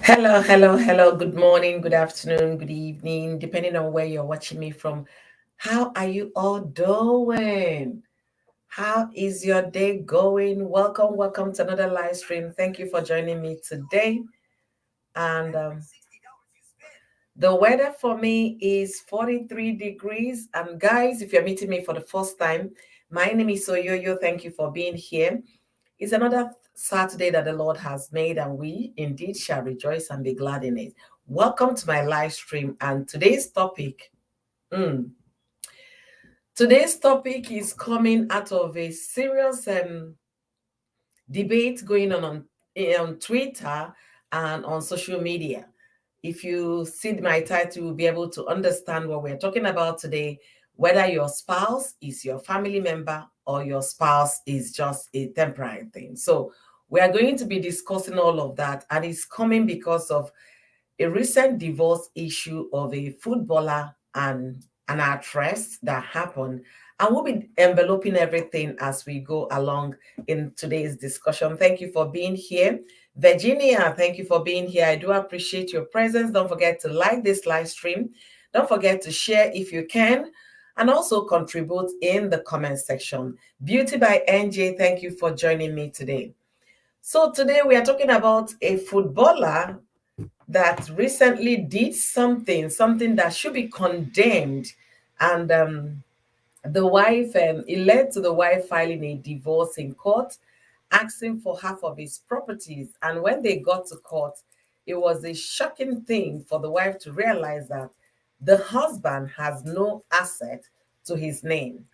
Hello, hello, hello. Good morning, good afternoon, good evening, depending on where you're watching me from. How are you all doing? How is your day going? Welcome to another live stream. Thank you for joining me today. And the weather for me is 43 degrees. And guys, if you're meeting me for the first time, my name is Soyoyo. Thank you for being here. It's another Saturday that the Lord has made, and we indeed shall rejoice and be glad in it. Welcome to my live stream. And mm, today's topic is coming out of a serious debate going on Twitter and on social media. If you see my title, you'll be able to understand what we're talking about today, whether your spouse is your family member or your spouse is just a temporary thing. So we are going to be discussing all of that, and it's coming because of a recent divorce issue of a footballer and an actress that happened. And we'll be enveloping everything as we go along in today's discussion. Thank you for being here. Virginia, thank you for being here. I do appreciate your presence. Don't forget to like this live stream. Don't forget to share if you can, and also contribute in the comment section. Beauty by NJ, thank you for joining me today. So today we are talking about a footballer that recently did something that should be condemned, and the wife it led to the wife filing a divorce in court, asking for half of his properties. And when they got to court, it was a shocking thing for the wife to realize that the husband has no asset to his name.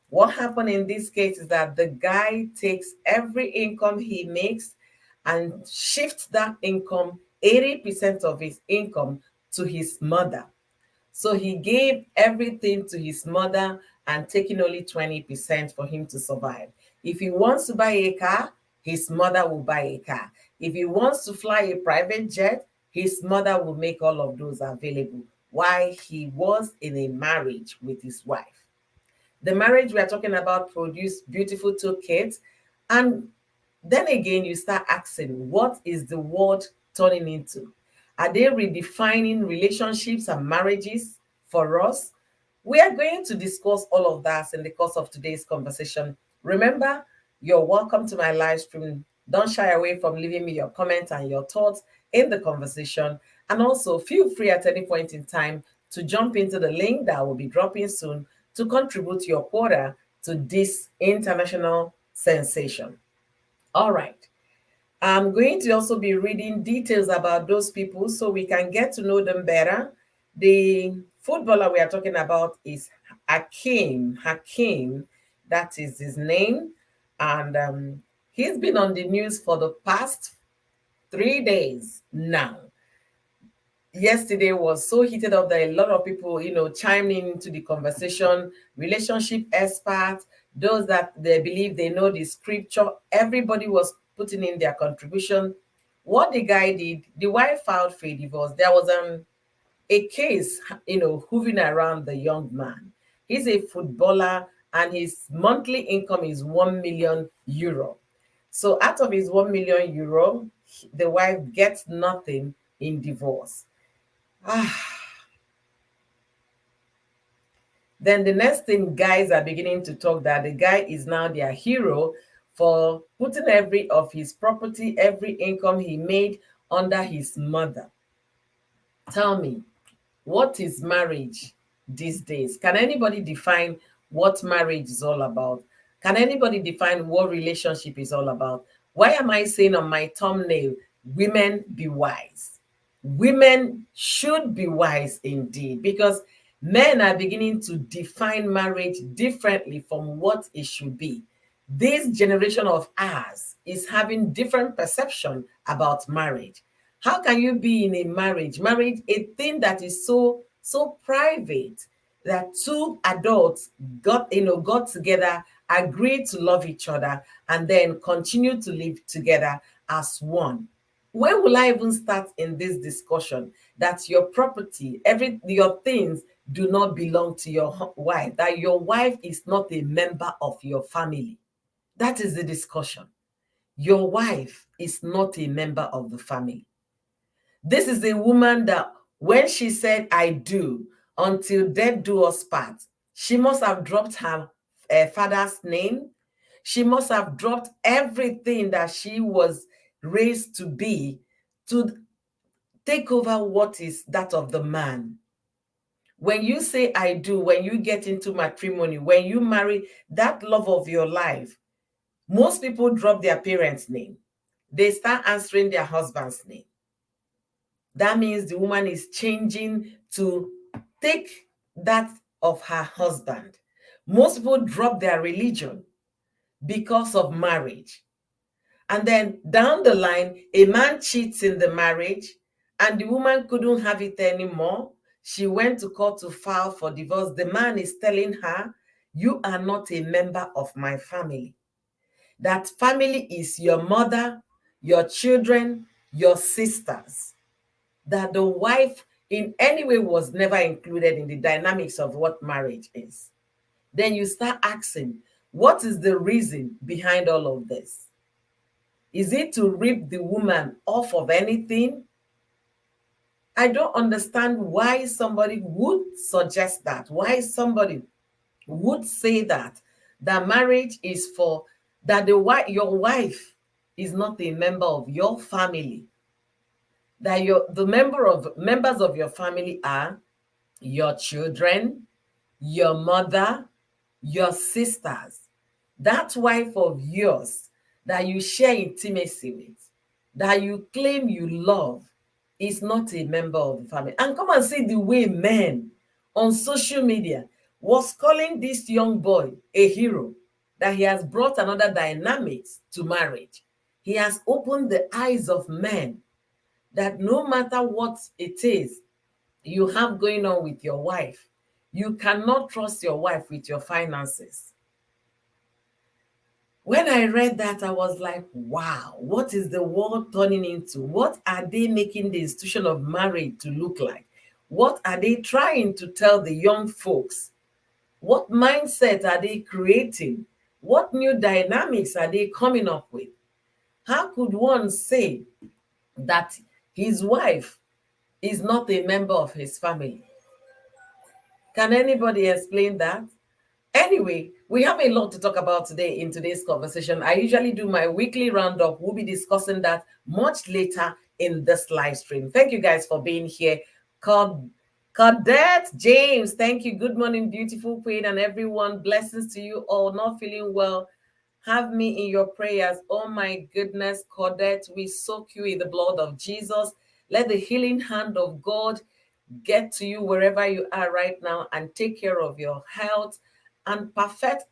What happened in this case is that the guy takes every income he makes and shifts that income, 80% of his income, to his mother. So he gave everything to his mother and taking only 20% for him to survive. If he wants to buy a car, his mother will buy a car. If he wants to fly a private jet, his mother will make all of those available while he was in a marriage with his wife. The marriage we are talking about produced beautiful two kids. And then again, you start asking, what is the world turning into? Are they redefining relationships and marriages for us? We are going to discuss all of that in the course of today's conversation. Remember, you're welcome to my live stream. Don't shy away from leaving me your comments and your thoughts in the conversation. And also, feel free at any point in time to jump into the link that I will be dropping soon to contribute your quota to this international sensation. All right. I'm going to also be reading details about those people so we can get to know them better. The footballer we are talking about is Hakim, that is his name. And he's been on the news for the past 3 days now. Yesterday was so heated up that a lot of people, chimed into the conversation, relationship experts, those that they believe they know the scripture. Everybody was putting in their contribution. What the guy did, the wife filed for a divorce. There was a case, hovering around the young man. He's a footballer and his monthly income is 1 million euro. So out of his 1 million euro, the wife gets nothing in divorce. Then the next thing, guys are beginning to talk that the guy is now their hero for putting every of his property, every income he made under his mother. Tell me, what is marriage these days? Can anybody define what marriage is all about? Can anybody define what relationship is all about? Why am I saying on my thumbnail, women be wise? Women should be wise indeed, because men are beginning to define marriage differently from what it should be. This generation of ours is having different perception about marriage. How can you be in a marriage, a thing that is so private, that two adults got together, agreed to love each other, and then continue to live together as one? Where will I even start in this discussion that your property, your things do not belong to your wife, that your wife is not a member of your family? That is the discussion. Your wife is not a member of the family. This is a woman that when she said, I do, until death do us part, she must have dropped her father's name. She must have dropped everything that she was raised to be to take over what is that of the man. When you say I do, when you get into matrimony, when you marry that love of your life, most people drop their parents' name. They start answering their husband's name. That means the woman is changing to take that of her husband. Most people drop their religion because of marriage. And then down the line, a man cheats in the marriage and the woman couldn't have it anymore. She went to court to file for divorce. The man is telling her, you are not a member of my family. That family is your mother, your children, your sisters. That the wife in any way was never included in the dynamics of what marriage is. Then you start asking, what is the reason behind all of this? Is it to rip the woman off of anything? I don't understand why somebody would suggest that, why somebody would say that marriage is for, that your wife is not a member of your family, that the members of your family are your children, your mother, your sisters, that wife of yours that you share intimacy with, that you claim you love, is not a member of the family. And come and see the way men on social media was calling this young boy a hero, that he has brought another dynamics to marriage. He has opened the eyes of men that no matter what it is you have going on with your wife, you cannot trust your wife with your finances. When I read that, I was like, wow, what is the world turning into? What are they making the institution of marriage to look like? What are they trying to tell the young folks? What mindset are they creating? What new dynamics are they coming up with? How could one say that his wife is not a member of his family? Can anybody explain that? Anyway, we have a lot to talk about today in today's conversation. I usually do my weekly roundup. We'll be discussing that much later in this live stream. Thank you guys for being here. Cadet James, thank you. Good morning, beautiful queen, and everyone. Blessings to you all. Not feeling well, have me in your prayers. Oh my goodness, Cadet, we soak you in the blood of Jesus. Let the healing hand of God get to you wherever you are right now and take care of your health and perfect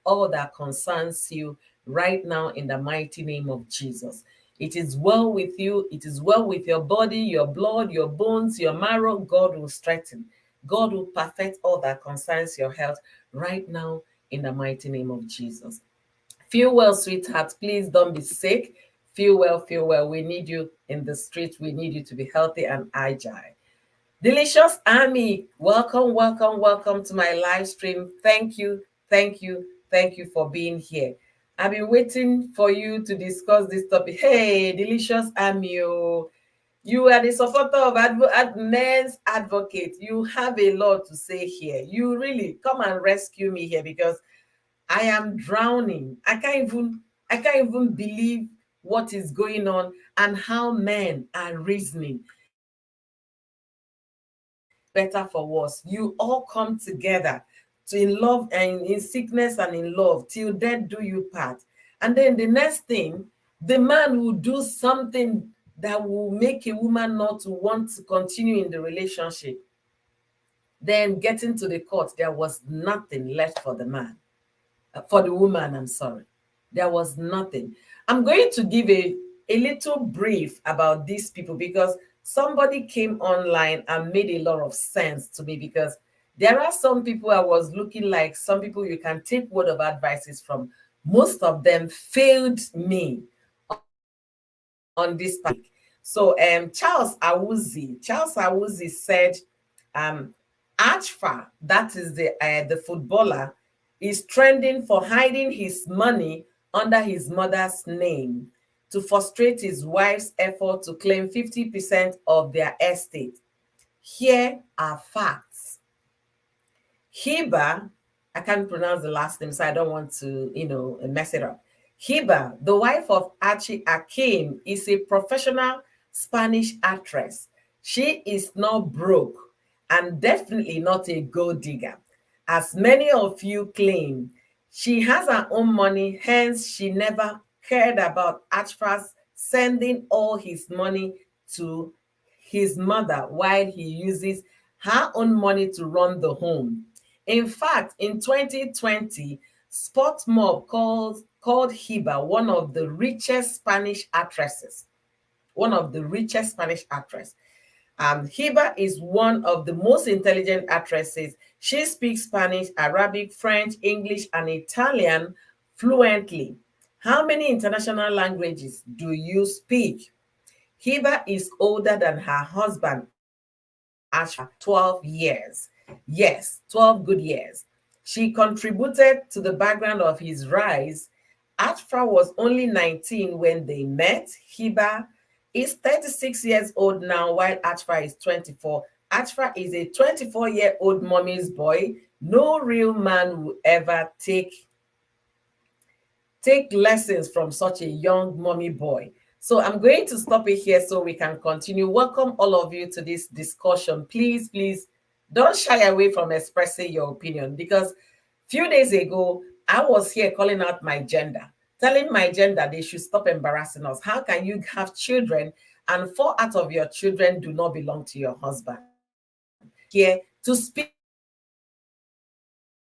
all that concerns you right now in the mighty name of Jesus. It is well with you. It is well with your body, your blood, your bones, your marrow. God will strengthen. God will perfect all that concerns your health right now in the mighty name of Jesus. Feel well, sweetheart. Please don't be sick. Feel well, feel well. We need you in the street. We need you to be healthy and agile. Delicious Army, welcome, welcome, welcome to my live stream. Thank you, thank you, thank you for being here. I've been waiting for you to discuss this topic. Hey, Delicious Army, oh, you are the supporter of men's advocate. You have a lot to say here. You really come and rescue me here because I am drowning. I can't even believe what is going on and how men are reasoning. Better for worse. You all come together to in love and in sickness and in love till death do you part. And then the next thing, the man will do something that will make a woman not to want to continue in the relationship. Then getting to the court, there was nothing left for the man, for the woman, I'm sorry. There was nothing. I'm going to give a little brief about these people because somebody came online and made a lot of sense to me, because there are some people I was looking like some people you can take word of advices from. Most of them failed me on this topic. So Charles Awuzie said, Achraf, that is the footballer, is trending for hiding his money under his mother's name. to frustrate his wife's effort to claim 50% of their estate. Here are facts. Hiba, I can't pronounce the last name, so I don't want to, mess it up. Hiba, the wife of Achraf Hakimi, is a professional Spanish actress. She is not broke and definitely not a gold digger, as many of you claim. She has her own money, hence she never cared about Achraf sending all his money to his mother while he uses her own money to run the home. In fact, in 2020, Sport Mob called Hiba one of the richest Spanish actresses. One of the richest Spanish actresses. Hiba is one of the most intelligent actresses. She speaks Spanish, Arabic, French, English, and Italian fluently. How many international languages do you speak? Hiba is older than her husband, Achraf, 12 years. Yes, 12 good years. She contributed to the background of his rise. Achraf was only 19 when they met. Hiba is 36 years old now, while Achraf is 24. Achraf is a 24-year-old mommy's boy. No real man will ever take lessons from such a young mommy boy. So I'm going to stop it here so we can continue. Welcome all of you to this discussion. Please, please don't shy away from expressing your opinion, because a few days ago, I was here calling out my gender, telling my gender they should stop embarrassing us. How can you have children and 4 out of your children do not belong to your husband? Here to speak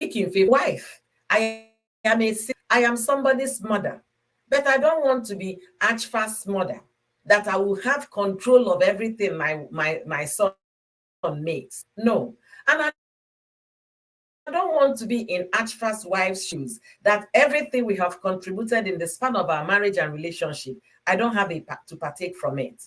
in favor of wife. I am somebody's mother, but I don't want to be Achraf's mother, that I will have control of everything my son makes. No. And I don't want to be in Achraf's wife's shoes, that everything we have contributed in the span of our marriage and relationship, I don't have to partake from it.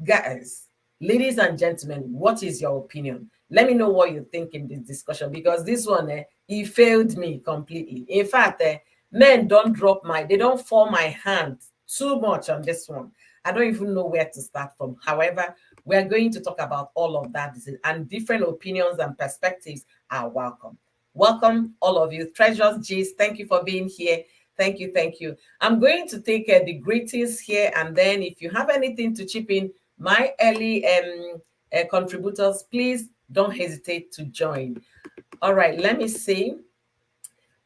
Guys, ladies and gentlemen, what is your opinion? Let me know what you think in this discussion, because this one, he failed me completely. In fact, men they don't fall my hand too much on this one. I don't even know where to start from. However, we're going to talk about all of that, and different opinions and perspectives are welcome. Welcome, all of you. Treasures G's, thank you for being here. Thank you, thank you. I'm going to take the greetings here, and then if you have anything to chip in, my early contributors, please don't hesitate to join. All right, let me see.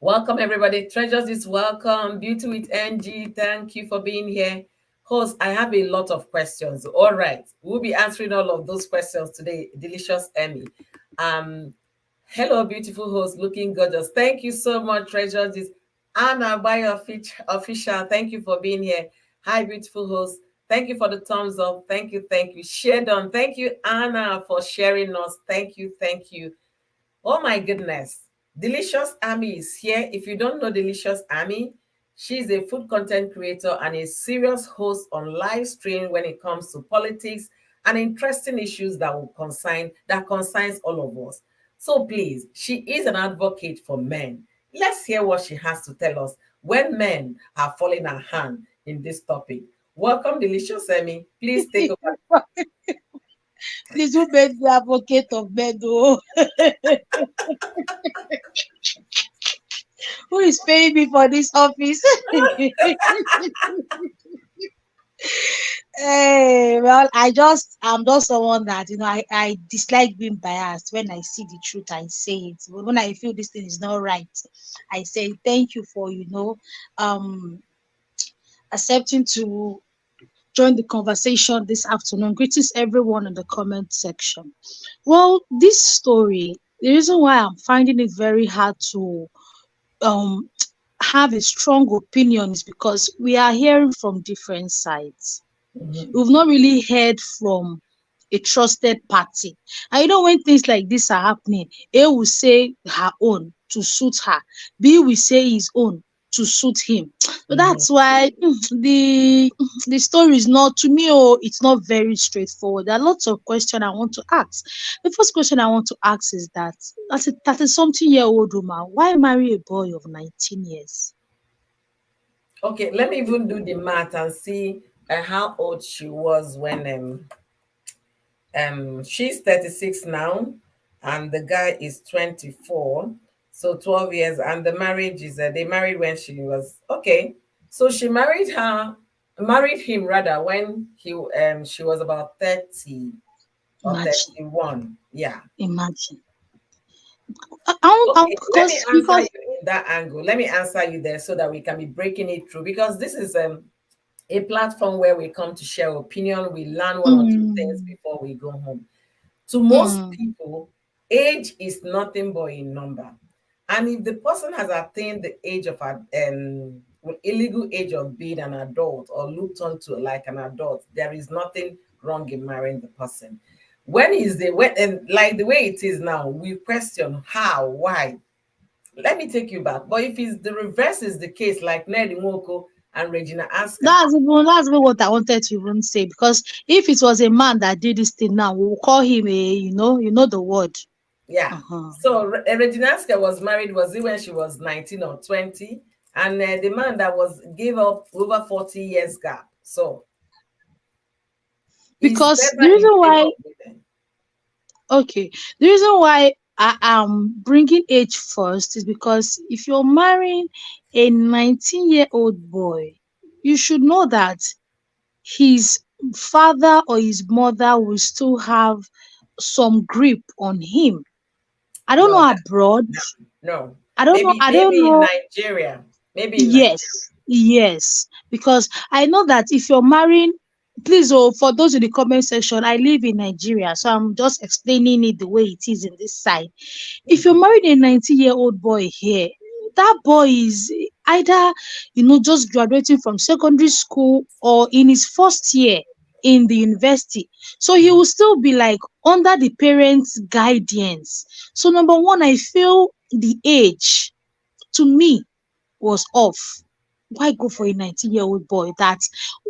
Welcome, everybody. Treasures is welcome. Beauty with Angie, thank you for being here. Host, I have a lot of questions. All right, we'll be answering all of those questions today. Delicious Emmy. Hello, beautiful host, looking gorgeous. Thank you so much, Treasures. Is Anna Bio Official. Thank you for being here. Hi, beautiful host. Thank you for the thumbs up. Thank you, thank you. Shadon, thank you, Anna, for sharing us. Thank you, thank you. Oh my goodness. Delicious Amy is here. If you don't know Delicious Amy, she's a food content creator and a serious host on live stream when it comes to politics and interesting issues that concerns all of us. So please, she is an advocate for men. Let's hear what she has to tell us when men are falling her hand in this topic. Welcome, Delicious Amy. Please take over. Please, who made the advocate of men? Oh, who is paying me for this office? Well, I'm just someone that, I dislike being biased. When I see the truth, I say it. But when I feel this thing is not right, I say thank you for, um, accepting to join the conversation this afternoon. Greetings everyone in the comment section. Well, this story, the reason why I'm finding it very hard to um have a strong opinion is because we are hearing from different sides. Mhm. We've not really heard from a trusted party. And when things like this are happening, A will say her own to suit her, B will say his own to suit him. So Mhm. that's why the story is not, to me, it's not very straightforward. There are lots of questions I want to ask. The first question I want to ask is that, as a 30 something year old woman, why marry a boy of 19 years? Okay, let me even do the math and see how old she was when she's 36 now, and the guy is 24, so 12 years, and the marriage is they married when she was okay. So she married him rather when she was about 30 or Imagine, 31. Yeah. imagine. I Okay, let me answer because you in that angle. Let me answer you there so that we can be breaking it through, because this is a platform where we come to share opinion, we learn one or two things mm, before we go home. To most mm, people, age is nothing but a number. And if the person has attained the age of illegal age of being an adult or looked onto like an adult, there is nothing wrong in marrying the person. When is the when and like the way it is now, we question how, why. Let me take you back. But if it's the reverse is the case, like Nelly Nwoko and Regina Aska, that's even what I wanted to even say, because if it was a man that did this thing now, we'll call him a, the word. yeah. Uh-huh. So Regina Aska was married, was it when she was 19 or 20? And the man that was gave up over 40 years gap. So it's Because better the in reason favor why, of women. okay, the reason why I am bringing age first is because if you're marrying a 19-year-old boy, you should know that his father or his mother will still have some grip on him. I don't No, know that, abroad. no, no. I don't know. Maybe I don't maybe in know. Nigeria. Maybe in Nigeria. Yes, yes. Because I know that if you're marrying, please, oh, for those in the comment section, I live in Nigeria, so I'm just explaining it the way it is in this side. If you're Okay. married a 90-year-old boy here, that boy is either, just graduating from secondary school or in his first year in the university. So he will still be like under the parents' guidance. So, number one, I feel the age to me was off. Why go for a 19-year-old boy that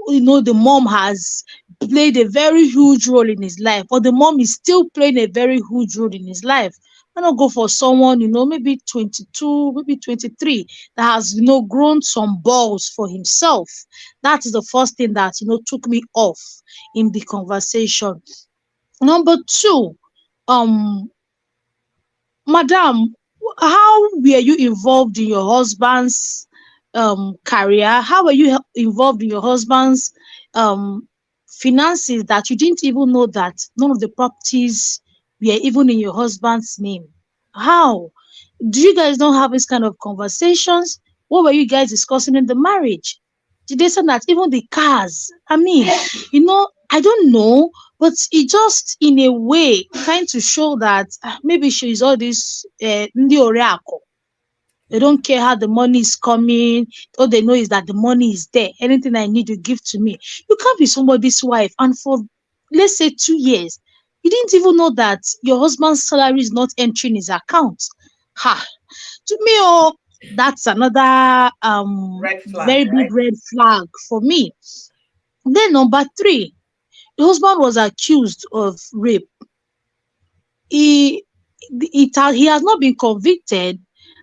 the mom has played a very huge role in his life, or the mom is still playing a very huge role in his life? Why not go for someone, maybe 22, maybe 23, that has, grown some balls for himself? That is the first thing that, took me off in the conversation. Number two, um, Madam, how were you involved in your husband's career? How were you involved in your husband's um finances that you didn't even know that none of the properties were even in your husband's name? How? Do you guys don't have this kind of conversations? What were you guys discussing in the marriage? Did they say that even the cars? I mean, I don't know, but it just in a way trying to show that maybe she's all this ndi oriako. They Yeah. don't care how the money is coming. All they know is that the money is there. Anything I need, you give to me. You can't be somebody's wife, and for let's say 2 years, you didn't even know that your husband's salary is not entering his account. Ha! To me, oh, that's another Red flag, very big right? red flag for me. Then number three, the husband was accused of rape. He has not been convicted.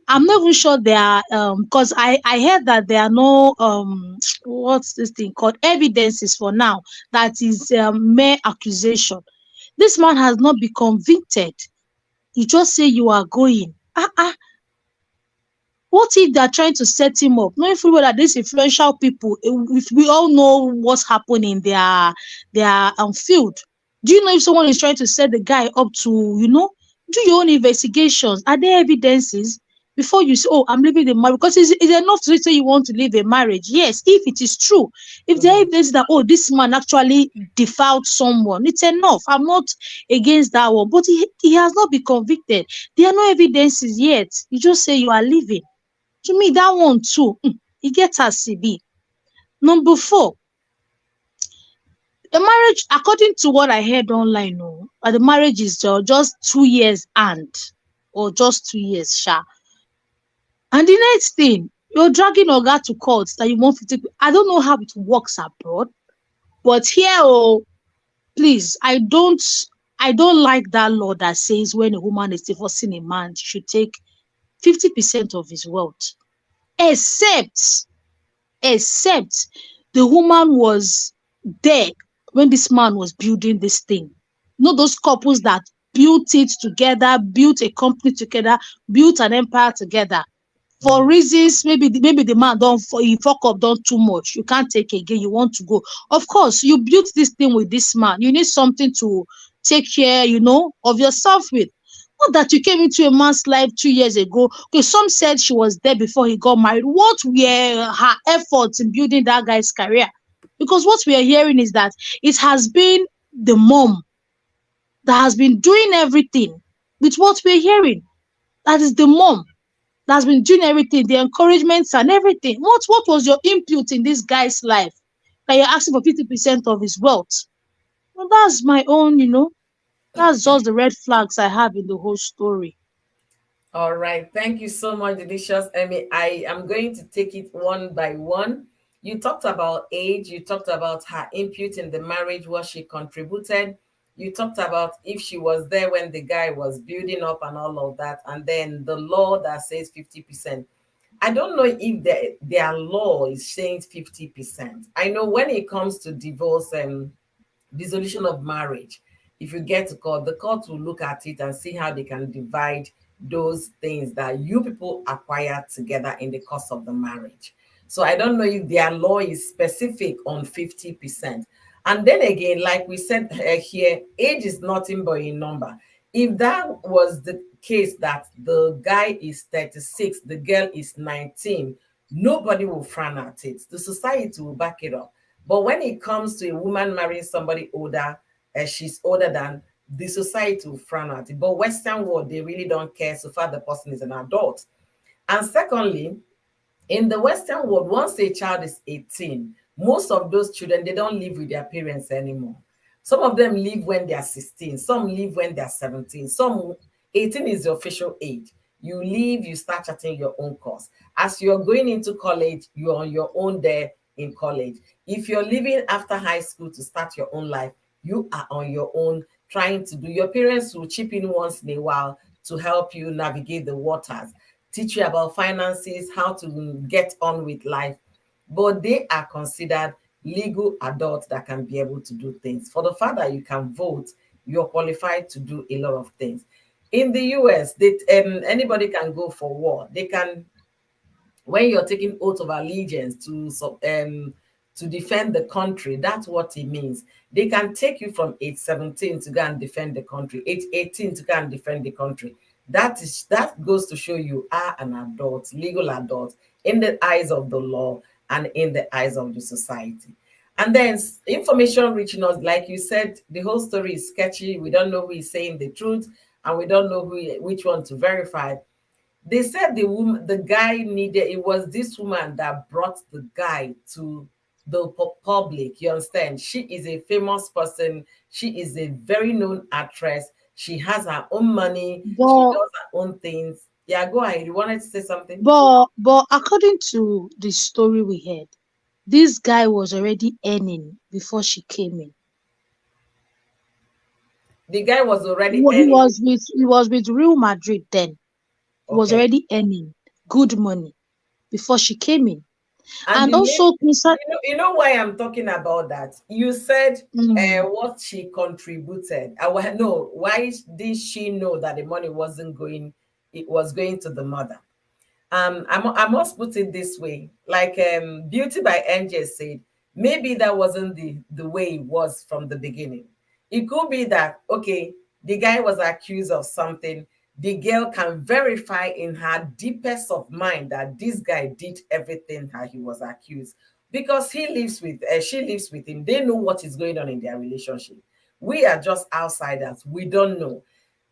I'm not even sure there are because I heard that there are no what's this thing called evidences for now. That is mere accusation. This man has not been convicted. You just say you are going. What if they are trying to set him up, knowing fully well that these influential people, if we all know what's happening in their field? Do you know if someone is trying to set the guy up to, do your own investigations? Are there evidences before you say, "Oh, I'm leaving the marriage"? Because it's enough to say you want to leave a marriage. Yes, if it is true, if there are Mhm. evidence that, oh, this man actually defiled someone, it's enough. I'm not against that one, but he has not been convicted. There are no evidences yet. You just say you are leaving. To me, that one too, e get as e be. Number four, the marriage, according to what I heard online, the marriage is just 2 years or just 2 years sha. And the next thing, you're dragging oga to court that you want 50. I don't know how it works abroad, but here, oh, please, I don't like that law that says when a woman is divorcing a man, she should take 50% of his wealth, except except the woman was there when this man was building this thing. Those couples that built it together, built a company together, built an empire together. For Mm. reasons, maybe the man don't he fuck up, done too much. You can't take again. You want to go. Of course, you built this thing with this man. You need something to take care, of yourself with. Not that you came into a man's life 2 years ago. Okay, some said she was there before he got married. What were her efforts in building that guy's career? Because what we are hearing is that it has been the mom that has been doing everything with what we're hearing. That is the mom that's been doing everything, the encouragements and everything. What was your input in this guy's life that you're asking for 50% of his wealth? Well, that's my own, that's just the red flags I have in the whole story. All right. Thank you so much, Delicious Emmy. I am going to take it one by one. You talked about age. You talked about her input in the marriage, what she contributed. You talked about if she was there when the guy was building up and all of that. And then the law that says 50%. I don't know if their law is saying 50%. I know when it comes to divorce and dissolution of marriage, if you get to court, the court will look at it and see how they can divide those things that you people acquired together in the course of the marriage. So I don't know if their law is specific on 50%. And then again, like we said here, age is nothing but a number. If that was the case that the guy is 36, the girl is 19, nobody will frown at it. The society will back it up. But when it comes to a woman marrying somebody older, she's older than, the society will frown at it. But Western world, they really don't care so far the person is an adult. And secondly, in the Western world, once a child is 18, most of those children, they don't live with their parents anymore. Some of them live when they are 16, some live when they are 17, some 18 is the official age. You leave, you start charting your own course. As you're going into college, you're on your own there in college. If you're leaving after high school to start your own life, you are on your own trying to do. Your parents will chip in once in a while to help you navigate the waters, teach you about finances, how to get on with life. But they are considered legal adults that can be able to do things. For the fact that you can vote, you're qualified to do a lot of things. In the US, anybody can go for war. They can, when you're taking oath of allegiance to defend the country, that's what it means. They can take you from age 17 to go and defend the country, age 18 to go and defend the country. That goes to show you are an adult, legal adult, in the eyes of the law and in the eyes of the society. And then information reaching us, like you said, the whole story is sketchy. We don't know who is saying the truth, and we don't know which one to verify. They said the guy needed, it was this woman that brought the guy to the public. You understand? She is a famous person. She is a very known actress. She has her own money. She But does her own things. Yeah, go ahead. You wanted to say something? but according to the story we heard, this guy was already earning before she came in. The guy was already He earning. was with Real Madrid then. He was Okay. already earning good money before she came in. And And the lady, also concern you know why I'm talking about that? You said mm, what she contributed. No, why did she know that the money wasn't going, it was going to the mother? I must put it this way, like Beauty by Angel said, maybe that wasn't the way it was from the beginning. It could be that, okay, the guy was accused of something. The girl can verify in her deepest of mind that this guy did everything that he was accused, because she lives with him. They know what is going on in their relationship. We are just outsiders. We don't know.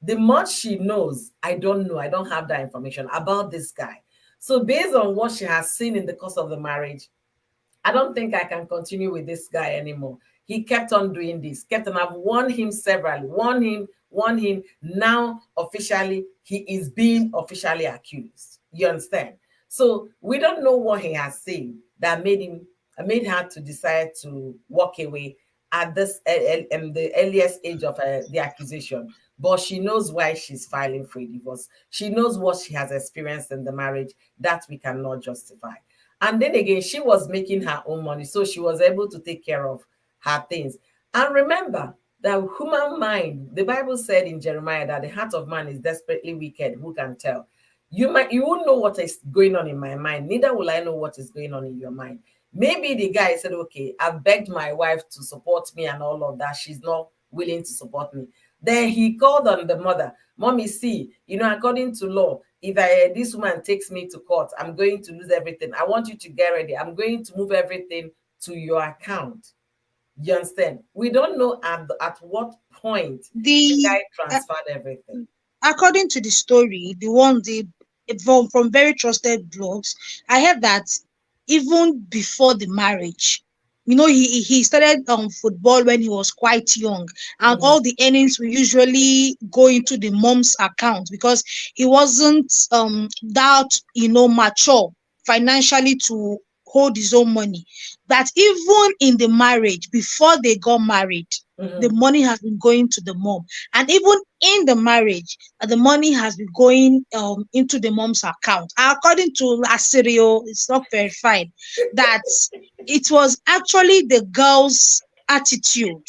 The much she knows, I don't know. I don't have that information about this guy. So based on what she has seen in the course of the marriage, I don't think I can continue with this guy anymore. He kept on doing this, kept on. I've warned him severally, warned him, warned him. Now, officially, he is being officially accused. You understand? So we don't know what he has seen that made her to decide to walk away at the earliest age of the accusation. But she knows why she's filing for a divorce. She knows what she has experienced in the marriage that we cannot justify. And then again, she was making her own money, so she was able to take care of her things. And remember, the human mind, the Bible said in Jeremiah that the heart of man is desperately wicked. Who can tell? You won't know what is going on in my mind, neither will I know what is going on in your mind. Maybe the guy said, okay, I've begged my wife to support me and all of that. She's not willing to support me. Then he called on the mother. Mommy, see, according to law, if this woman takes me to court, I'm going to lose everything. I want you to get ready. I'm going to move everything to your account. You understand? We don't know at what point the The guy transferred everything. according to the story, the one from very trusted blogs, I heard that even before the marriage, he started football when he was quite young, and Mhm, all the earnings will usually go into the mom's account because he wasn't that mature financially to hold his own money. That even in the marriage, before they got married, the mhm, money has been going to the mom, and even in the marriage, the money has been going into the mom's account. According to Asirio, it's not verified, that it was actually the girl's attitude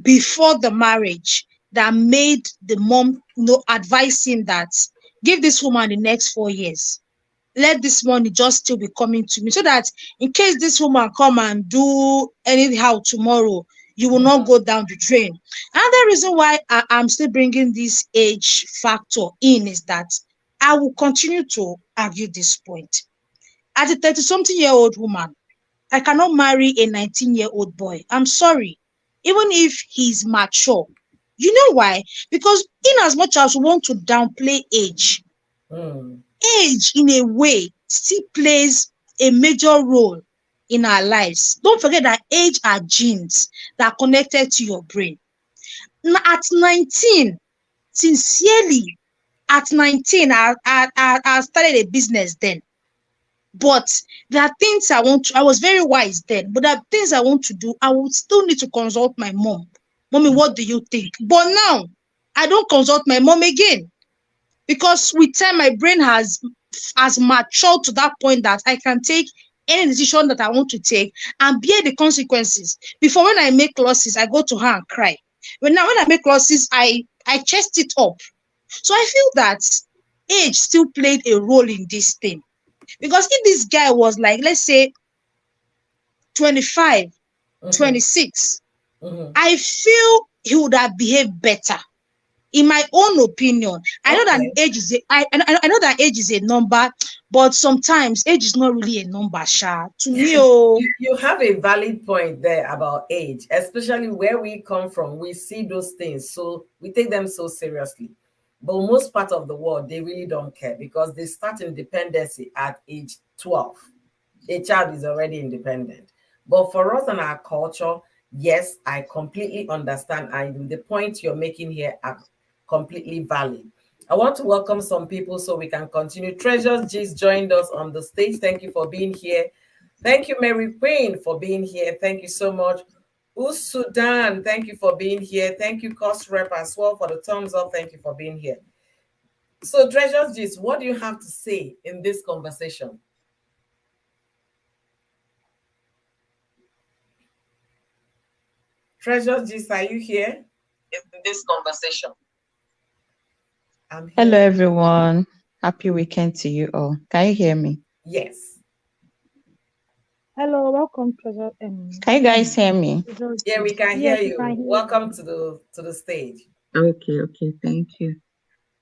before the marriage that made the mom advise him that give this woman the next 4 years, let this money just still be coming to me, so that in case this woman come and do anyhow tomorrow, you will not mhm. go down the drain. Another reason why I'm still bringing this age factor in is that I will continue to argue this point. As a 30 something year old woman, I cannot marry a 19-year-old boy. I'm sorry. Even if he's mature. You know why? Because in as much as we want to downplay age, Mm, age in a way still plays a major role in our lives. Don't forget that age are genes that are connected to your brain. At 19, sincerely, at 19, I started a business then. But there are things I was very wise then, but there are things I want to do. I would still need to consult my mom. Mommy, what do you think? But now, I don't consult my mom again, because with time my brain has matured to that point that I can take any decision that I want to take and bear the consequences. Before, when I make losses, I go to her and cry. But now when I make losses, I chest it up. So I feel that age still played a role in this thing. Because if this guy was like, let's say 25, mhm, 26, mhm. I feel he would have behaved better, in my own opinion. I know that Okay. age is I know that age is a number, but sometimes age is not really a number, Sha. To me, oh, You have a valid point there about age, especially where we come from. We see those things, so we take them so seriously. But most part of the world, they really don't care because they start independency at age 12. A child is already independent. But for us and our culture, yes, I completely understand. And the point you're making here are completely valid. I want to welcome some people so we can continue. Treasures just joined us on the stage. Thank you for being here. Thank you, Mary Queen, for being here. Thank you so much. Sudan, thank you for being here. Thank you, Cost Rep, as well, for the thumbs up. Thank you for being here. So, Treasures Gist, what do you have to say in this conversation? Treasures Gist, are you here? In this conversation. I'm Hello, here. everyone. Happy weekend to you all. Can you hear me? Yes. hello, welcome to the Can you guys hear me? Yeah, we can hear yes, we you. can hear Welcome you. to the stage. Okay, thank you.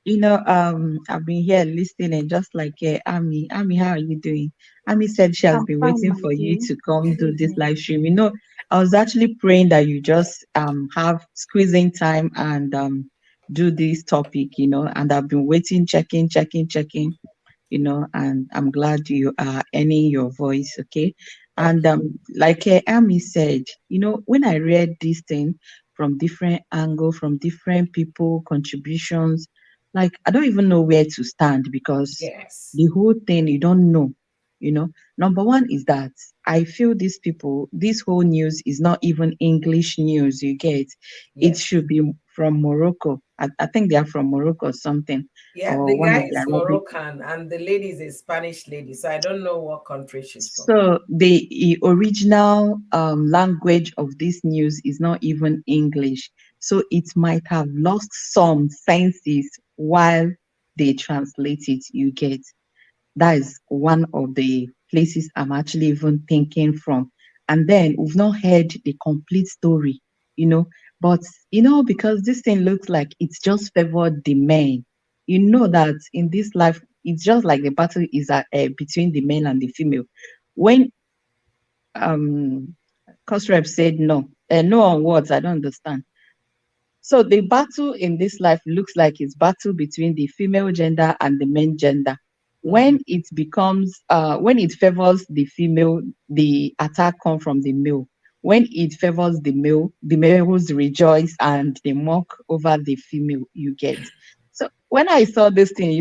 I've been here listening, just like Ami. Ami, how are you doing? Ami said she has I'm been fine, waiting my for you dear. to come Good do this evening. live stream. I was actually praying that you just have squeezing time and do this topic, and I've been waiting, checking, and I'm glad you are earning your voice, okay? And Okay. like Amy said, when I read this thing from different angle, from different people, contributions, like I don't even know where to stand because Yes. the whole thing you don't know, you know. Number one is that I feel these people, this whole news is not even English news, you get. It Yes. should be from Morocco. I think they are from Morocco or something, Yeah, or the one guy of the is Arabic. Moroccan and the lady is a Spanish lady. So I don't know what country she's from. So the original language of this news is not even English. So it might have lost some senses while they translate it. You get. That is one of the places I'm actually even thinking from. And then we've not heard the complete story, you know. But because this thing looks like it's just favored the men, that in this life, it's just like the battle is between the male and the female. When um Cosrep said no, no on words, I don't understand. So the battle in this life looks like it's battle between the female gender and the male gender. Mhm. When it favors the female, the attack comes from the male. When it favors the males rejoice and they mock over the female. You get. So when I saw this thing,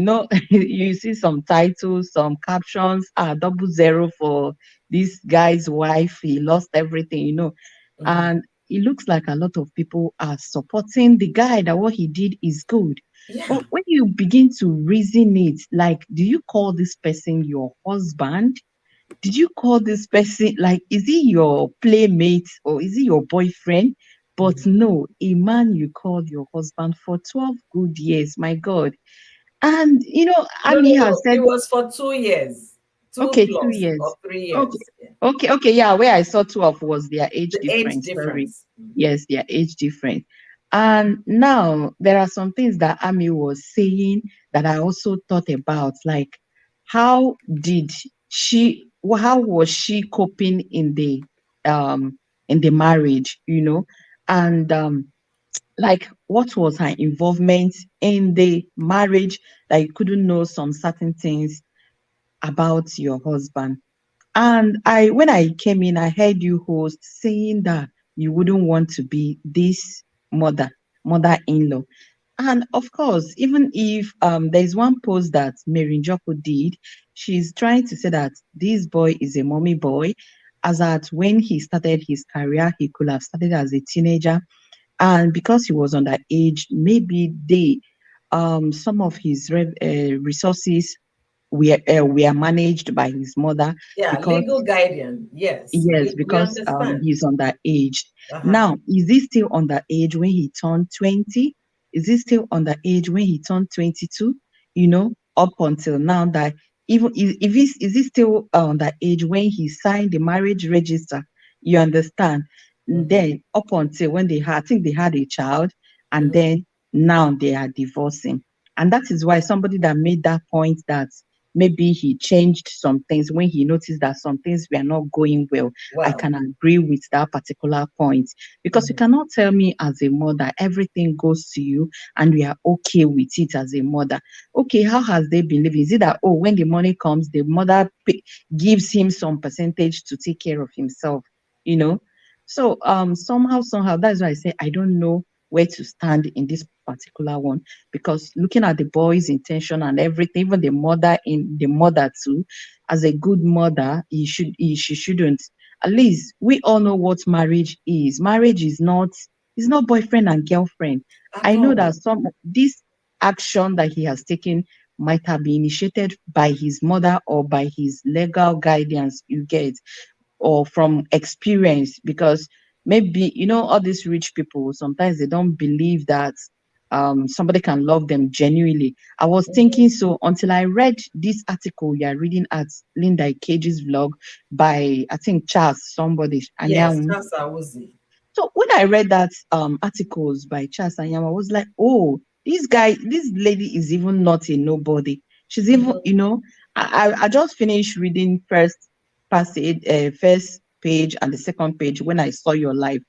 you see some titles, some captions, 00 for this guy's wife. He lost everything, Mhm. and it looks like a lot of people are supporting the guy that what he did is good. But Yeah, when you begin to reason it, like, do you call this person your husband? Did you call this person, like, is he your playmate or is he your boyfriend? But mhm. no, a man you called your husband for 12 good years, my God. And, No, Ami no, has no. It said, was for 2 years, two okay, two plus years. or three Okay. years. Yeah. Okay, yeah. Where I saw 12 was their age The age difference. Sorry. difference. Mhm. Yes, their age difference. And now there are some things that Ami was saying that I also thought about, like how did how was she coping in the marriage, and like what was her involvement in the marriage that you couldn't know some certain things about your husband. And when I came in, I heard you host saying that you wouldn't want to be this mother, mother-in-law. And of course, even if there's one post that Mary Joko did, she's trying to say that this boy is a mommy boy, as that when he started his career, he could have started as a teenager. And because he was underage, maybe some of his resources were managed by his mother Yeah, because legal guardian. Yes, yes, we because understand. he's underage. Uh-huh. Now, is he still underage when he turned 20? Is he still underage when he turned 22? Up until now that even if is he still underage when he signed the marriage register? You understand? Hmm. Then up until when I think they had a child, and Hmm. then now they are divorcing. And that is why somebody that made that point that maybe he changed some things when he noticed that some things were not going well. I Well, can agree with that particular point because you mhm. cannot tell me as a mother everything goes to you and we are okay with it as a mother. Okay, how has they been living? Is it that, oh, when the money comes, the mother gives him some percentage to take care of himself, you know? So somehow that's why I say I don't know where to stand in this particular one, because looking at the boy's intention and everything, even the mother too, as a good mother, she shouldn't. At least we all know what marriage is. Marriage is not boyfriend and girlfriend. At I know that all. some this action that he has taken might have been initiated by his mother or by his legal guidance, you get, or from experience, because maybe all these rich people sometimes they don't believe that somebody can love them genuinely. I was thinking Mhm. so until I read this article you are reading at Linda Cage's vlog by I think Charles somebody Yes, Anyanwu. that's Awuzi. So when I read that articles by Charles Anyama, I was like, oh, this lady is even not a nobody. She's even, Hmm. I just finished reading first page and the second page when I saw your live,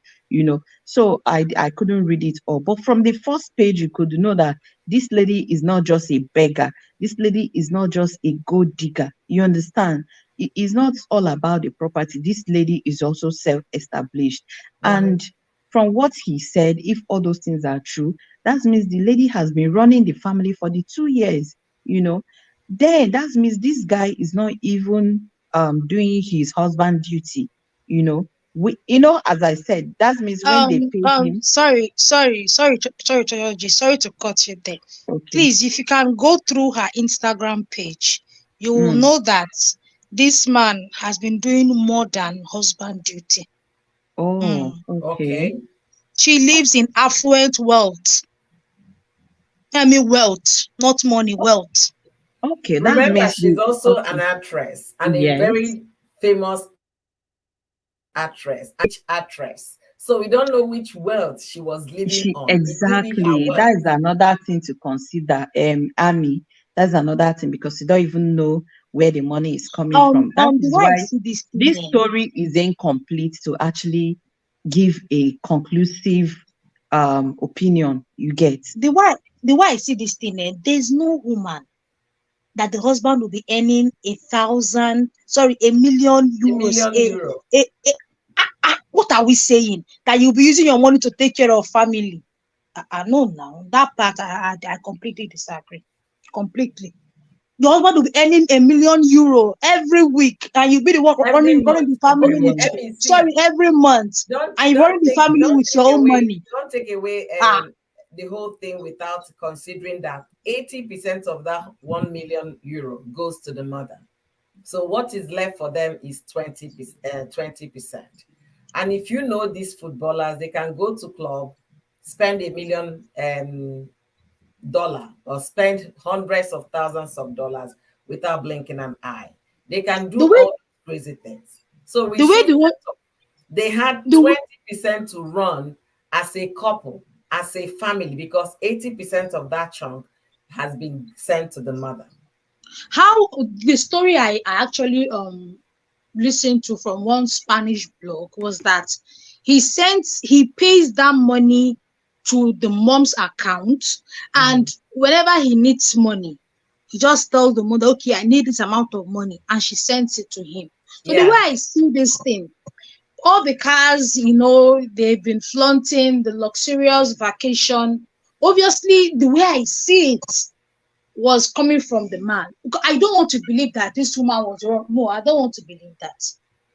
So I couldn't read it all. But from the first page, you could know that this lady is not just a beggar. This lady is not just a gold digger. You understand? It is not all about the property. This lady is also self-established. Hmm. And from what he said, if all those things are true, that means the lady has been running the family for the 2 years, you know. Then that means this guy is not even doing his husband duty, you know. as I said, that means when they pay him. Sorry to cut you there. Okay. Please, if you can go through her Instagram page, you will Mm. know that this man has been doing more than husband duty. Oh, Mm. okay. Okay. She lives in affluent wealth. I mean wealth, not money, wealth. Okay, that Remember, means she's also an okay. actress and a Yes. very famous actress. And which actress? So we don't know which wealth she was living She on, including her exactly. That wealth. is another thing to consider. Army. That's another thing because you don't even know where the money is coming from. That The is way I why see this thing, this story is incomplete to actually give a conclusive opinion. You get. the way I see this thing, there's no woman that the husband will be earning 1 million euros. A million euro. What are we saying? That you'll be using your money to take care of family? I know now. That part I completely disagree. Completely. Your husband will be earning 1 million euro every week, and you'll be the one Every running the month. family Okay, with Mm. let me see. sorry, every month. And you're running the family with your own money. Don't take away Ah, the whole thing without considering that 80% of that 1 million euro goes to the mother. So what is left for them is 20%. And if you know these footballers, they can go to club, spend $1 million dollar or spend hundreds of thousands of dollars without blinking an eye. They can the do way all crazy things. So we the way should the way set up. They had the way 20% to run as a couple, as a family, because 80% of that chunk has been sent to the mother. how the story I actually listened to from one Spanish blog was that he pays that money to the mom's account, and Mhm. whenever he needs money, he just tells the mother, okay, I need this amount of money, and she sends it to him. So the way Yeah. I see this thing, all because they've been flaunting the luxurious vacation. Obviously, the way I see it was coming from the man. I don't want to believe that this woman was wrong. No, I don't want to believe that.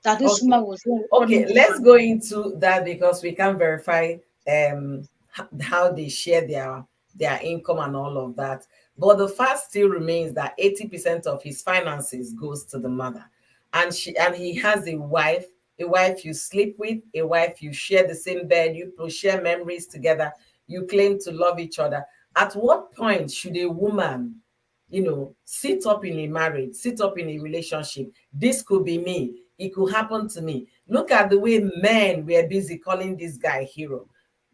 That this Okay. woman was running Okay, the let's go family. into that because we can verify how they share their income and all of that. But the fact still remains that 80% of his finances goes to the mother. And he has a wife you sleep with, a wife you share the same bed, you share memories together, you claim to love each other. At what point should a woman, sit up in a marriage, sit up in a relationship? This could be me. It could happen to me. Look at the way men were busy calling this guy hero.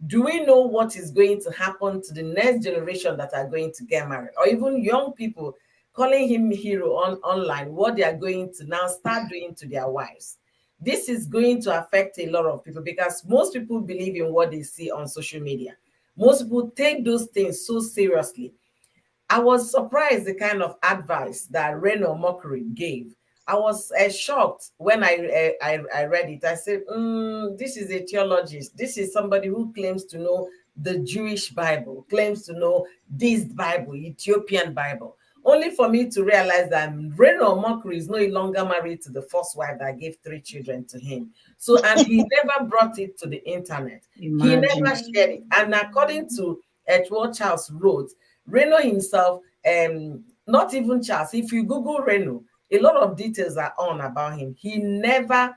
Do we know what is going to happen to the next generation that are going to get married, or even young people calling him hero online? What they are going to now start doing to their wives? This is going to affect a lot of people because most people believe in what they see on social media. Most people take those things so seriously. I was surprised the kind of advice that Reno Mockery gave. I was shocked when I read it. I said, this is a theologist. This is somebody who claims to know the Jewish Bible, claims to know this Bible, Ethiopian Bible. Only for me to realize that Reno Mockery is no longer married to the first wife that gave 3 children to him. So, and he never brought it to the internet. He never Imagine. shared it. And according to what Charles wrote, Reno himself, not even Charles, if you Google Reno, a lot of details are on about him. We never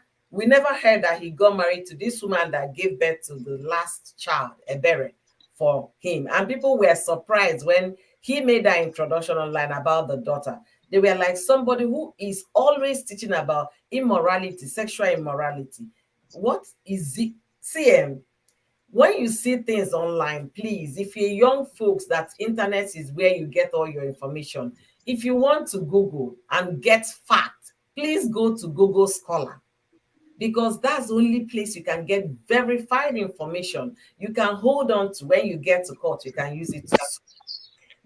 heard that he got married to this woman that gave birth to the last child, Ebere, for him. And people were surprised when he made that introduction online about the daughter. They were like, somebody who is always teaching about immorality, sexual immorality. What is it? See, when you see things online, please, if you're young folks, that internet is where you get all your information. If you want to Google and get fact, please go to Google Scholar, because that's the only place you can get verified information. You can hold on to when you get to court, you can use it to sue.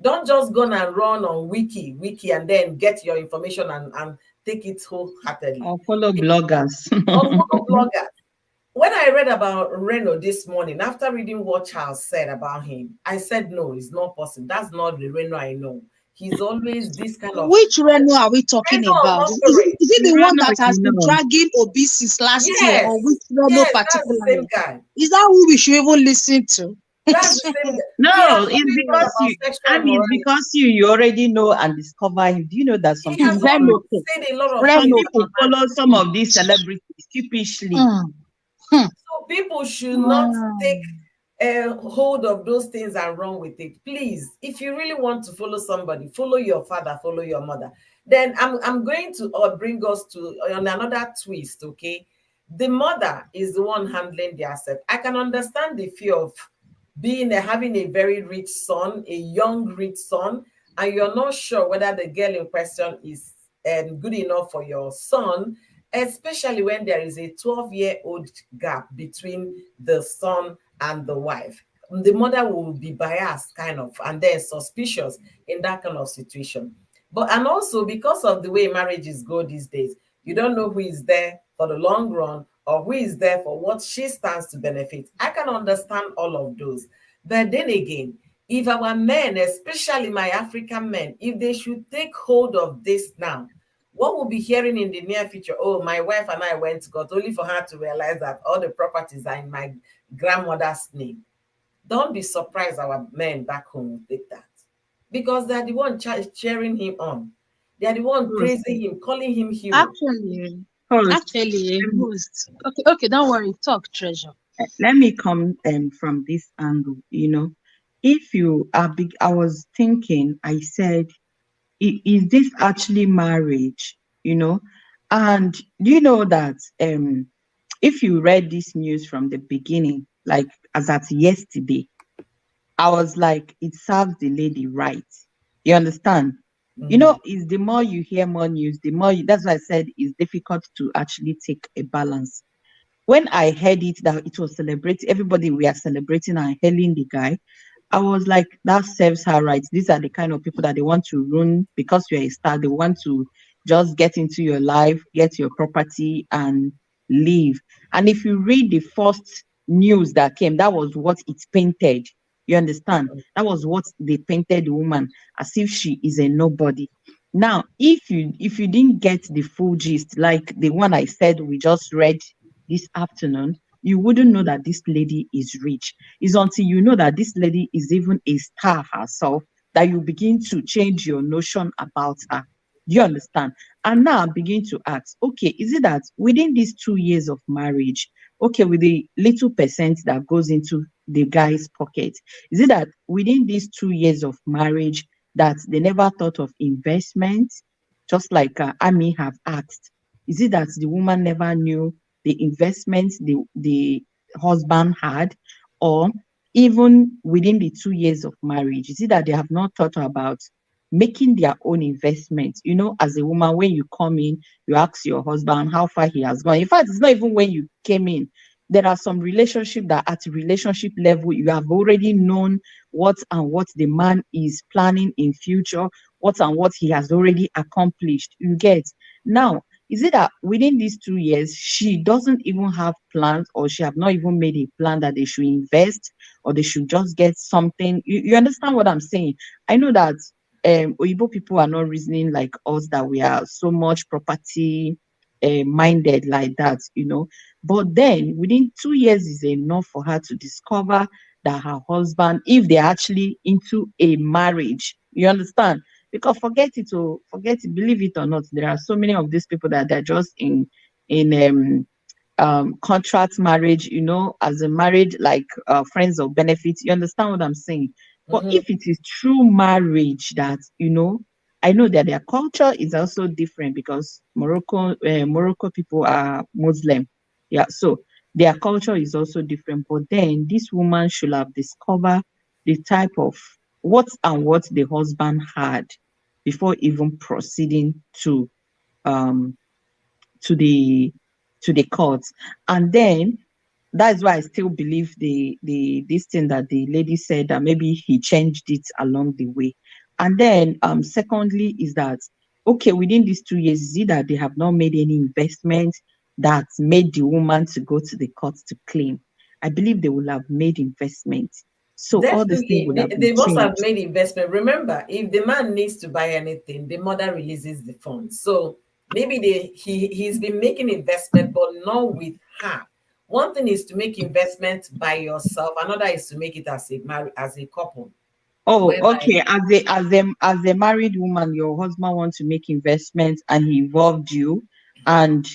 Don't just go and run on wiki and then get your information and take it wholeheartedly. I'll follow bloggers. Or follow bloggers. When I read about Reno this morning, after reading what Charles said about him, I said, no, it's not possible. That's not the Reno I know. He's always this kind of Which Reno are we talking Reno about? Mokore. Is it the one Rano, that has been know. dragging Obi since last year, or Yes, which Reno yes, that's the same particularly? guy. Is that who we should even listen to? That's the same guy. He has No, it's always talked because about you. I sexual mean, it's immorality. because you already know and discover him. Do you know that some He has people always follow? Reno, said a lot of Some things Reno. people about follow marriage. some of these celebrities sheepishly. Mm, mm, So people should not take mm. hold of those things and run with it. Please, if you really want to follow somebody, follow your father, follow your mother. Then I'm going to bring us to on another twist. Okay, the mother is the one handling the asset. I can understand the fear of having a very rich son, a young rich son, and you're not sure whether the girl in question is good enough for your son, especially when there is a 12-year-old gap between the son and the wife. The mother will be biased, kind of, and then suspicious in that kind of situation. But and also because of the way marriages go these days, you don't know who is there for the long run or who is there for what she stands to benefit. I can understand all of those. But then again, if our men, especially my African men, if they should take hold of this now, what we'll be hearing in the near future, oh, my wife and I went to court, only for her to realize that all the properties are in my grandmother's name. Don't be surprised our men back home will take that. Because they're the one cheering him on. They're the one First, praising him, calling him hero. Actually, first, actually, let me, most. Okay, okay, don't worry. Talk, treasure. let me come from this angle. If you are big, I was thinking. I said, is this actually marriage? And do you know that if you read this news from the beginning, like as at yesterday, I was like, it serves the lady right. You understand? Mm, Is the more you hear more news, that's why I said it's difficult to actually take a balance. When I heard it that it was celebrating, everybody we are celebrating and hailing the guy, I was like, that serves her right. These are the kind of people that they want to ruin because you're a star. They want to just get into your life, get your property, and leave. And if you read the first news that came, that was what it painted. You understand? That was what they painted the woman as if she is a nobody. Now, if you didn't get the full gist, like the one I said we just read this afternoon, you wouldn't know that this lady is rich. It's until you know that this lady is even a star herself that you begin to change your notion about her. Do you understand? And now I'm beginning to ask, okay, is it that within these 2 years of marriage, okay, with the little percent that goes into the guy's pocket, is it that within these 2 years of marriage that they never thought of investment, just like Ami have asked? Is it that the woman never knew the investments the husband had, or even within the 2 years of marriage, is it that they have not thought about making their own investments? As a woman, when you come in, you ask your husband how far he has gone. In fact, it's not even when you came in. There are some relationship that at relationship level you have already known what and what the man is planning in future, what and what he has already accomplished. You get now, is it that within these 2 years she doesn't even have plans, or she have not even made a plan that they should invest or they should just get something? You understand what I'm saying? I know that Oyibo people are not reasoning like us, that we are so much property minded like that. But then within 2 years is enough for her to discover that her husband, if they're actually into a marriage, you understand? Because forget it, believe it or not, there are so many of these people that they're just in contract marriage, as a marriage, like friends of benefits. You understand what I'm saying? But mhm, if it is true marriage, that I know that their culture is also different because Morocco people are Muslim. Yeah, so their culture is also different. But then this woman should have discovered the type of what and what the husband had before even proceeding um to the to the courts. And then that's why I still believe the this thing that the lady said, that maybe he changed it along the way. And then secondly is that, okay, within these 2 years, is it that they have not made any investment that made the woman to go to the court to claim? I believe they will have made investment. So all this thing Definitely, would have been they must have changed. made investment. Remember, if the man needs to buy anything, the mother releases the funds. So maybe he's been making investment, but not with her. One thing is to make investment by yourself. Another is to make it as a couple, Oh, whereby okay. As a married woman, your husband wants to make investments and he involved you, and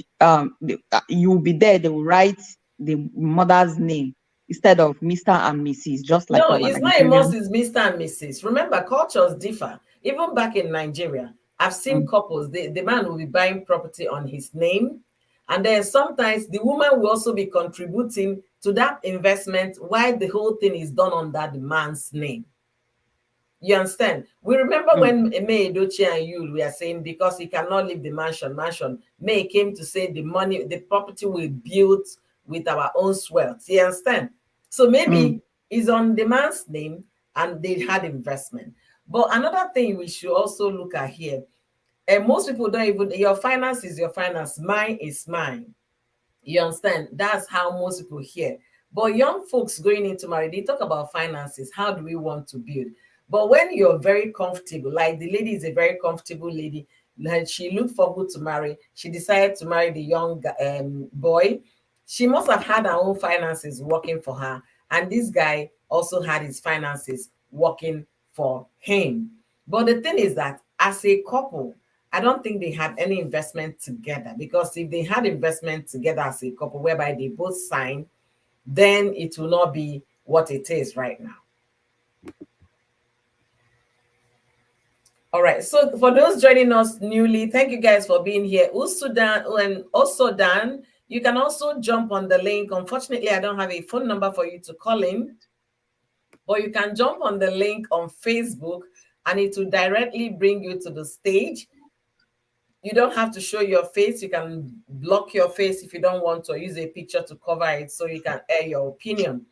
you'll be there. They will write the mother's name instead of Mr. and Mrs. Just like no, our it's not a must. Nigerian. It's Mr. and Mrs. Remember, cultures differ. Even back in Nigeria, I've seen Mm. couples, the man will be buying property on his name. And then sometimes the woman will also be contributing to that investment while the whole thing is done under the man's name. You understand? We remember Mm. when May Edochie and Yul were saying because he cannot leave the mansion. May came to say the property we built with our own wealth. You understand? So Mm. maybe it's on the man's name and they had investment. But another thing we should also look at here, and most people don't even, your finance is your finance, mine is mine. You understand? That's how most people hear. But young folks going into marriage, they talk about finances. How do we want to build? But when you're very comfortable, like the lady is a very comfortable lady, and she looked forward to marry, she decided to marry the young boy. She must have had her own finances working for her. And this guy also had his finances working for him. But the thing is that as a couple, I don't think they had any investment together, because if they had investment together as a couple whereby they both sign, then it will not be what it is right now. All right. So for those joining us newly, thank you guys for being here. Usudan and also Dan, you can also jump on the link. Unfortunately, I don't have a phone number for you to call in, but you can jump on the link on Facebook and it will directly bring you to the stage. You don't have to show your face. You can block your face if you don't want to, or use a picture to cover it so you can air your opinion.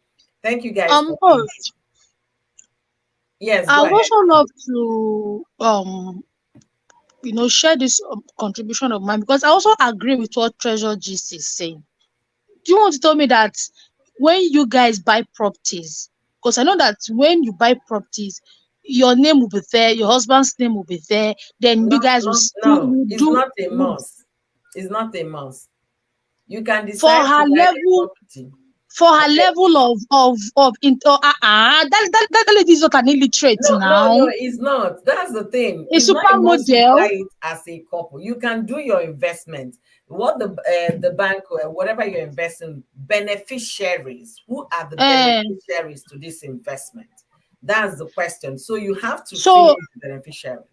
Thank you guys for being here. Coach, Yes, I go would ahead. also love to share this contribution of mine, because I also agree with what Treasure Gist is saying. Do you want to tell me that when you guys buy properties, because I know that when you buy properties, your name will be there, your husband's name will be there, then you No, guys will no, still no. It's do not a must. It's not a must. You can for decide to her buy a level, property. for her Okay. level of that lady is not an illiterate No, no, now, no, it's not. That's the thing. a It's not a must to supermodel. buy it as a couple. You can do your investment. What the bank or whatever you're investing, beneficiaries. Who are the Uh, beneficiaries to this investment? That's the question. So you have to fill so in the beneficiaries.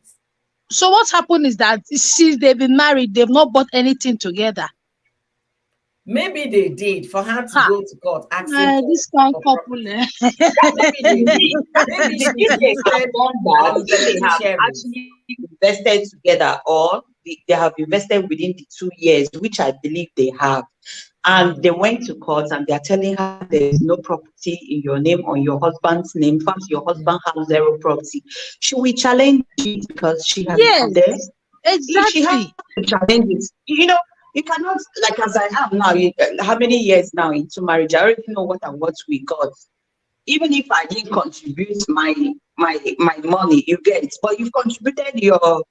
so what happened is that since they've been married, they've not bought anything together. Maybe they did for her to Ha! go to court asking This kind for couple. property. Eh? Maybe they did. Maybe If she they have invested done that, on if they have beneficiaries. actually invested together, or they have invested within the 2 years, which I believe they have, and Mhm. they went to court and they're telling her there is no property in your name, on your husband's name. In fact, your husband has zero property. She will challenge it because she has been Yes, there. If she has exactly. to challenge it, you cannot, like as I am now, how many years now into marriage, I already know what and what we got. Even if I didn't contribute my money, you get, but you've contributed your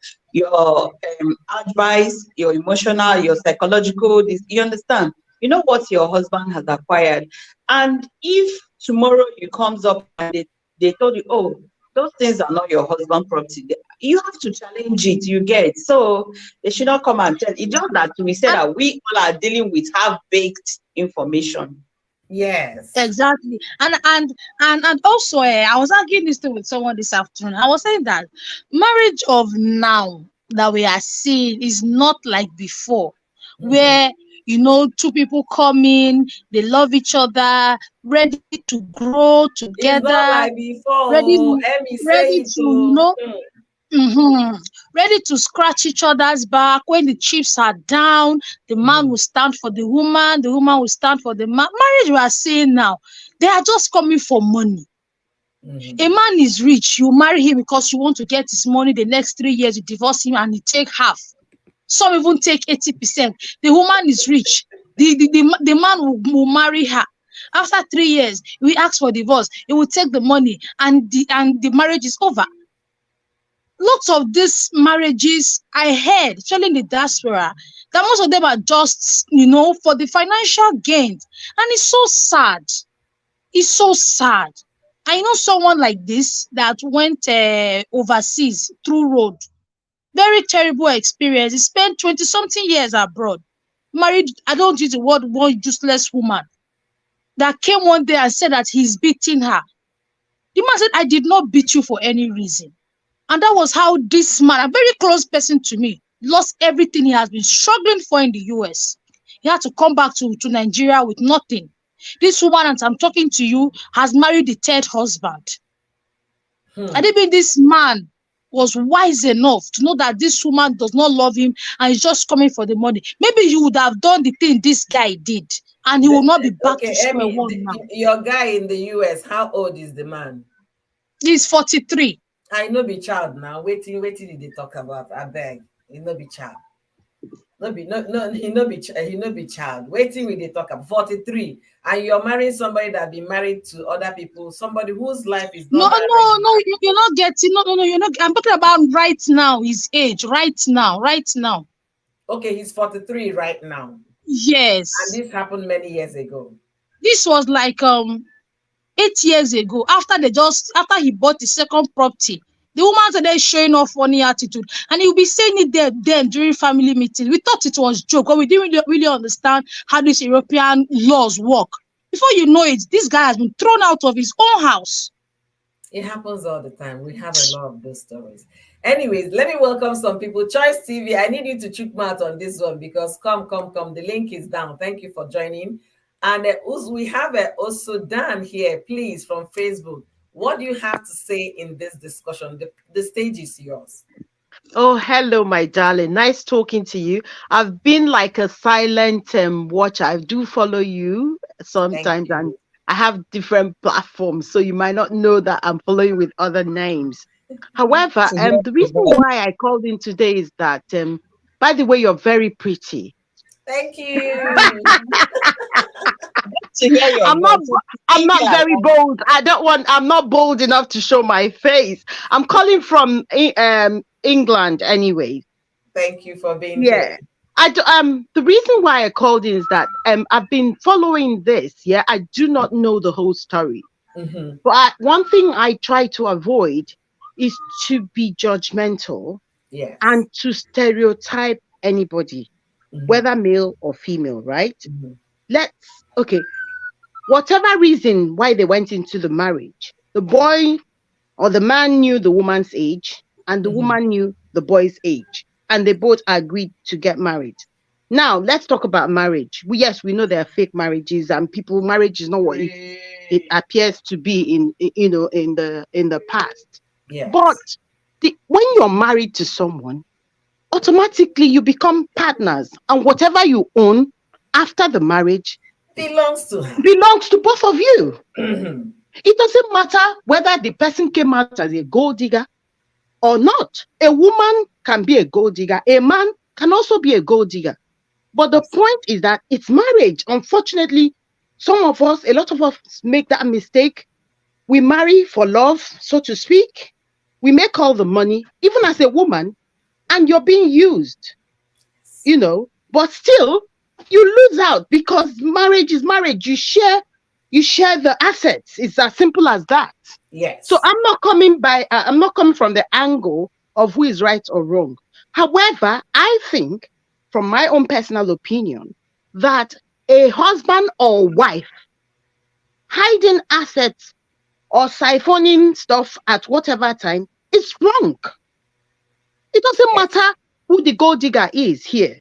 advice, your emotional, your psychological. This, you understand? You know what your husband has acquired, and if tomorrow you comes up and they told you, oh, those things are not your husband property, you have to challenge it. You get, so they should not come and tell. It's just that we say And that we all are dealing with half baked information. Yes. exactly. And also, I was arguing this thing with someone this afternoon. I was saying that marriage of now that we are seeing is not like before, Mhm. where two people come in, they love each other, ready to grow It's not together, like ready before. Let me say ready it to to mhm, ready to scratch each other's back. When the chips are down, the man will stand for the woman will stand for the man. Marriage we are seeing now, they are just coming for money. A man is rich, you marry him because you want to get his money. The next 3 years, you divorce him and you take half. Some even take 80%. The woman is rich. The man will marry her. After 3 years, we ask for divorce. He will take the money, and the marriage is over. Lots of these marriages I heard, especially in the diaspora, that most of them are just, for the financial gains. And it's so sad. It's so sad. I know someone like this that went overseas through road. Very terrible experience. He spent 20 something years abroad. Married, I don't use the word one useless woman that came one day and said that he's beating her. The man said, I did not beat you for any reason. And that was how this man, a very close person to me, lost everything he has been struggling for in the US. He had to come back to Nigeria with nothing. This woman, as I'm talking to you, has married the third husband. And even this man was wise enough to know that this woman does not love him and is just coming for the money. Maybe you would have done the thing this guy did, and he will not be back Okay, to square Emmy, one now. your guy in the US, how old is the man? He's 43. I know be child now. Waiting did they talk about? I beg. He no be child. He no be child. Waiting with they talk about 43. And you're marrying somebody that been married to other people, somebody whose life is No, not that no, regular. no, you're not getting, no, you're not. I'm talking about right now, his age, right now. Okay, he's 43 right now. And Yes. this happened many years ago. This was like 8 years ago, after he bought the second property. The woman started showing off funny attitude, and he'll be saying it there then during family meetings. We thought it was joke, but we didn't really understand how these European laws work. Before you know it, this guy has been thrown out of his own house. It happens all the time. We have a lot of those stories. Anyways, let me welcome some people. Choice TV, I need you to check me out on this one because come. The link is down. Thank you for joining. And we have also Dan here, please, from Facebook. What do you have to say in this discussion? The stage is yours. Oh, hello, my darling. Nice talking to you. I've been like a silent watcher. I do follow you Thank sometimes, and you. I have different platforms, so you might not know that I'm following with other names. However, To hear the your reason voice. why I called in today is that, by the way, you're very pretty. Thank you. To hear your I'm not voice. I'm not Yeah, very bold. I'm not bold enough to show my face. I'm calling from England anyway. Thank you for being here. Yeah. The reason why I called in is that I've been following this. Yeah, I do not know the whole story. Mm-hmm. But one thing I try to avoid is to be judgmental Yes. and to stereotype anybody, Mm-hmm. whether male or female, right? Mm-hmm. Okay, whatever reason why they went into the marriage, the boy or the man knew the woman's age and the Mm-hmm. woman knew the boy's age, and they both agreed to get married. Now let's talk about marriage. We know there are fake marriages, and marriage is not what it appears to be in the past. Yes. But when you're married to someone, automatically you become partners, and whatever you own after the marriage belongs to her. belongs to both of you. Mm-hmm. It doesn't matter whether the person came out as a gold digger or not. A woman can be a gold digger. A man can also be a gold digger. But the point is that it's marriage. Unfortunately, a lot of us make that mistake. We marry for love, so to speak. We make all the money, even as a woman, and you're being used, but still you lose out because marriage is marriage. You share the assets. It's as simple as that. Yes. So I'm not coming from the angle of who is right or wrong. However, I think, from my own personal opinion, that a husband or wife hiding assets or siphoning stuff at whatever time is wrong. It doesn't matter who the gold digger is here.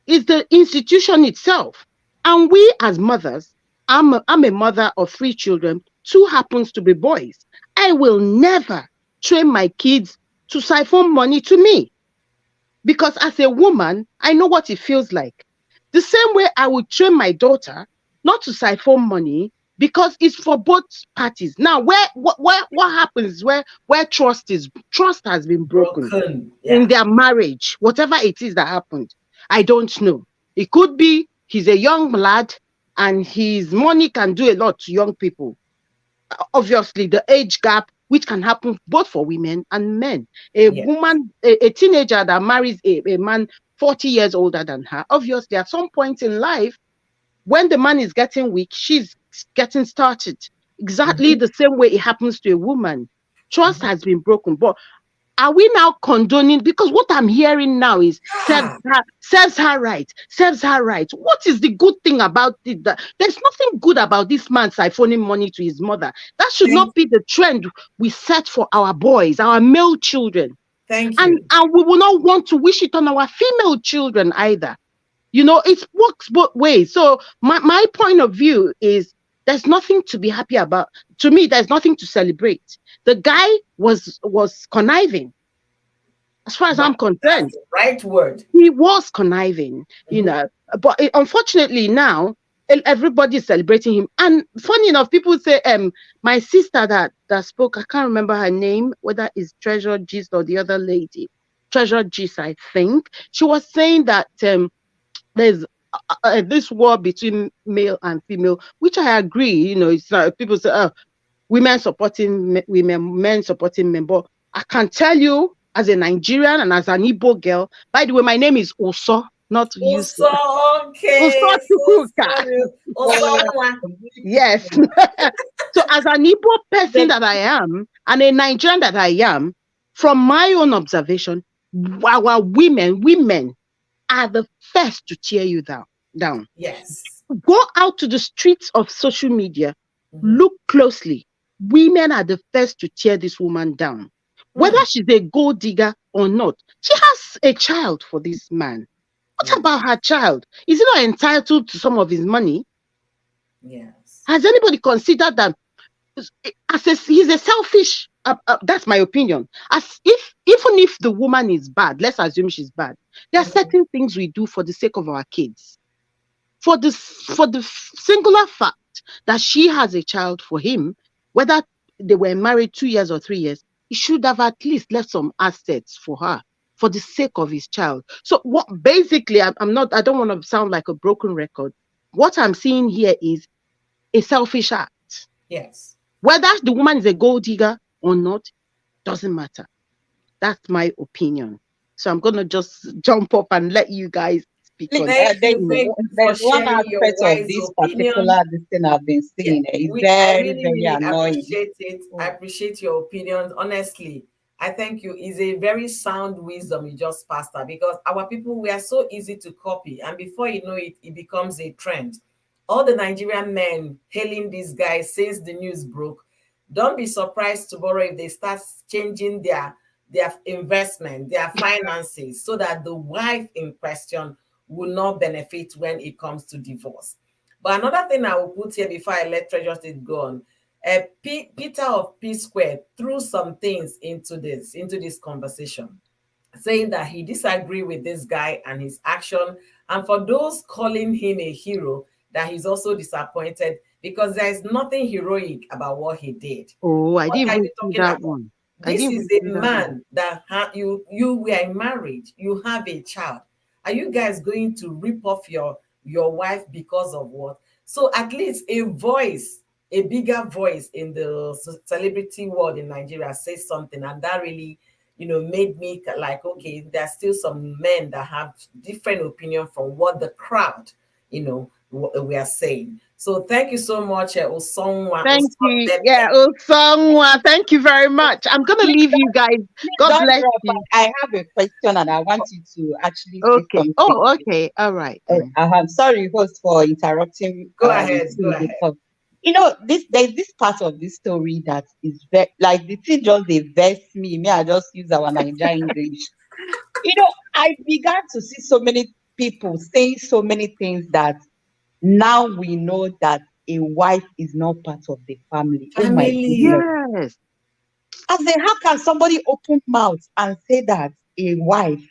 It's the institution itself. And we as mothers, I'm a mother of 3 children, 2 happens to be boys. I will never train my kids to siphon money to me. Because as a woman, I know what it feels like. The same way I would train my daughter not to siphon money, because it's for both parties. Now, what happens where trust has been broken in their marriage, whatever it is that happened, I don't know. It could be he's a young lad and his money can do a lot to young people. Obviously, the age gap, which can happen both for women and men. A Yes. woman, a teenager that marries a man 40 years older than her, obviously, at some point in life, when the man is getting weak, she's getting started. Exactly Mm-hmm. the same way it happens to a woman. Trust Mm-hmm. has been broken. But are we now condoning? Because what I'm hearing now is Ah, serves her right, serves her right. What is the good thing about it? There's nothing good about this man siphoning money to his mother. That should thank, not be the trend we set for our boys, our male children. thank And you. we will not want to wish it on our female children either. It works both ways. So my point of view is there's nothing to be happy about. To me, there's nothing to celebrate. The guy was conniving, as far as But I'm that's concerned. the right word. He was conniving, Mm-hmm. But unfortunately now everybody is celebrating him. And funny enough, people say my sister that spoke, I can't remember her name, whether it's Treasure Gist or the other lady, Treasure Gist, I think. She was saying that there's this war between male and female, which I agree. It's people say, oh, women supporting women, men supporting men. But I can tell you, as a Nigerian and as an Igbo girl, by the way, my name is Oso, not Yusuf. Also, Oso okay. So Chukwuka. sorry. Also, one. Yes. So as an Igbo person that I am, and a Nigerian that I am, from my own observation, our women are the first to tear you down. Yes. Go out to the streets of social media, Mm-hmm. look closely. Women are the first to tear this woman down. Whether Mm. she's a gold digger or not, she has a child for this man. What Yeah. about her child? Is he not entitled to some of his money? Yes. Has anybody considered that he's a selfish? That's my opinion. As if even if the woman is bad, let's assume she's bad. There are Mhm. certain things we do for the sake of our kids. For the singular fact that she has a child for him, whether they were married 2 years or 3 years, he should have at least left some assets for her for the sake of his child. So what basically I'm not, I don't want to sound like a broken record. What I'm seeing here is a selfish act. Yes. Whether the woman is a gold digger or not, doesn't matter. That's my opinion. So I'm gonna just jump up and let you guys speak on it. Thank you. Thank you for There's one sharing your aspect of wise this opinion. particular this thing I've been Yeah, seeing. It's I very, really, very really annoying. appreciate it. I appreciate your opinion. Honestly, I thank you. It's a very sound wisdom you just passed out because our people, we are so easy to copy. And before you know it, it becomes a trend. All the Nigerian men hailing this guy since the news broke. Don't be surprised tomorrow if they start changing their investment, their finances, so that the wife in question will not benefit when it comes to divorce. But another thing I will put here before I let Treasure State go on, Peter of P Square threw some things into this conversation, saying that he disagreed with this guy and his action, and for those calling him a hero, that he's also disappointed because there is nothing heroic about what he did. Oh, I What didn't are even you see talking that about? one. I This didn't is even a see that one. man that you were married, you have a child. Are you guys going to rip off your wife because of what? So at least a voice, a bigger voice in the celebrity world in Nigeria says something, and that really, made me like, okay, there's still some men that have different opinion from what the crowd, we are saying. So thank you so much, Osonwa, Thank you. Osondepe. Yeah, Osongwa. Thank you very much. I'm gonna leave you guys. Please God don't bless drop. you. I have a question and I want you to actually say Okay. something. Oh, okay. All right then. I'm sorry, host, for interrupting Go ahead, go between the ahead. talk. There's this part of this story that is very like the thing just they vex me. May I just use our Nigerian English? I began to see so many people saying so many things that now we know that a wife is not part of the family. Oh my Family. goodness. Yes. As in, how can somebody open mouth and say that a wife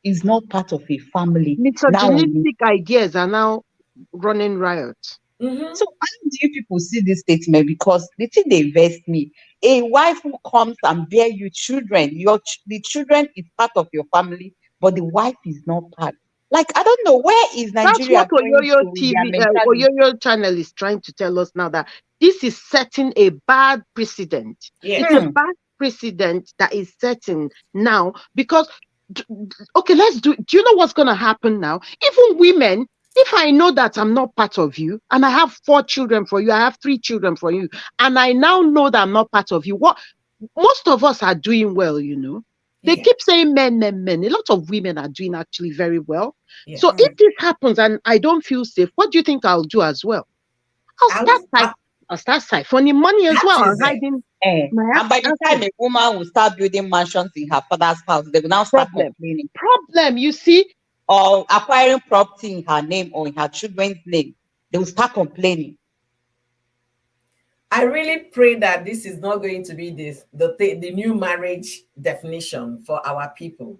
is not part of a family? Now, Misogynistic ideas are now running riot. Mm-hmm. so how do you people see this statement? Because the thing they vex me, a wife who comes and bear you children, the children is part of your family, but the wife is not part. Like, I don't know, where is That's Nigeria what going Oyoyo to with their TV, mentality? Oyoyo channel is trying to tell us now, that this is setting a bad precedent. It's a Yes. Hmm. bad precedent that is setting now, because, okay, do you know what's going to happen now? Even women, if I know that I'm not part of you, and I have 4 children for you, I have 3 children for you, and I now know that I'm not part of you, what most of us are doing well, They Yeah. keep saying men, men, men. A lot of women are doing actually very well. So Yes. if Hmm. this happens and I don't feel safe, what do you think I'll do as well? I'll I would, start I'll start siphoning money as that well and is it. hiding Eh. my And by the time assets. a woman will start building mansions in her father's house, they will now start Problem. complaining. Problem. You see, Or acquiring property in her name or in her children's name, they will start complaining. I really pray that this is not going to be the new marriage definition for our people.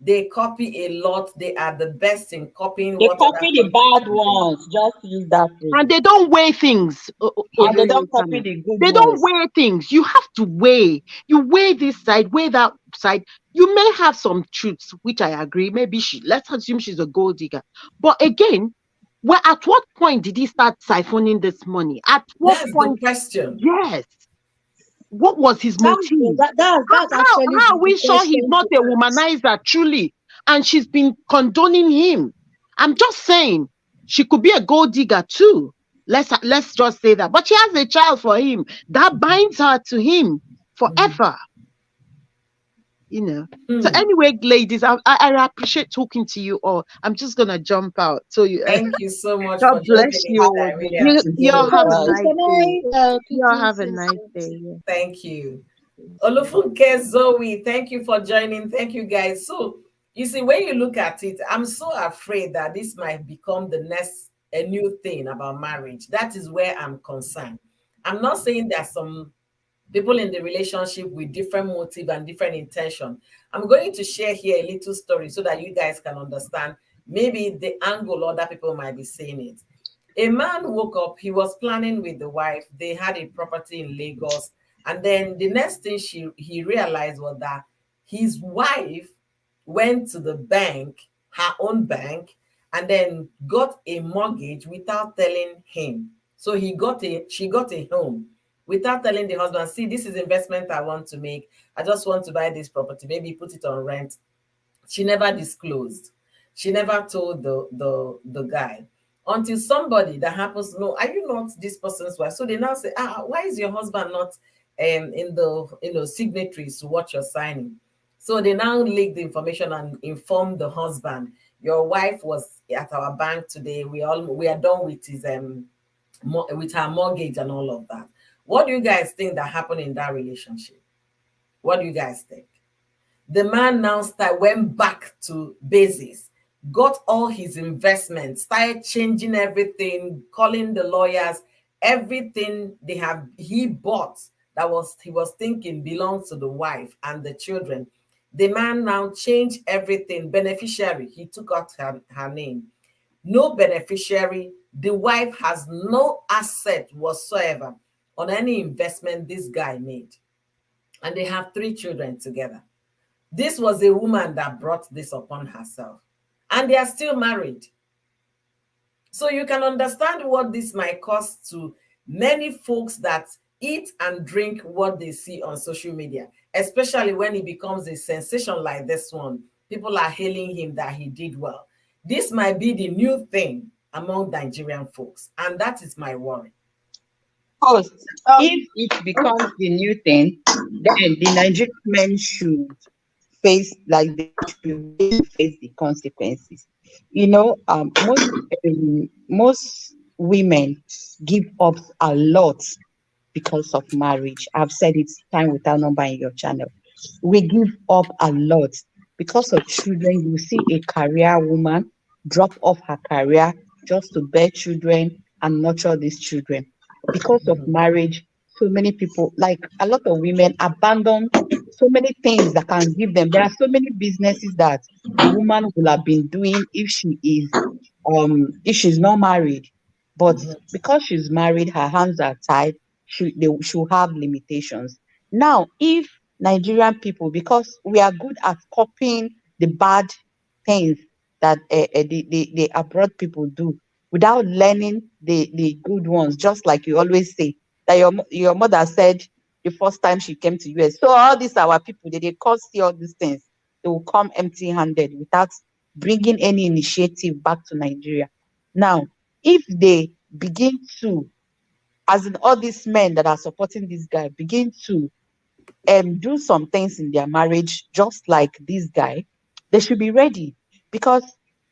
They copy a lot. They are the best in copying They what other copy the countries bad are doing. ones, just use that phrase. and they don't weigh things. And they Oyoyo don't copy channel. the good They don't ones. weigh things. You have to weigh. You weigh this side, weigh that side. You may have some truths, which I agree. Maybe let's assume she's a gold digger. But again, at what point did he start siphoning this money? At what That's the point? question. Yes. What was his motive? That's actually How are the we sure he's question not to a ask. womanizer truly? And she's been condoning him. I'm just saying she could be a gold digger too. Let's just say that. But she has a child for him. That binds her to him Mhm. forever. You know. So Hmm. anyway, ladies, I appreciate talking to you all. I'm just gonna jump out. So Thank you so much for God joining bless in. you Have all. I a really good You all day. appreciate have a it. Bye. nice Can day. I You all quickly have a say nice day. something? Yeah. Thank you. Olufunke Zoe, thank you for joining. Thank you, guys. So, you see, when you look at it, I'm so afraid that this might become the next a new thing about marriage. That is where I'm concerned. I'm not saying there's some people in the relationship with different motive and different intention. I'm going to share here a little story so that you guys can understand maybe the angle other people might be seeing it. A man woke up, he was planning with the wife, they had a property in Lagos, and then the next thing he realized was that his wife went to the bank, her own bank, and then got a mortgage without telling him. So she got a home without telling the husband, see, this is investment I want to make. I just want to buy this property, maybe put it on rent. She never disclosed. She never told the guy until somebody that happens to know, are you not this person's wife? So they now say, why is your husband not in the signatories to what you're signing? So they now leak the information and inform the husband, your wife was at our bank today. We are done with his with her mortgage and all of that. What do you guys think that happened in that relationship? What do you guys think? The man now went back to basis, got all his investments, started changing everything, calling the lawyers, everything he bought that was he was thinking belongs to the wife and the children. The man now changed everything. Beneficiary, he took out her name. No beneficiary. The wife has no asset whatsoever on any investment this guy made. And they have 3 children together. This was a woman that brought this upon herself. And they are still married. So you can understand what this might cost to many folks that eat and drink what they see on social media, especially when it becomes a sensation like this one. People are hailing him that he did well. This might be the new thing among Nigerian folks, and that is my worry. Course, Um, if it becomes the new thing, then the Nigerian men should face, like, they should be ready to face the consequences. Most women give up a lot because of marriage. I've said it time without number in your channel. We give up a lot because of children. You see a career woman drop off her career just to bear children and nurture these children. Because of Mhm. marriage, so many people, like a lot of women, abandon so many things that can give them. There are so many businesses that a woman will have been doing if she's not married. But Mhm. because she's married, her hands are tied. They should have limitations. Now, if Nigerian people, because we are good at copying the bad things that the abroad people do without learning the good ones, just like you always say that your mother said the first time she came to US. So all these our people, they cost you all these things. They will come empty-handed without bringing any initiative back to Nigeria. Now, if they begin to, as in all these men that are supporting this guy, begin to do some things in their marriage, just like this guy, they should be ready. Because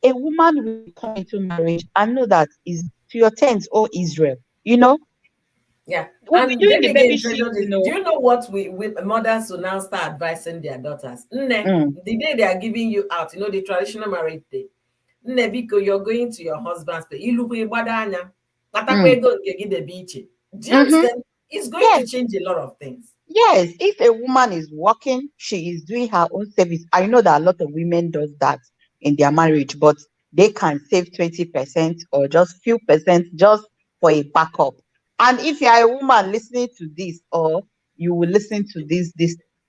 a woman will come into marriage and know that is to your tents, oh Israel. You know, Yeah. we'll be And doing then the baby again, shift, Treasure, you do know. you know what we mothers will now start advising their daughters? Nne, Mm, the day they are giving you out, the traditional marriage day. Nne, biko, you're going to your husband's place. Ilukwe igbada anya, kpatakwa mm, ego nke gị debe iche. Do you mm-hmm. understand? It's going to Yes. change a lot of things. Yes, if a woman is working, she is doing her own service. I know that a lot of women does that in their marriage, but they can save 20% or just few percent just for a backup. And if you are a woman listening to this, or you will listen to this,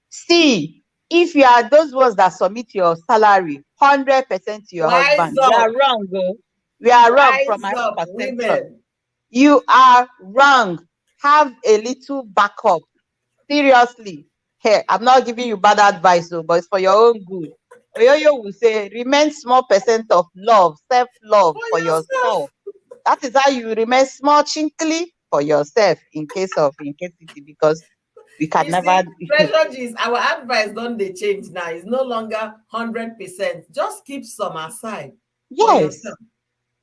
see, if you are those ones that submit your salary 100% to your Wise husband, we are up. wrong, though. We are wrong from Wise my own up, perception. women. You are wrong. Have a little backup. Seriously, hey, I'm not giving you bad advice, though, but it's for your own good. Oyoyo will say, remain small percent of love, self-love For for yourself. yourself. That is how you remain small chinkly for yourself in case it, because we can You never. see, Treasure G's, our advice don't they change now. It's no longer 100%. Just keep some aside for Yes. yourself.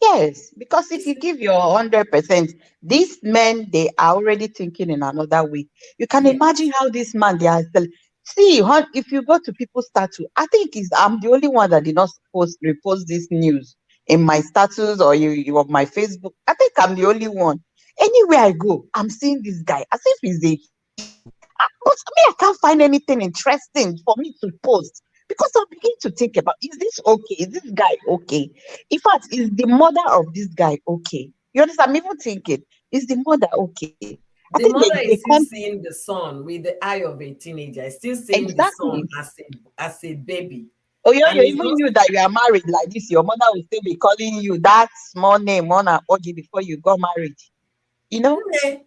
Yes, because You if you see? give your 100%, these men, they are already thinking in another way. You can Yes. imagine how this man, they are still. See, if you go to people's status, I think I'm the only one that did not repost this news in my status or you on my Facebook. I think I'm the only one. Anywhere I go, I'm seeing this guy as if he's a hero. But me, I can't find anything interesting for me to post because I begin to think about, is this okay? Is this guy okay? In fact, is the mother of this guy okay? You understand? I'm even thinking, is the mother okay? I The think mother they is still can't seeing the son with the eye of a teenager, is still seeing the son exactly. as a baby. Oh, you, And you it's even not knew that you are married like this. Your mother will still be calling you that small name on and Ogi before you got married. You know? Nne,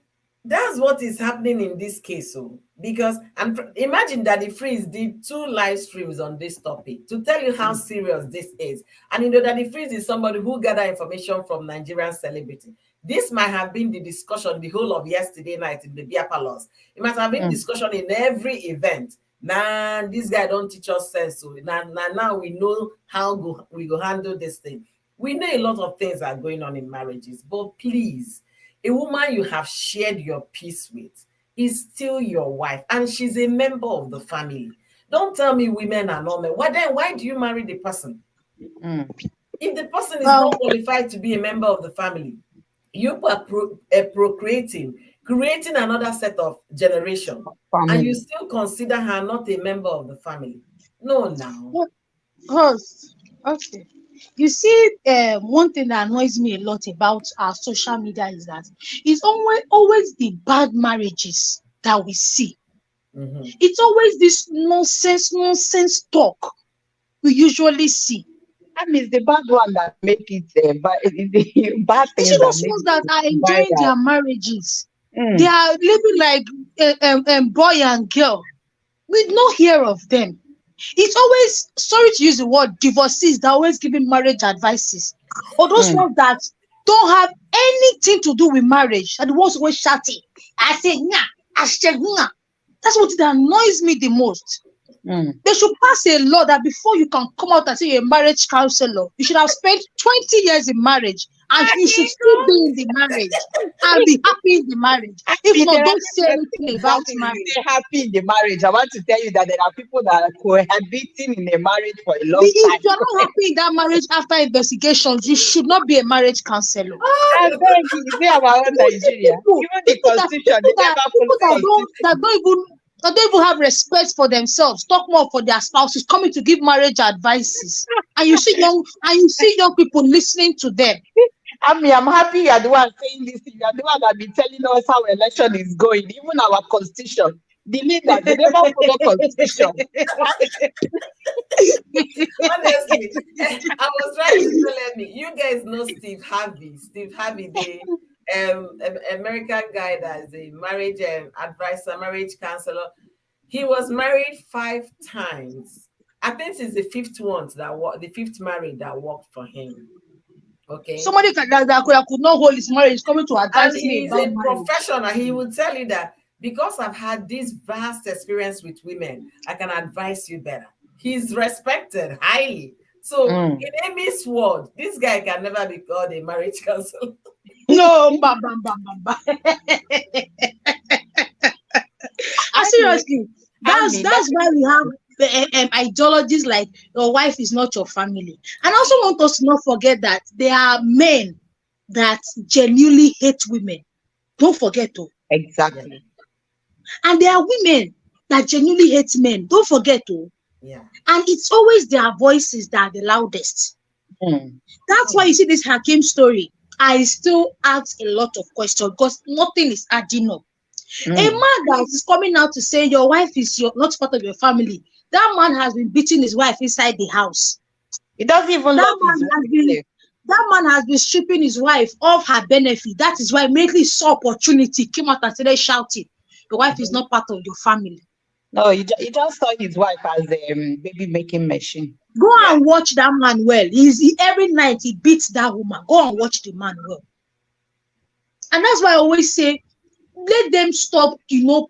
that's what is happening in this case. So, because and imagine that the Freeze did 2 live streams on this topic to tell you how Mm, serious this is. And you know that the Freeze is somebody who gather information from Nigerian celebrity. This might have been the discussion the whole of yesterday night in the beer palace. It must have been mm, discussion in every event. Nah, this guy don't teach us sense. So now we know how we go handle this thing. We know a lot of things are going on in marriages, but please, a woman you have shared your peace with is still your wife, and she's a member of the family. Don't tell me women are not men. Why then? Why do you marry the person? mm. If the person is Well, not qualified to be a member of the family, you are procreating, creating another set of generation, and you Family. still consider her not a member of the family. No, now. what host? Okay. You see, one thing that annoys me a lot about our social media is that it's always the bad marriages that we see. Mhm. It's always this nonsense talk we usually see. That means the bad one that make it the bad You see things that those make ones that are it enjoying viral. their marriages. They Mm, are living like boy and girl. We don't hear of them. It's always, sorry to use the word, divorcees that are always giving marriage advices. Or those mm, ones that don't have anything to do with marriage and the ones always shouting. I say, nah, I said, nah. That's what it annoys me the most. mm. They should pass a law that before you can come out and say you're a marriage counselor, you should have spent 20 years in marriage and you should still be in the marriage and be happy in the marriage. If Happy, not, there are don't say people anything about exactly you marriage. say happy in the marriage. I want to tell you that there are people that are cohabiting in a marriage for a long If time. you're not happy in that marriage after investigations, you should not be a marriage counselor. I beg you, is it our own Nigeria? Even the constitution, they never follow constitution. that don't even have respect for themselves, talk more for their spouses, coming to give marriage advices. And you see young people listening to them. I'm happy you are the one saying this. You are the one that been telling us how election is going. Even our constitution, the leaders, they never follow constitution. Honestly, I was trying to tell me, you guys know Steve Harvey. Steve Harvey, the American guy that is a marriage advisor, marriage counselor. He was married 5 times. I think it's the fifth one the fifth marriage that worked for him. Okay. Somebody that could not hold his marriage is coming to And advise me he's about a marriage. professional. He will tell you that because I've had this vast experience with women, I can advise you better. He's respected highly. So Mm. in Amy's word, this guy can never be called a marriage counselor. No, bam, bam, bam, bam, bam. I mean, Seriously, that's that that's why we have ideologies like your wife is not your family. And I also want us to not forget that there are men that genuinely hate women. Don't forget to. Yeah, exactly. And there are women that genuinely hate men. Don't forget to. yeah. And it's always their voices that are the loudest. Mm. That's why you see this Hakim story. I still ask a lot of questions because nothing is adding up. A Mm. man that is coming out to say your wife is not part of your family, that man has been beating his wife inside the house. He doesn't even That love man his has wife. been Sef. that man has been stripping his wife of her benefit. That is why immediately saw opportunity, came out and started shouting, your wife is Mhm. not part of your family. No, he just saw his wife as a baby making machine. Go Yeah. and watch that man well. Every night he beats that woman. Go and watch the man well. And that's why I always say, let them stop,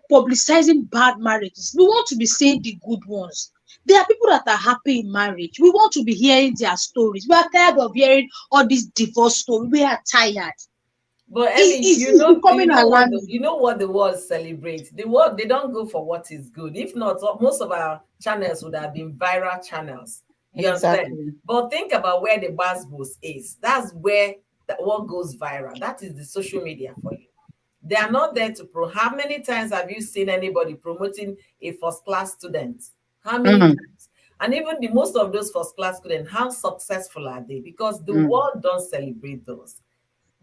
publicizing bad marriages. We want to be seeing the good ones. There are people that are happy in marriage. We want to be hearing their stories. We are tired of hearing all these divorce stories. We are tired. But Emmy, It's becoming alarming. you know what the world celebrates. The world, they don't go for what is good. If not, most of our channels would have been viral channels. You understand? Exactly. But think about where the buzz is. That's where what goes viral. That is the social media for you. They are not there to pro. How many times have you seen anybody promoting a first class student? How many Mm. times? And even the most of those first class students, how successful are they? Because the Mm. world don't celebrate those.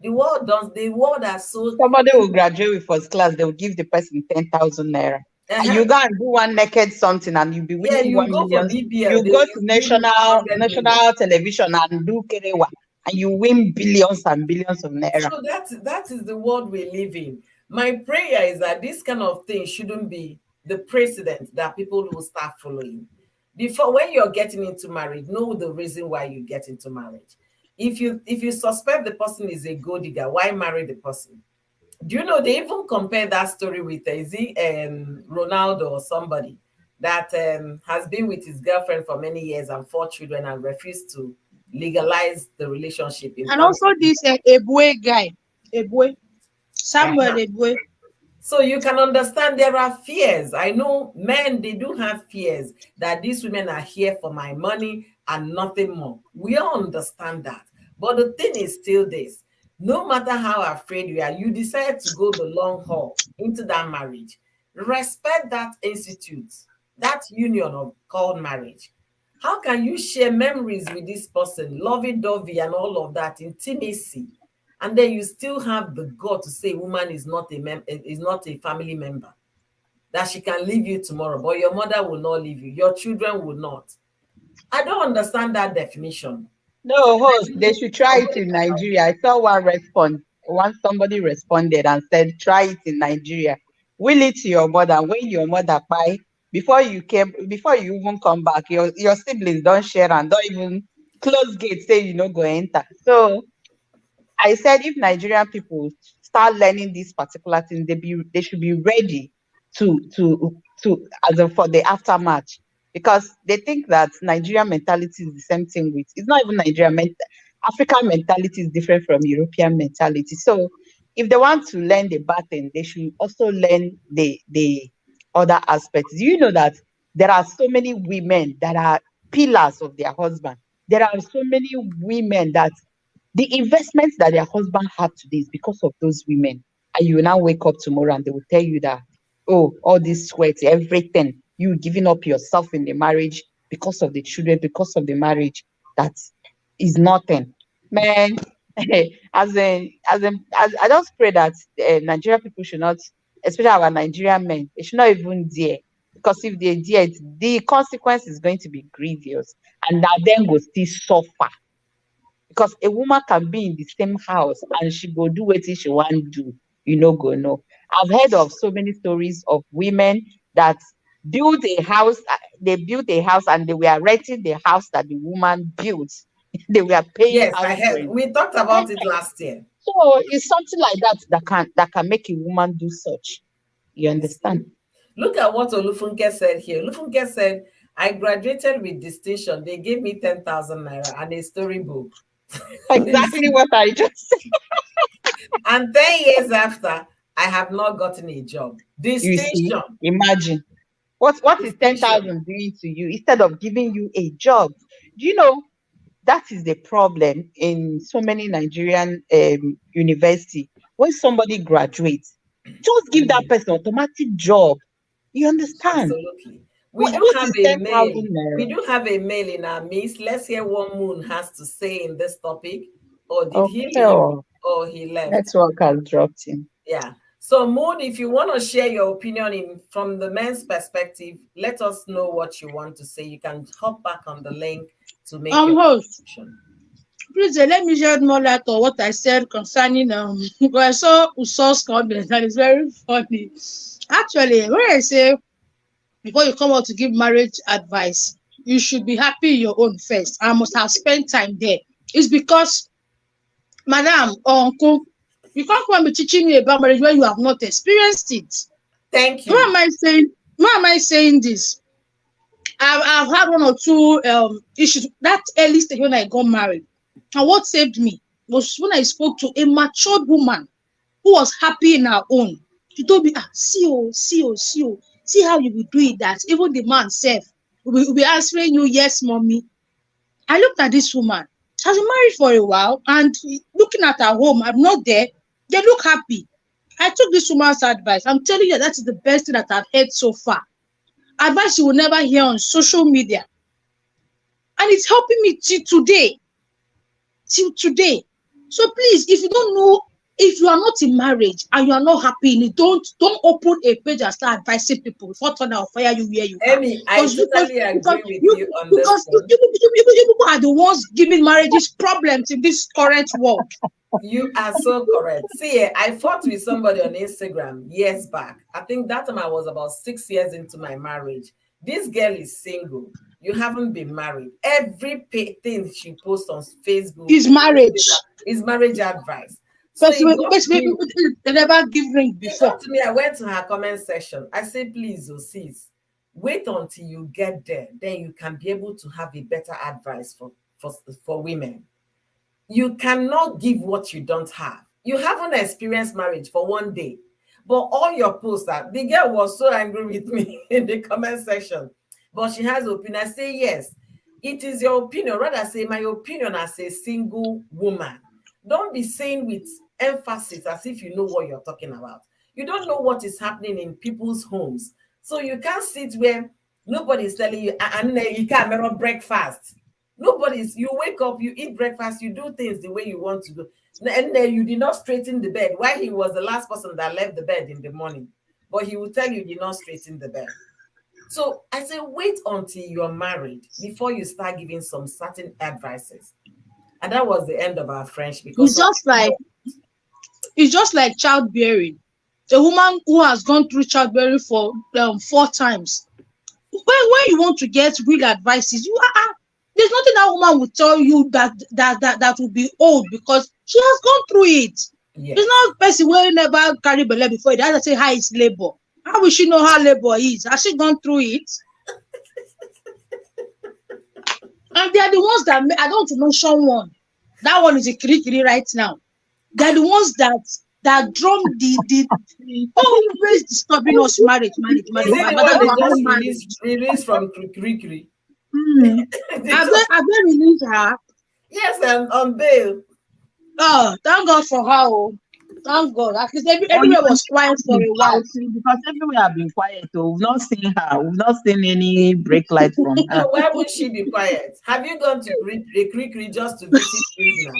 The world does. The world are so. Somebody will graduate with first class, they will give the person 10,000 naira. And Uh-huh. you go and do one naked something and you'll be Yeah, winning you 1 go for million. BBL. You They go will to give you national 100 million. national television and do kerewa and you win billions and billions of naira. So that is the world we live in. My prayer is that this kind of thing shouldn't be the precedent that people will start following. Before, when you're getting into marriage, know the reason why you get into marriage. If you suspect the person is a gold digger, why marry the person? Do you know they even compare that story with is it Ronaldo or somebody that has been with his girlfriend for many years and 4 children and refused to legalize the relationship in And also until. this Ebue guy, Ebue, Samuel Uh-huh. Ebue. So you can understand there are fears. I know men, they do have fears that these women are here for my money and nothing more. We all understand that. But the thing is still this, no matter how afraid you are, you decide to go the long haul into that marriage. Respect that institute, that union of called marriage. How can you share memories with this person, lovey-dovey and all of that, intimacy? And then you still have the God to say woman is not is not a family member, that she can leave you tomorrow, but your mother will not leave you, your children will not. I don't understand that definition. No, host, they should try it in Nigeria. I saw one response. Once somebody responded and said, try it in Nigeria. Will it to your mother. When your mother buy, before you even come back, your siblings don't share and don't even close gate, say you know go enter. So I said if Nigerian people start learning this particular thing, they should be ready to as a, for the aftermath because they think that Nigerian mentality is the same thing with it's not even African mentality is different from European mentality. So if they want to learn the bad thing, they should also learn the other aspects. Do you know that there are so many women that are pillars of their husband? There are so many women that the investments that their husband had today is because of those women. And you will now wake up tomorrow and they will tell you that, oh, all this sweat, everything, you giving up yourself in the marriage because of the children, because of the marriage, that is nothing. Man, as I just pray that Nigerian people should not, especially our Nigerian men, they should not even dare. Because if they did, the consequence is going to be grievous, and that then go still suffer. Because a woman can be in the same house and she go do what she want do. You know, go no. I've heard of so many stories of women that built a house. They built a house and they were renting the house that the woman built. They were paying Yes, I house heard. rent. We talked Eh, about it last year. so it's something like that that can make a woman do such. You You see? understand? Look at what Olufunke said here. Olufunke said, I graduated with distinction. They gave me 10,000 naira and a storybook. You Exactly see? what I just And 10 years after, I have not gotten a job. you see. Distinction. Imagine. What is Distinction. 10,000 doing to you instead of giving you a job? Do you know that is the problem in so many Nigerian university? When somebody graduates, just give that Mhm. person automatic job. You understand? Absolutely. We do What have is a mail. 10,000 naira? We do have a mail in our midst. Let's hear what Moon has to say in this topic. Or did he Okay, leave? oh, Or he left? network has dropped him. Yeah. So Moon, if you want to share your opinion in from the men's perspective, let us know what you want to say. You can hop back on the link to make your Host, contribution. please let me shed more light on what I said concerning because I saw Uso's comment and it's very funny. Actually, when I say before you come out to give marriage advice, you should be happy in your own first. I must have spent time there. It's because, madam or uncle, you can't come and be teaching me about marriage when you have not experienced it. Thank Why you. am I saying? Why am I saying this? I've had one or two issues that early stage when I got married. And what saved me was when I spoke to a matured woman who was happy in her own. She told me, see how you will do it that even the man self will be answering you, yes, mommy. I looked at this woman. She has been married for a while and looking at her home, I'm not there. They look happy. I took this woman's advice. I'm telling you, that is the best thing that I've heard so far. Advice you will never hear on social media. And it's helping me till today. Till today. So please, if you don't know, if you are not in marriage and you are not happy in it, don't open a page and start advising people before thunder will fire you where you are. Amy, I totally Because agree with you you on this because one. you people are the ones giving marriages problems in this current world. You are so correct. See, I fought with somebody on Instagram years back. I think that time I was about 6 years into my marriage. This girl is single. You haven't been married. Every thing she posts on Facebook, Is marriage. is marriage advice. So But they never give ring it before. got to me. I went to her comment section. I said, please, oh sis, wait until you get there. Then you can be able to have a better advice for women. You cannot give what you don't have. You haven't experienced marriage for one day, but all your posts are, the girl was so angry with me in the comment section, but she has opinion. I say, yes, it is your opinion. Rather say my opinion as a single woman. Don't be saying with emphasis as if you know what you're talking about. You don't know what is happening in people's homes. So you can't sit where nobody's telling you, and you can't remember breakfast. Nobody's, you wake up, you eat breakfast, you do things the way you want to do. And then you did not straighten the bed. Why he was the last person that left the bed in the morning, but he will tell you did not straighten the bed. So I say, wait until you're married before you start giving some certain advices. And that was the end of our friendship because It's some just people like it's just like childbearing. A woman who has gone through childbearing for 4 times. When you want to get real advices, there's nothing that woman will tell you that will be old because she has gone through it. yes. It's not person will never carry belly before it. Has to say how is labor. How will she know how labor is? Has she gone through it? And they are the ones that I don't mention one. That one is a kiri right now. They're the ones that drum the always disturbing us marriage. Is it But the one that's they our just own released marriage. from Krikri? Hmm. They Have just, they released her? yes, and on bail. Oh, thank God for her. Oh. Thank God. At least Oh, you everywhere know was quiet for the a while. shouting because everywhere have been quiet. Oh, we've not seen her. We've not seen any break light from her. No, why would she be quiet? Have you gone to Krikri just to visit prisoners?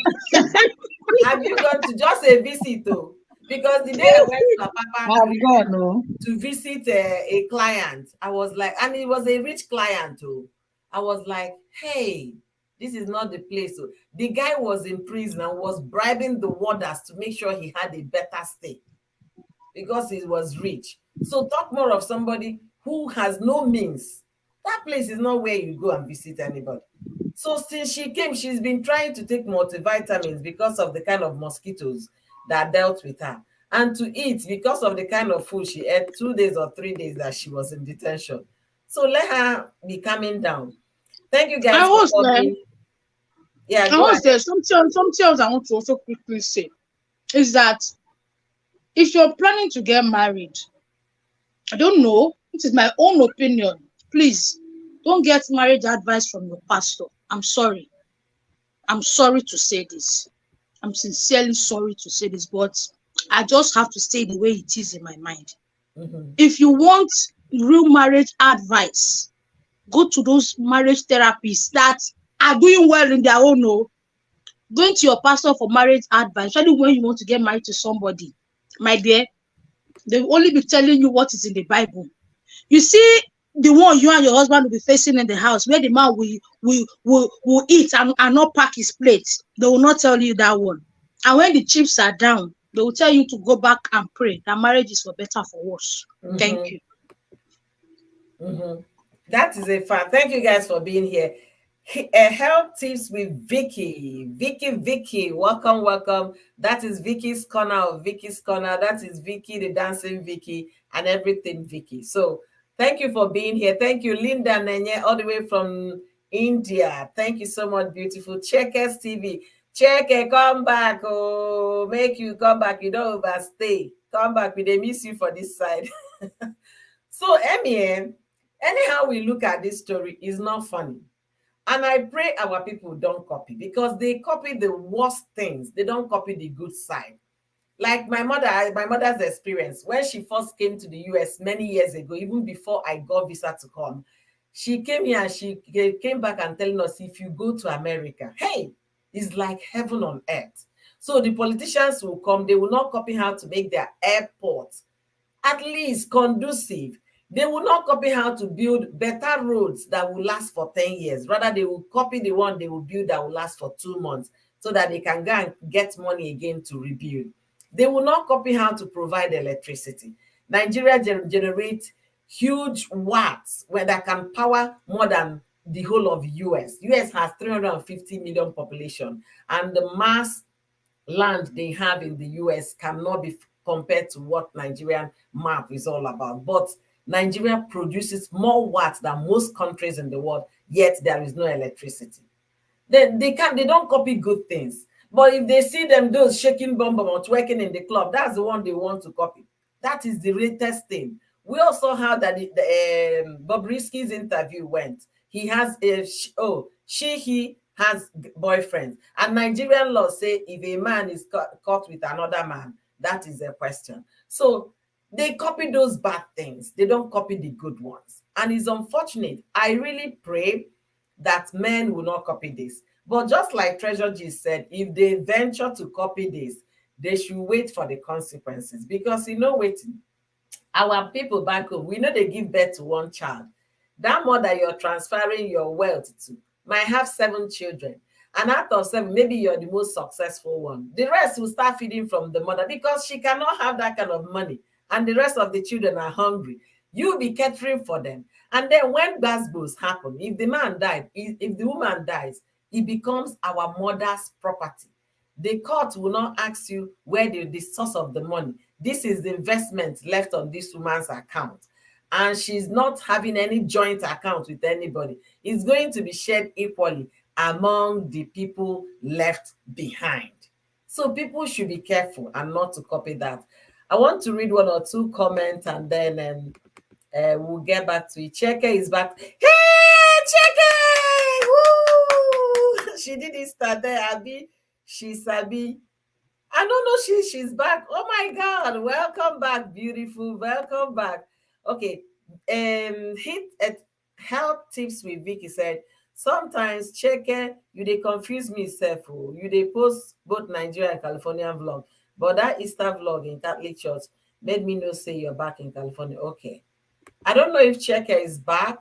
Have you gone to just a visit though? Because the day I went to Apapa I'm gone. Oh. to visit a client, I was like, and it was a rich client too. I was like, hey, this is not the place. So the guy was in prison and was bribing the warders to make sure he had a better stay because he was rich. So talk more of somebody who has no means. That place is not where you go and visit anybody. So since she came, she's been trying to take multivitamins because of the kind of mosquitoes that dealt with her. And to eat because of the kind of food she ate 2 days or 3 days that she was in detention. So let her be coming down. Thank you I guys for was there. coming. Yeah, I go was ahead. there. Something else I want to also quickly say is that if you're planning to get married, I don't know, this is my own opinion. Please don't get marriage advice from your pastor. I'm sorry. I'm sorry to say this. I'm sincerely sorry to say this, but I just have to say the way it is in my mind. Mhm. If you want real marriage advice, go to those marriage therapists that are doing well in their own. No, going to your pastor for marriage advice, especially when you want to get married to somebody, my dear, they will only be telling you what is in the Bible. You see, the one you and your husband will be facing in the house, where the man will eat and not pack his plate. They will not tell you that one. And when the chips are down, they will tell you to go back and pray that marriage is for better for worse. Thank Mhm. you. Mhm. That is a fact. Thank you guys for being here. Health tips with Vicky. Vicky, welcome, welcome. That is Vicky's corner of Vicky's corner. That is Vicky, the dancing Vicky, and everything Vicky. So thank you for being here. Thank you, Linda Nenye, all the way from India. Thank you so much, beautiful. Checkers TV. Check come back. Oh, make you come back. You don't overstay. Come back. We they miss you for this side. So, Emien, anyhow we look at this story, is not funny. And I pray our people don't copy because they copy the worst things. They don't copy the good side. Like my mother's experience when she first came to the US many years ago, even before I got visa to come, she came here and she came back and telling us if you go to America, hey, it's like heaven on earth. So the politicians will come, they will not copy how to make their airports at least conducive. They will not copy how to build better roads that will last for 10 years. Rather, they will copy the one they will build that will last for 2 months so that they can go and get money again to rebuild. They will not copy how to provide electricity. Nigeria generates huge watts where that can power more than the whole of US. US has 350 million population, and the mass land they have in the US cannot be compared to what Nigerian map is all about. But Nigeria produces more watts than most countries in the world, yet there is no electricity. They don't copy good things. But if they see them those shaking bomb or twerking in the club, that's the one they want to copy. That is the latest thing. We also heard that Bobrisky's interview went. He has a he has boyfriends, and Nigerian law say if a man is caught with another man, that is a question. So they copy those bad things. They don't copy the good ones, and it's unfortunate. I really pray that men will not copy this. But just like Treasure G said, if they venture to copy this, they should wait for the consequences. Because you know, waiting, our people back home, we know they give birth to one child. That mother you're transferring your wealth to might have 7 children. And out of 7, maybe you're the most successful one. The rest will start feeding from the mother because she cannot have that kind of money. And the rest of the children are hungry. You'll be catering for them. And then when gasbos happen, if the man died, if the woman dies, it becomes our mother's property. The court will not ask you where the source of the money. This is the investment left on this woman's account. And she's not having any joint account with anybody. It's going to be shared equally among the people left behind. So people should be careful and not to copy that. I want to read one or two comments and then we'll get back to it. Cheke is back. Hey, Cheke! Woo! She did it start there, Abby. She's Abby. I don't know she's back. Oh my God. Welcome back, beautiful. Welcome back. Okay. Hit at health tips with Vicky said, sometimes check you they confuse me self. You they post both Nigeria and Californian vlog. But that Easter vlog in Catholic Church made me know say you're back in California. Okay. I don't know if Cheke is back.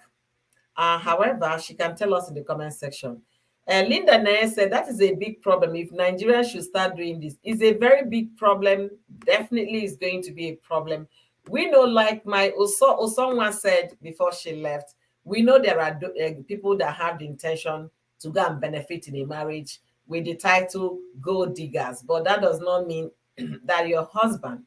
However, she can tell us in the comment section. Linda Nair said that is a big problem. If Nigeria should start doing this, it's a very big problem. Definitely is going to be a problem. We know, like my Osonwa said before she left, we know there are people that have the intention to go and benefit in a marriage with the title gold diggers. But that does not mean that your husband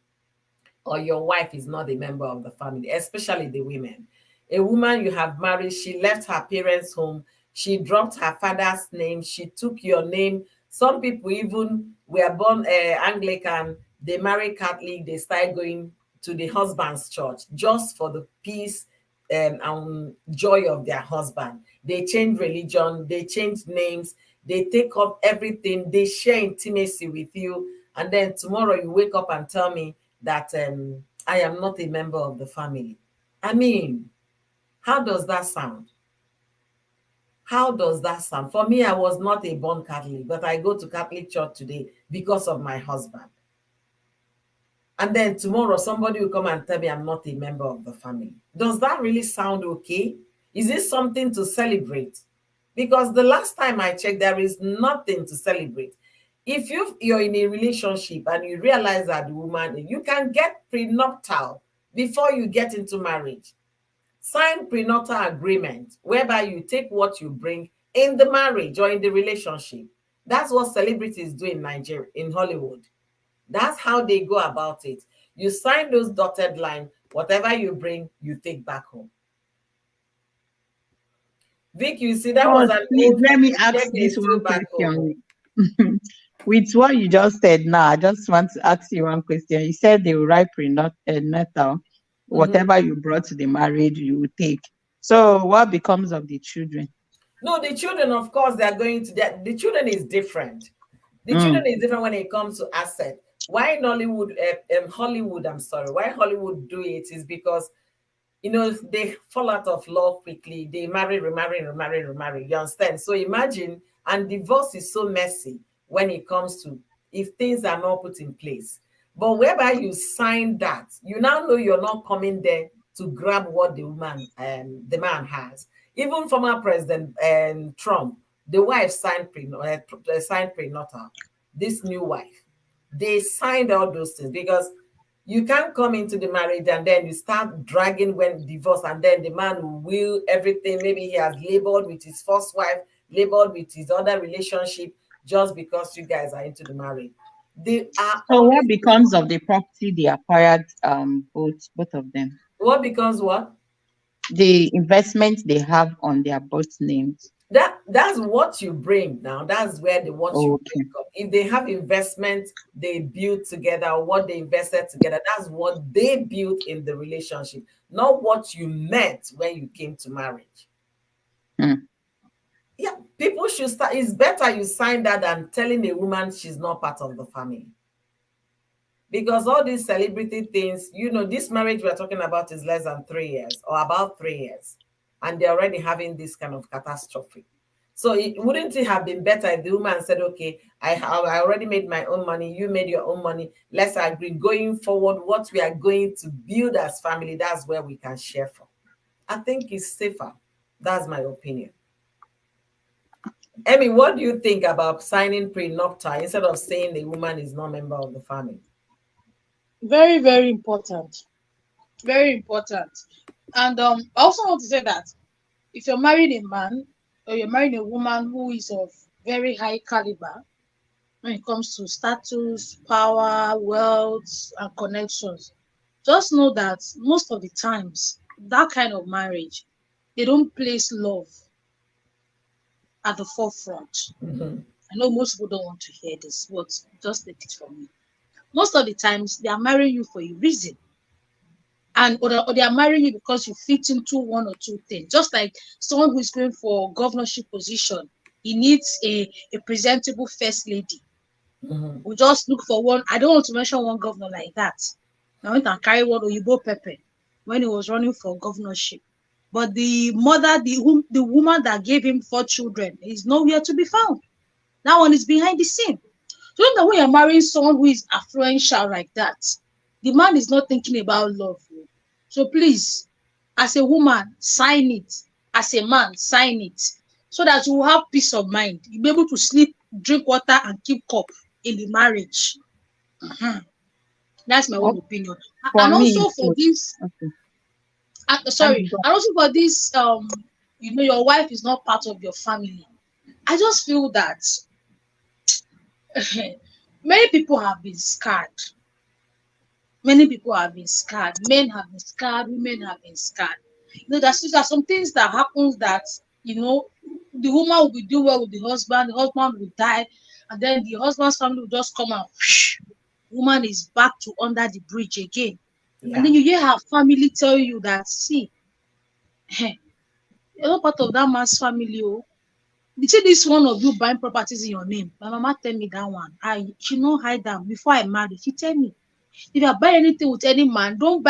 or your wife is not a member of the family, especially the women. A woman you have married, she left her parents' home, she dropped her father's name, she took your name. Some people even were born Anglican, they marry Catholic, they start going to the husband's church just for the peace and joy of their husband. They change religion, they change names, they take up everything, they share intimacy with you, and then tomorrow you wake up and tell me that I am not a member of the family. I mean, how does that sound? How does that sound? For me, I was not a born Catholic, but I go to Catholic church today because of my husband. And then tomorrow, somebody will come and tell me I'm not a member of the family. Does that really sound okay? Is it something to celebrate? Because the last time I checked, there is nothing to celebrate. If you're in a relationship and you realize that the woman, you can get prenuptial before you get into marriage. Sign prenuptial agreement whereby you take what you bring in the marriage or in the relationship. That's what celebrities do in Nigeria, in Hollywood. That's how they go about it. You sign those dotted line, whatever you bring, you take back home. Vic, you see, that was But an please old let me ask Cheke this is still one back home. question. With what you just said now, I just want to ask you one question. You said they will write prenatal, Mhm. whatever you brought to the marriage, you will take. So what becomes of the children? No, the children, of course, they are going to that. The children is different. The children Mm. is different when it comes to asset. Why in Hollywood, I'm sorry, why Hollywood do it is because they fall out of love quickly. They marry, remarry, remarry, remarry. You understand? So imagine, and divorce is so messy when it comes to if things are not put in place. But whereby you sign that, you now know you're not coming there to grab what the man has. Even former President Trump, the wife signed prenatal. This new wife, they signed all those things because you can't come into the marriage and then you start dragging when divorce, and then the man will everything. Maybe he has labored with his first wife, labored with his other relationship, just because you guys are into the marriage. They are So what always becomes of the property they acquired, both of them? what becomes what? The investment they have on their both names. That's what you bring now. That's where the what you bring Okay. up. If they have investment they built together, or what they invested together, that's what they built in the relationship, not what you met when you came to marriage. Mm. Yeah, people should start. It's better you sign that than telling a woman she's not part of the family. Because all these celebrity things, this marriage we're talking about is less than 3 years or about 3 years, and they're already having this kind of catastrophe. So wouldn't it have been better if the woman said, okay, I already made my own money, you made your own money, let's agree going forward what we are going to build as family, that's where we can share from. I think it's safer. That's my opinion. Emmy, what do you think about signing prenuptial instead of saying the woman is not a member of the family? Very, very important. Very important. And I also want to say that if you're marrying a man or you're marrying a woman who is of very high caliber when it comes to status, power, wealth, and connections, just know that most of the times that kind of marriage, they don't place love at the forefront. Mhm. I know most people don't want to hear this, but just take it from me. Most of the times they are marrying you for a reason. And or they are marrying you because you fit into one or two things. Just like someone who is going for governorship position, he needs a presentable first lady. Mhm. We just look for one. I don't want to mention one governor like that. I went and carry one Oyibo Pepe when he was running for governorship. But the mother, the woman that gave him 4 children, is nowhere to be found. That one is behind the scene. So that when you're marrying someone who is affluential like that, the man is not thinking about love. So please, as a woman, sign it. As a man, sign it. So that you will have peace of mind. You'll be able to sleep, drink water, and keep cup in the marriage. Mhm. That's my own Oh, opinion. for And me also for too. this, Okay. sorry, Go. and also for this, your wife is not part of your family. I just feel that many people have been scarred. Many people have been scarred. Men have been scarred. Women have been scarred. There's some things that happens that the woman will be doing well with the husband will die, and then the husband's family will just come and woman is back to under the bridge again. And Yeah. then you hear her family tell you that, see, you're not part of that man's family. Oh, you see this one of you buying properties in your name. My mama tell me that one. She no hide them before I marry. She tell me, if you buy anything with any man, don't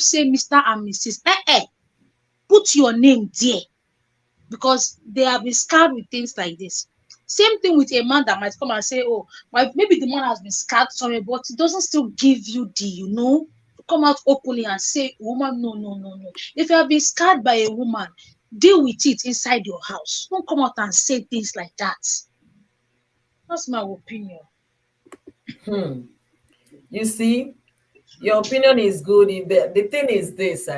say Mr. and Mrs. Put your name there, because they have been scarred with things like this. Same thing with a man that might come and say, oh, maybe the man has been scarred somewhere, but it doesn't still give you to come out openly and say, woman, no, no, no, no. If you have been scarred by a woman, deal with it inside your house. Don't come out and say things like that. That's my opinion. Hmm. You see, your opinion is good. The thing is this,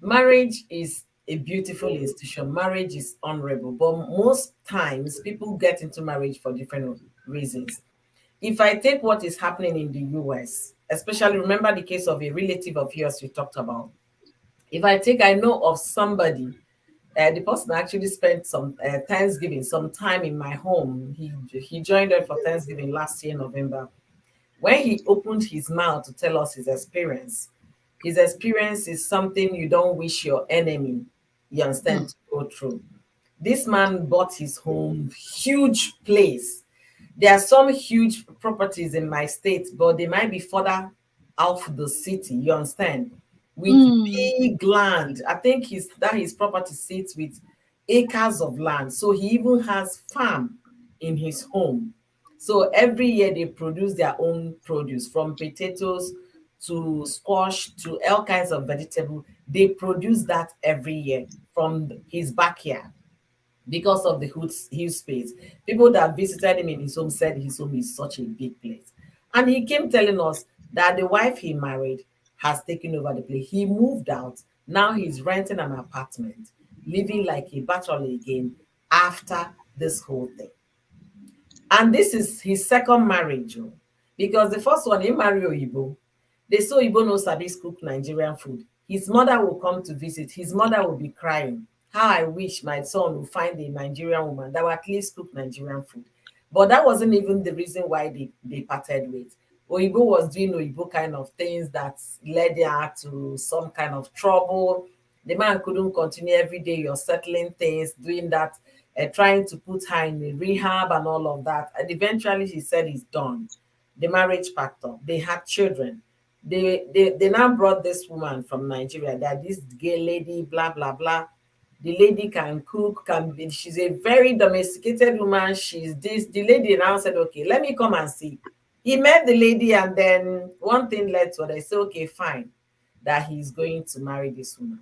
marriage is a beautiful institution. Marriage is honorable, but most times people get into marriage for different reasons. If I take what is happening in the US, especially remember the case of a relative of yours you talked about. If I know of somebody, the person actually spent some Thanksgiving, some time in my home. He joined us for Thanksgiving last year, November. When he opened his mouth to tell us his experience is something you don't wish your enemy, you understand, to go through. This man bought his home, huge place. There are some huge properties in my state, but they might be further out the city, you understand? With Mm, big land. I think his property sits with acres of land. So he even has farm in his home. So every year they produce their own produce, from potatoes to squash to all kinds of vegetable. They produce that every year from his backyard because of the huge space. People that visited him in his home said his home is such a big place. And he came telling us that the wife he married has taken over the place. He moved out. Now he's renting an apartment, living like a bachelor again after this whole thing. And this is his second marriage, oh, because the first one, he married Oyibo. They saw Oyibo no sabi cook Nigerian food. His mother will come to visit. His mother will be crying. How I wish my son would find a Nigerian woman that will at least cook Nigerian food. But that wasn't even the reason why they parted ways. Oyibo was doing Oyibo kind of things that led her to some kind of trouble. The man couldn't continue every day. You're settling things, doing that, trying to put her in a rehab and all of that. And eventually, he said he's done. The marriage packed up. They had children. They now brought this woman from Nigeria. That this gay lady, blah blah blah. The lady can cook, can be. She's a very domesticated woman. She's this. The lady now said, "Okay, let me come and see." He met the lady, and then one thing led to another. They said, "Okay, fine," that he's going to marry this woman.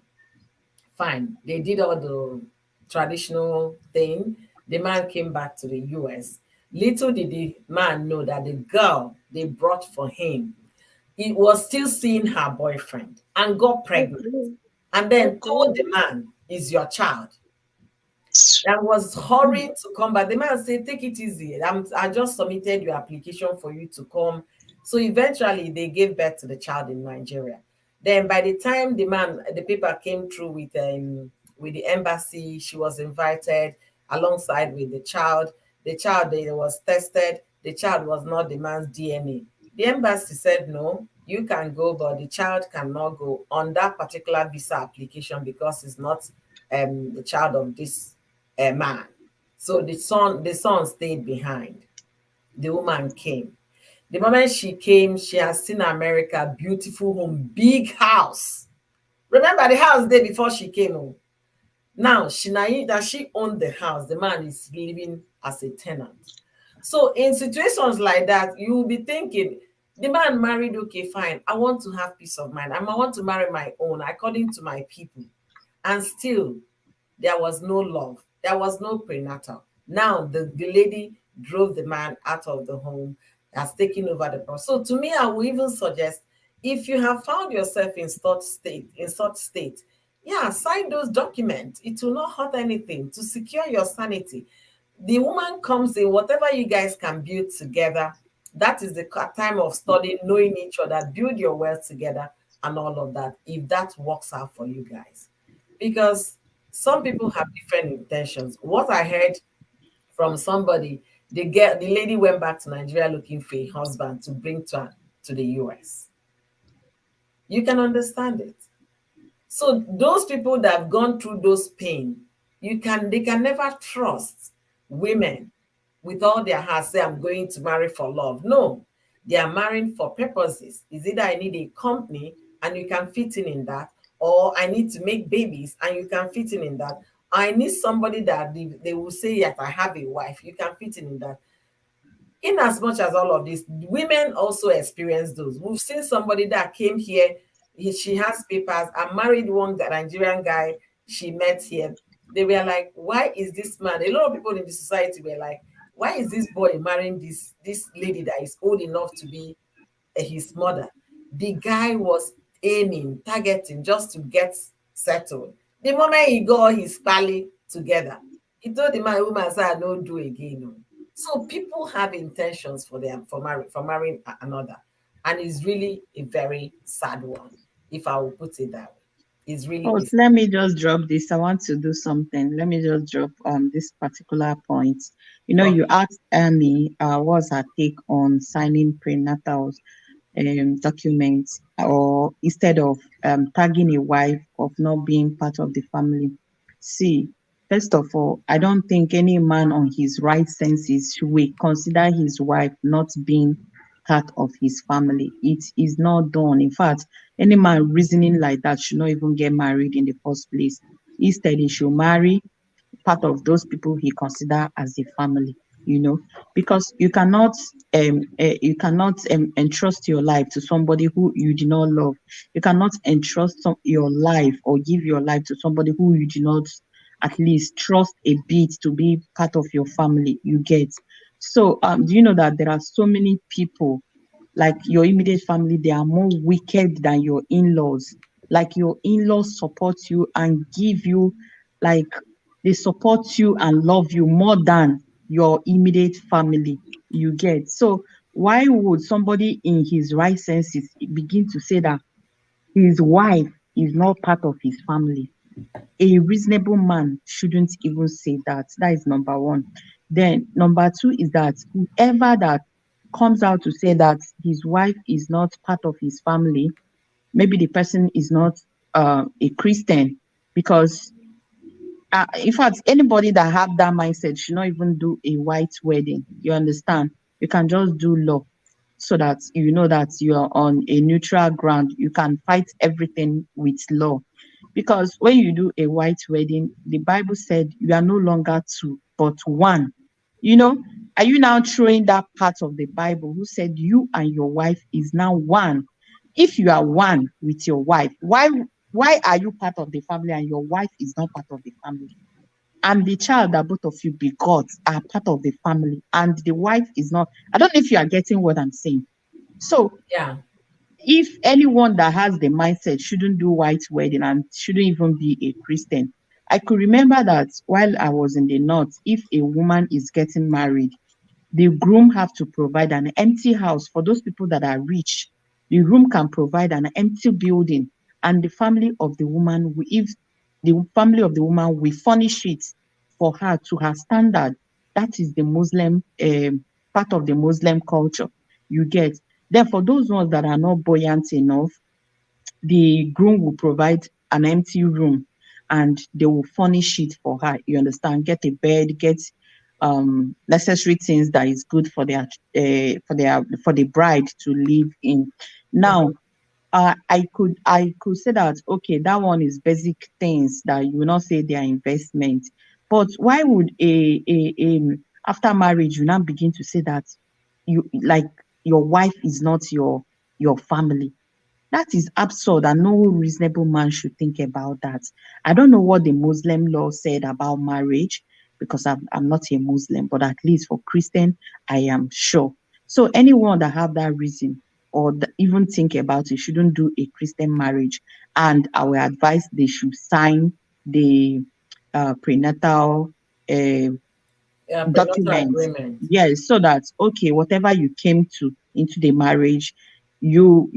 Fine. They did all the traditional thing. The man came back to the US. Little did the man know that the girl they brought for him, he was still seeing her boyfriend and got pregnant. okay, And then okay. told the man, "Is your child." And was hurrying to come back. The man said, "Take it easy. I just submitted your application for you to come." So eventually they gave birth to the child in Nigeria. Then by the time the paper came through with the embassy, she was invited alongside with the child. The child they was tested. The child was not the man's DNA. The embassy said, "No, you can go, but the child cannot go on that particular visa application because it's not the child of this a man." So the son stayed behind. The woman came. The moment she came, she has seen America, beautiful home, big house. Remember the house day before she came home. Now she owned the house. The man is living as a tenant. So in situations like that, you will be thinking, the man married, okay, fine. I want to have peace of mind. I want to marry my own according to my people. And still, there was no love. There was no prenatal. Now the lady drove the man out of the home, has taken over the process. So to me, I would even suggest, if you have found yourself in such state, yeah, sign those documents. It will not hurt anything to secure your sanity. The woman comes in, whatever you guys can build together. That is the time of studying, knowing each other, build your wealth together, and all of that. If that works out for you guys, because some people have different intentions. What I heard from somebody, the lady went back to Nigeria looking for a husband to bring to the US. You can understand it. So those people that have gone through those pain, they can never trust women with all their heart, say, I'm going to marry for love. No, they are marrying for purposes. Is either I need a company and you can fit in that, or I need to make babies and you can fit in that. I need somebody that they will say, yes, I have a wife. You can fit in that. In as much as all of this, women also experience those. We've seen somebody that came here, she has papers, and married one Nigerian guy she met here. They were like, why is this man? A lot of people in the society were like, why is this boy marrying this lady that is old enough to be his mother? The guy was aiming, targeting just to get settled. The moment he got his pally together, he told the man, woman, say, I don't do again. No. So people have intentions for marrying another. And it's really a very sad one, if I will put it that way. It's really Oh, is. let me just drop this. I want to do something. Let me just drop this particular point. You know, you Okay. asked Amy what's her take on signing prenatal documents, or instead of tagging a wife of not being part of the family. See, first of all, I don't think any man on his right senses will consider his wife not being part of his family. It is not done. In fact, any man reasoning like that should not even get married in the first place. Instead, he should marry part of those people he consider as a family, because you cannot entrust your life to somebody who you do not love. You cannot entrust your life or give your life to somebody who you do not at least trust a bit to be part of your family. You get. So do you know that there are so many people, like your immediate family, they are more wicked than your in-laws. Like your in-laws support you and give you, like, they support you and love you more than your immediate family. You get. So why would somebody in his right senses begin to say that his wife is not part of his family? A reasonable man shouldn't even say that. That is number one. Then number two is that whoever that comes out to say that his wife is not part of his family, maybe the person is not a Christian, because in fact, anybody that have that mindset should not even do a white wedding. You understand? You can just do law, so that you know that you are on a neutral ground. You can fight everything with law. Because when you do a white wedding, the Bible said you are no longer two, but one. You know, are you now throwing that part of the Bible who said you and your wife is now one? If you are one with your wife, why are you part of the family and your wife is not part of the family? And the child that both of you begot are part of the family, and the wife is not. I don't know if you are getting what I'm saying. So Yeah. if anyone that has the mindset shouldn't do white wedding and shouldn't even be a Christian, I could remember that while I was in the north, if a woman is getting married, the groom have to provide an empty house for those people that are rich. The groom can provide an empty building, and the family of the woman, if the family of the woman will furnish it for her to her standard. That is the Muslim part of the Muslim culture. You get. Then for those ones that are not buoyant enough, the groom will provide an empty room and they will furnish it for her. You understand? Get a bed, get necessary things that is good for the bride to live in. Now, Mhm. I could say that, okay, that one is basic things that you will not say they are investment. But why would After marriage, you now begin to say that you like your wife is not your family. That is absurd, and no reasonable man should think about that. I don't know what the Muslim law said about marriage because I'm not a Muslim, but at least for Christian, I am sure. So anyone that have that reason or even think about it shouldn't do a Christian marriage. And I will advise they should sign the prenatal uh, Prenatal documents. agreement. Yes, so that okay, whatever you came to into the marriage, you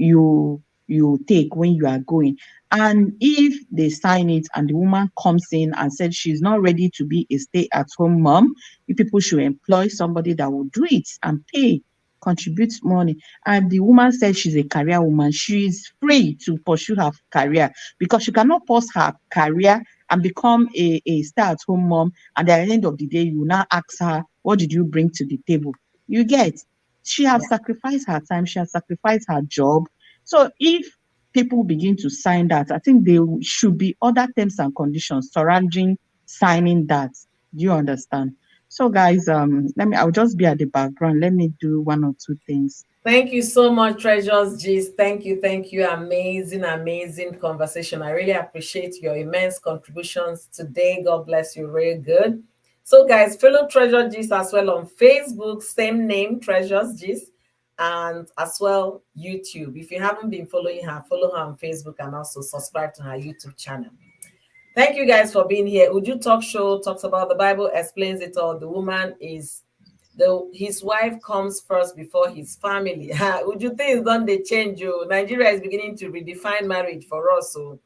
take when you are going. And if they sign it and the woman comes in and said she's not ready to be a stay-at-home mom, you people should employ somebody that will do it and pay, contribute money. And the woman said she's a career woman, she is free to pursue her career because she cannot pause her career and become a stay-at-home mom, and at the end of the day, you now ask her, what did you bring to the table? You get, she has Yeah. sacrificed her time, she has sacrificed her job. So if people begin to sign that, I think there should be other terms and conditions surrounding signing that. Do you understand? So guys, I'll just be at the background. Let me do one or two things. Thank you so much, Treasures Gist. Thank you, thank you. Amazing, amazing conversation. I really appreciate your immense contributions today. God bless you. Really good. So, guys, follow Treasure Gist as well on Facebook, same name, Treasures Gist, and as well YouTube. If you haven't been following her, follow her on Facebook and also subscribe to her YouTube channel. Thank you guys for being here. Uju Talk Show talks about the Bible, explains it all. The woman is his wife comes first before his family. Uju things don't they change you? Nigeria is beginning to redefine marriage for us. So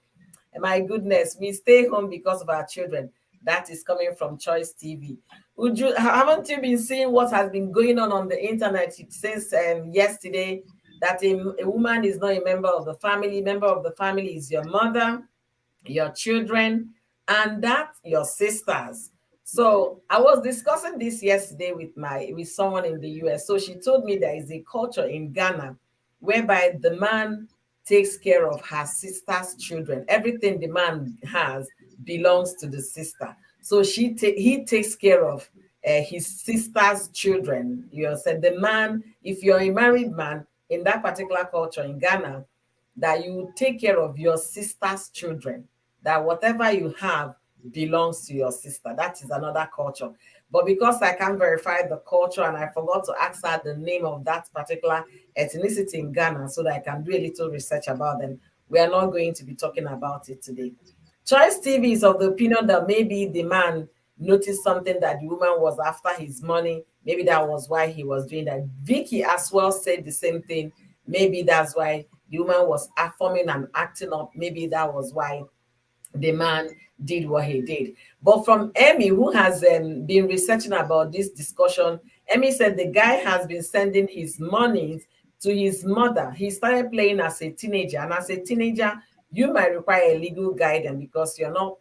my goodness, we stay home because of our children. That is coming from Choice TV. Uju, haven't you been seeing what has been going on the internet? It says yesterday that a woman is not a member of the family. Member of the family is your mother, your children, and that your sisters. So I was discussing this yesterday with someone in the US. So she told me there is a culture in Ghana whereby the man takes care of her sister's children. Everything the man has belongs to the sister. So he takes care of his sister's children. You know, said the man, if you're a married man in that particular culture in Ghana, that you take care of your sister's children, that whatever you have belongs to your sister. That is another culture. But because I can't verify the culture and I forgot to ask her the name of that particular ethnicity in Ghana so that I can do a little research about them, we are not going to be talking about it today. Choice TV is of the opinion that maybe the man noticed something that the woman was after his money. Maybe that was why he was doing that. Vicky as well said the same thing. Maybe that's why the woman was affirming and acting up. Maybe that was why the man did what he did. But from Emmy, who has been researching about this discussion, Emmy said the guy has been sending his money to his mother. He started playing as a teenager, and as a teenager, you might require a legal guidance because you're not,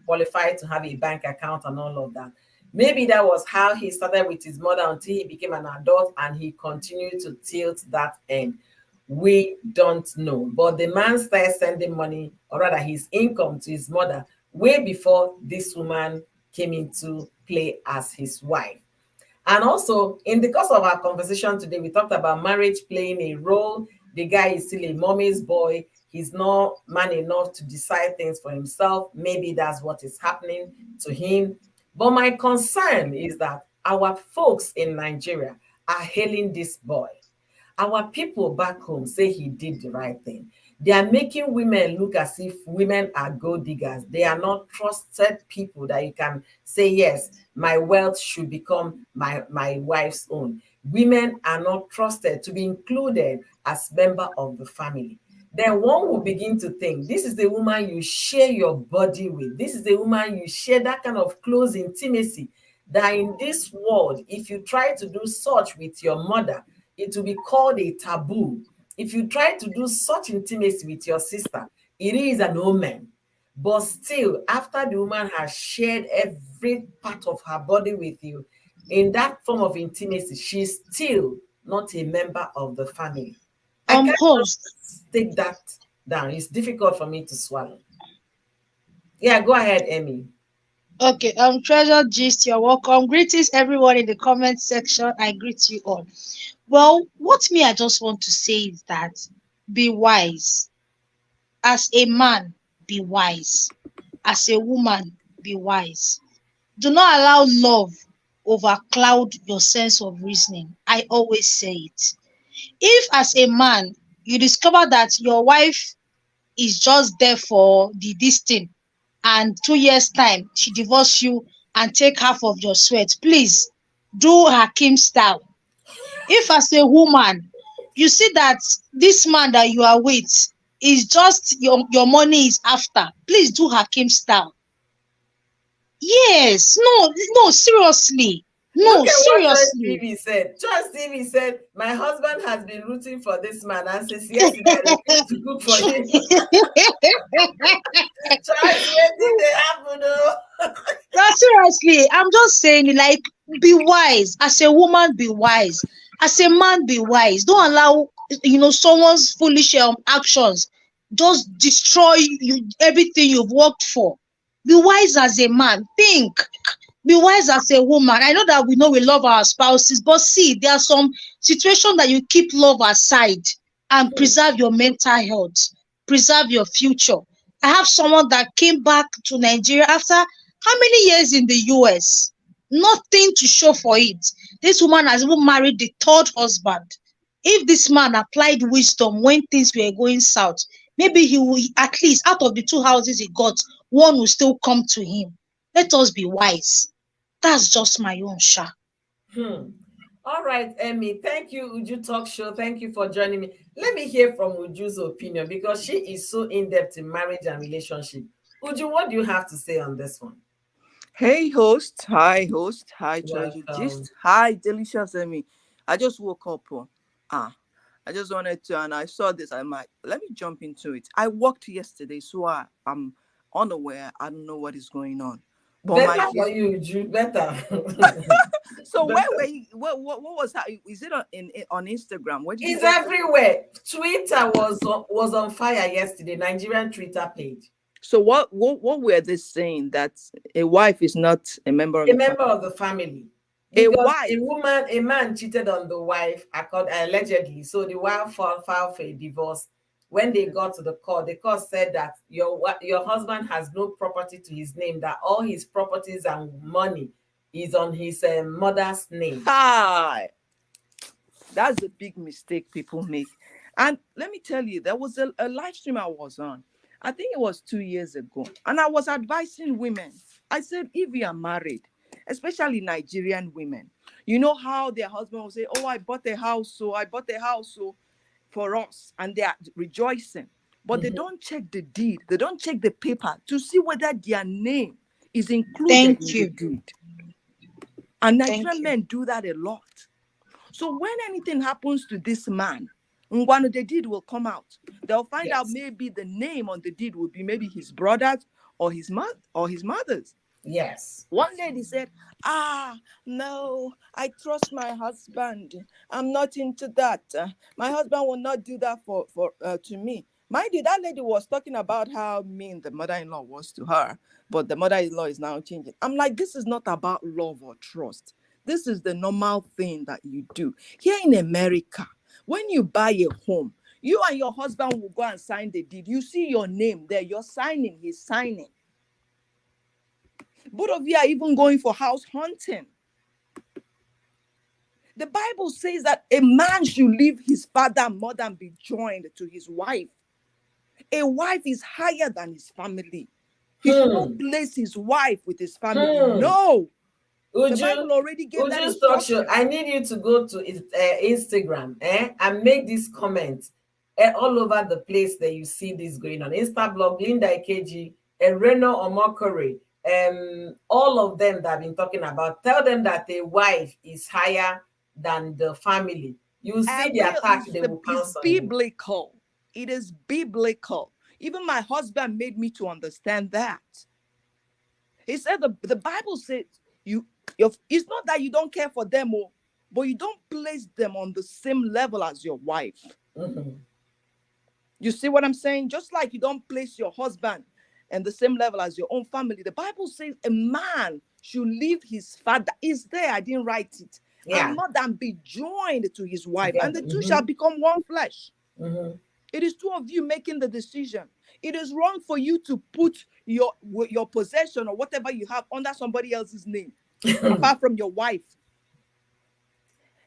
qualified to have a bank account and all of that. Maybe that was how he started with his mother until he became an adult, and he continued to tilt that end. We don't know. But the man started sending money, or rather his income, to his mother way before this woman came into play as his wife. And also, in the course of our conversation today, we talked about marriage playing a role. The guy is still a mommy's boy. He's not man enough to decide things for himself. Maybe that's what is happening to him. But my concern is that our folks in Nigeria are hailing this boy. Our people back home say he did the right thing. They are making women look as if women are gold diggers. They are not trusted people that you can say, yes, my wealth should become my wife's own. Women are not trusted to be included as member of the family. Then one will begin to think, this is the woman you share your body with. This is the woman you share that kind of close intimacy, that in this world, if you try to do such with your mother, it will be called a taboo. If you try to do such intimacy with your sister, it is an omen. But still, after the woman has shared every part of her body with you, in that form of intimacy, she's still not a member of the family. I can't Host. just take that down. It's difficult for me to swallow. Yeah, go ahead, Emmy. Okay, treasure gist, you're welcome. Greetings everyone in the comment section. I greet you all. Well, what me I just want to say is that be wise. As a man, be wise. As a woman, be wise. Do not allow love overcloud your sense of reasoning. I always say it. If as a man you discover that your wife is just there for the this thing, and 2 years time she divorce you and take half of your sweat, please do Hakim style. If as a woman you see that this man that you are with is just your money is after, please do Hakim style. Yes, no, no, seriously, Look no, at what Joy seriously. Stevie said. Joy Stevie said, my husband has been rooting for this man, and since yesterday I refuse to cook for him. Choice, where did they happen? Oh? No, seriously, I'm just saying, like, be wise. As a woman, be wise. As a man, be wise. Don't allow, someone's foolish actions just destroy you everything you've worked for. Be wise as a man. Think. Be wise as a woman. I know we love our spouses, but see, there are some situations that you keep love aside and preserve your mental health, preserve your future. I have someone that came back to Nigeria after how many years in the US? Nothing to show for it. This woman has even married the third husband. If this man applied wisdom when things were going south, maybe he will, at least out of the two houses he got, one will still come to him. Let us be wise. That's just my own sha. Hmm. All right, Emmy. Thank you, Uju Talk Show. Thank you for joining me. Let me hear from Uju's opinion because she is so in depth in marriage and relationship. Uju, what do you have to say on this one? Hey host, hi treasure Welcome. gist, hi delicious Emmy. I just woke up. Ah, I just wanted to, and I saw this. I might let me jump into it. I worked yesterday, so I'm unaware. I don't know what is going on. But my Better for gist. you, Uju. Better. So where Better. were you? What was that? Is it on Instagram? Where did you It's get that? everywhere. Twitter was on fire yesterday. Nigerian Twitter page. So what were they saying that a wife is not a member of A the family? member of the family. A Because wife. a man cheated on the wife, allegedly. So the wife filed for a divorce. When they got to the court said that your husband has no property to his name, that all his properties and money is on his mother's name. Hi. That's a big mistake people make. And let me tell you, there was a live stream I was on. I think it was 2 years ago. And I was advising women. I said, if you are married, especially Nigerian women, you know how their husband will say, oh, I bought a house, so I bought a house so for us. And they are rejoicing. But they Mhm. don't check the deed. They don't check the paper to see whether their name is included Thank in the you. deed. And Thank Nigerian you. men do that a lot. So when anything happens to this man, one of the deed will come out. They'll find out Yes. maybe the name on the deed will be maybe his brother's or his mother's. Yes. One lady said, no, I trust my husband. I'm not into that. My husband will not do that for to me. Mind you, that lady was talking about how mean the mother-in-law was to her, but the mother-in-law is now changing. I'm like, this is not about love or trust. This is the normal thing that you do. Here in America, when you buy a home, you and your husband will go and sign the deed. You see your name there, you're signing, he's signing. Both of you are even going for house hunting. The Bible says that a man should leave his father and mother and be joined to his wife. A wife is higher than his family. He should not Hmm. place his wife with his family. Hmm. No, the Uju, Bible already gave that Uju's talk show. instruction. I need you to go to Instagram, and make this comment all over the place that you see this going on. Insta blog, Linda Ikeji, Reno Omokore, all of them that have been talking about. Tell them that a wife is higher than the family. You see And the real attack, they will is pounce on you. biblical. It is biblical. Even my husband made me to understand that. He said the Bible says it's not that you don't care for them, but you don't place them on the same level as your wife. Mhm. You see what I'm saying? Just like you don't place your husband and the same level as your own family. The Bible says a man should leave his father. It's there. I didn't write it. Yeah. And mother, and be joined to his wife, and Together. the two shall become one flesh. Mm-hmm. It is two of you making the decision. It is wrong for you to put your possession or whatever you have under somebody else's name, apart from your wife.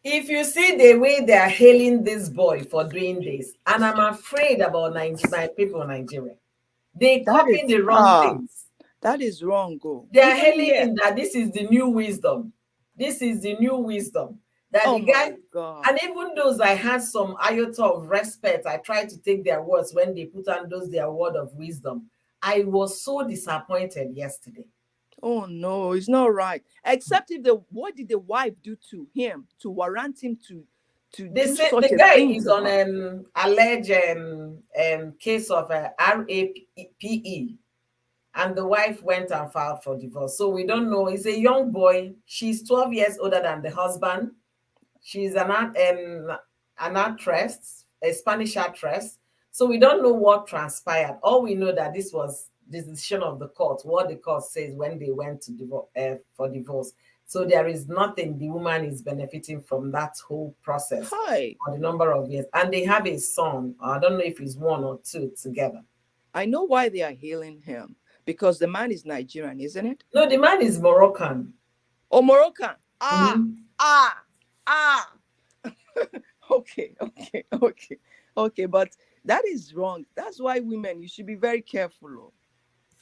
If you see the way they are hailing this boy for doing this, and I'm afraid about my people in Nigeria, they That copy is the wrong things. that is wrong. Go. They are Even hailing here. him that this is the new wisdom. This is the new wisdom. That Oh the guy, my God. and even those I had some iota of respect, I tried to take their words when they put on those their word of wisdom. I was so disappointed yesterday. Oh no, it's not right. Except if what did the wife do to him to warrant him to They do say such the a guy thing is to on her? an alleged case of RAPE, and the wife went and filed for divorce. So we don't know. He's a young boy. She's 12 years older than the husband. She's an actress, a Spanish actress. So we don't know what transpired. All we know that this was the decision of the court, what the court says when they went to divorce for divorce. So there is nothing the woman is benefiting from that whole process Hi. for the number of years. And they have a son. I don't know if it's one or two together. I know why they are hailing him. Because the man is Nigerian, isn't it? No, the man is Moroccan. Or Moroccan. Mhm. Okay. But that is wrong. That's why women, you should be very careful. Oh.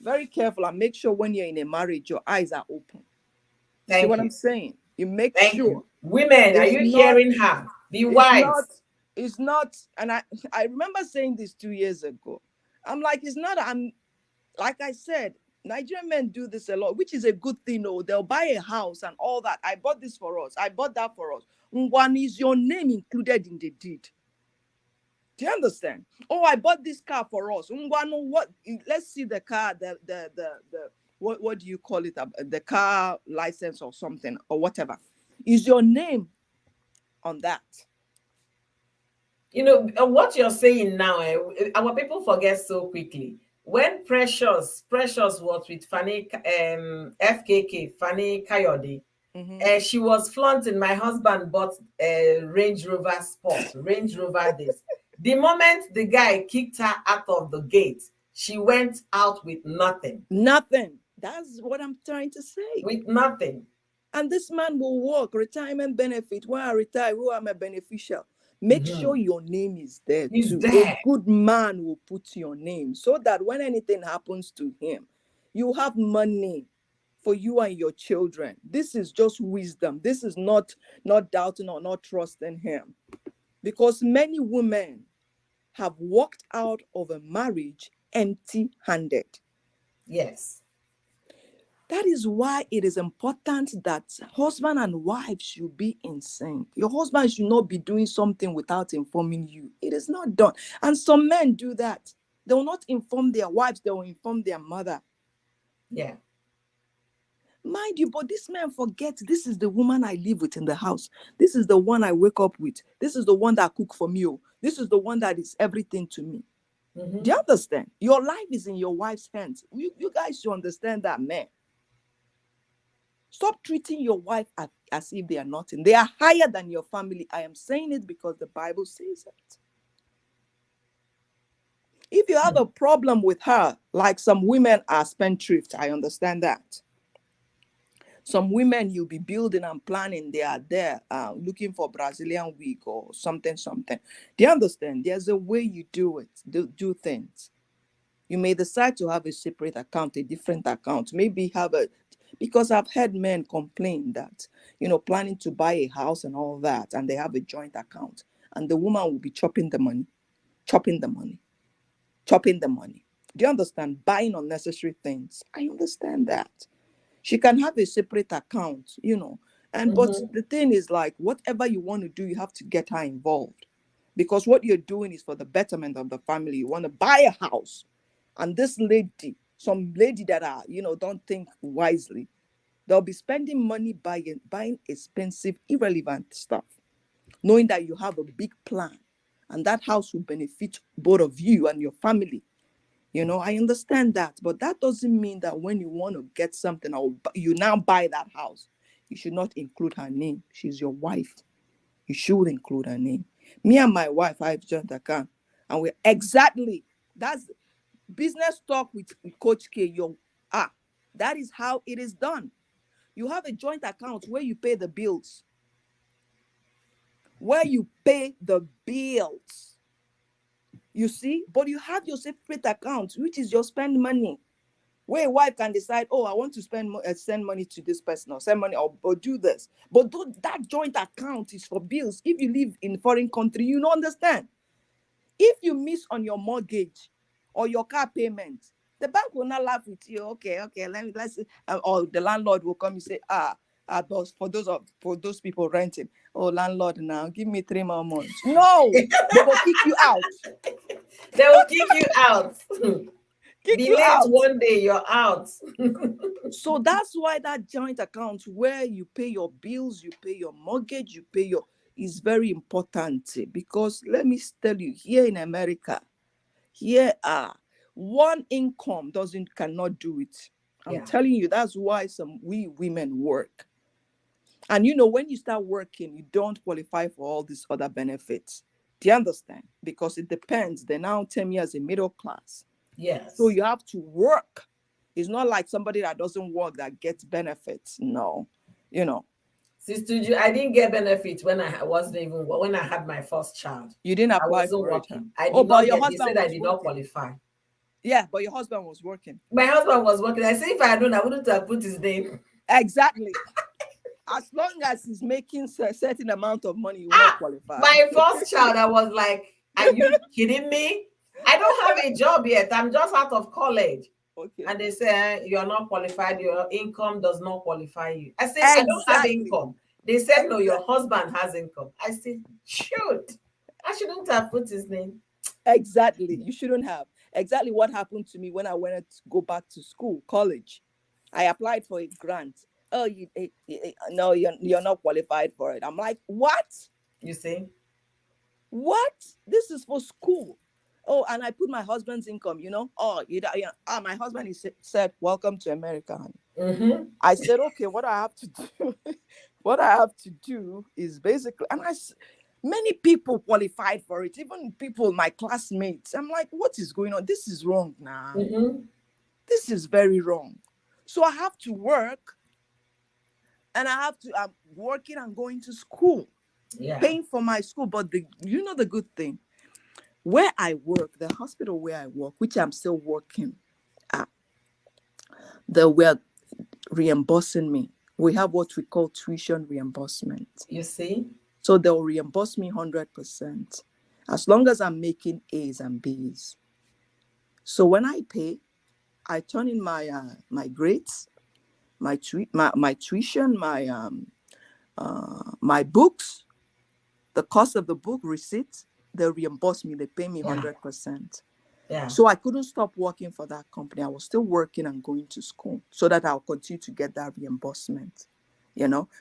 Very careful, and make sure when you're in a marriage, your eyes are open. You see Thank what you. I'm saying? You make Thank sure you. Women, are it's you not, hearing her? Be it's not, wise. it's not, and I remember saying this 2 years ago. I'm like, it's not, I'm like I said, Nigerian men do this a lot, which is a good thing. Oh, they'll buy a house and all that. I bought this for us. I bought that for us. One is your name included in the deed. Do you understand? Oh, I bought this car for us. What? Let's see the car. The what do you call it? The car license or something or whatever. Is your name on that? You know what you're saying now, our people forget so quickly. When Precious was with Fanny FKK, Fanny Kayode, Mm-hmm. she was flaunting, my husband bought a Range Rover Sport, Range Rover this. The moment the guy kicked her out of the gate, she went out with nothing. Nothing. That's what I'm trying to say. With nothing. And this man will work retirement benefit. When I retire, who am a beneficial? Make sure your name is there He's too. there. A good man will put your name so that when anything happens to him, you have money for you and your children. This is just wisdom. This is not doubting or not trusting him. Because many women have walked out of a marriage empty-handed. Yes. That is why it is important that husband and wife should be in sync. Your husband should not be doing something without informing you. It is not done. And some men do that. They will not inform their wives. They will inform their mother. Yeah. Mind you, but this man forgets this is the woman I live with in the house. This is the one I wake up with. This is the one that cook for me. This is the one that is everything to me. Mm-hmm. Do you understand? Your life is in your wife's hands. You guys should understand that, man. Stop treating your wife as if they are nothing. They are higher than your family. I am saying it because the Bible says it. If you have a problem with her, like some women are spendthrift, I understand that. Some women you'll be building and planning, they are there looking for Brazilian wig or something. Do you understand? There's a way you do it, do things. You may decide to have a separate account, a different account. Maybe because I've heard men complain that, planning to buy a house and all that, and they have a joint account, and the woman will be chopping the money. Do you understand? Buying unnecessary things. I understand that. She can have a separate account, but the thing is, like, whatever you want to do, you have to get her involved, because what you're doing is for the betterment of the family. You want to buy a house, and this lady, some lady that are, don't think wisely, they'll be spending money buying expensive, irrelevant stuff, knowing that you have a big plan, and that house will benefit both of you and your family. I understand that, but that doesn't mean that when you want to get something or you now buy that house, you should not include her name. She's your wife. You should include her name. Me and my wife, I have joint account, and we're exactly that's business talk with Coach K. That is how it is done. You have a joint account where you pay the bills, where you pay the bills. You see, but you have your separate account, which is your spend money, where a wife can decide, oh, I want to send money to this person, or send money, or do this. But that joint account is for bills. If you live in foreign country, you don't understand. If you miss on your mortgage or your car payment, the bank will not laugh with you. Okay, let's see. Or the landlord will come and say, for those people renting, oh, landlord, now give me 3 more months. No, they will kick you out. They will kick you out. Kick Be you late out. one day, you're out. So that's why that joint account where you pay your bills, you pay your mortgage, is very important, because let me tell you, here in America, one income cannot do it. I'm Yeah. telling you, that's why we women work. And when you start working, you don't qualify for all these other benefits. Do you understand? Because it depends. They're now 10 years in middle class. Yes. So you have to work. It's not like somebody that doesn't work that gets benefits. No, Sister Ju, I didn't get benefits when when I had my first child. you didn't I apply wasn't for it. Huh? working. I Oh, did but not your get. They husband said I was did not working. qualify. Yeah, but your husband was working. My husband was working. I said if I had known, I wouldn't have put his name. Exactly. As long as he's making a certain amount of money, you will not qualify. My first child, I was like, are you kidding me? I don't have a job yet. I'm just out of college. Okay. And they say, you're not qualified. Your income does not qualify you. I said, I don't have Exactly. income. They said, no, your husband has income. I said, shoot. I shouldn't have put his name. Exactly. You shouldn't have. Exactly what happened to me when I went to go back to school, college. I applied for a grant. Oh, no, you're not qualified for it. I'm like, what? You see? What? This is for school. Oh, and I put my husband's income, Oh, my husband said, welcome to America, honey. Mm-hmm. I said, okay, what I have to do, what I have to do is basically, and many people qualified for it, even people, my classmates. I'm like, what is going on? This is wrong now. Mm-hmm. This is very wrong. So I have to work, and I'm working and going to school, paying for my school. But the good thing, where I work, the hospital where I work, which I'm still working at, they were reimbursing me. We have what we call tuition reimbursement. You see? So they'll reimburse me 100% as long as I'm making A's and B's. So when I pay, I turn in my grades, my tuition, my books, the cost of the book, receipts. They reimburse me. They pay me 100%. Yeah. So I couldn't stop working for that company. I was still working and going to school so that I'll continue to get that reimbursement.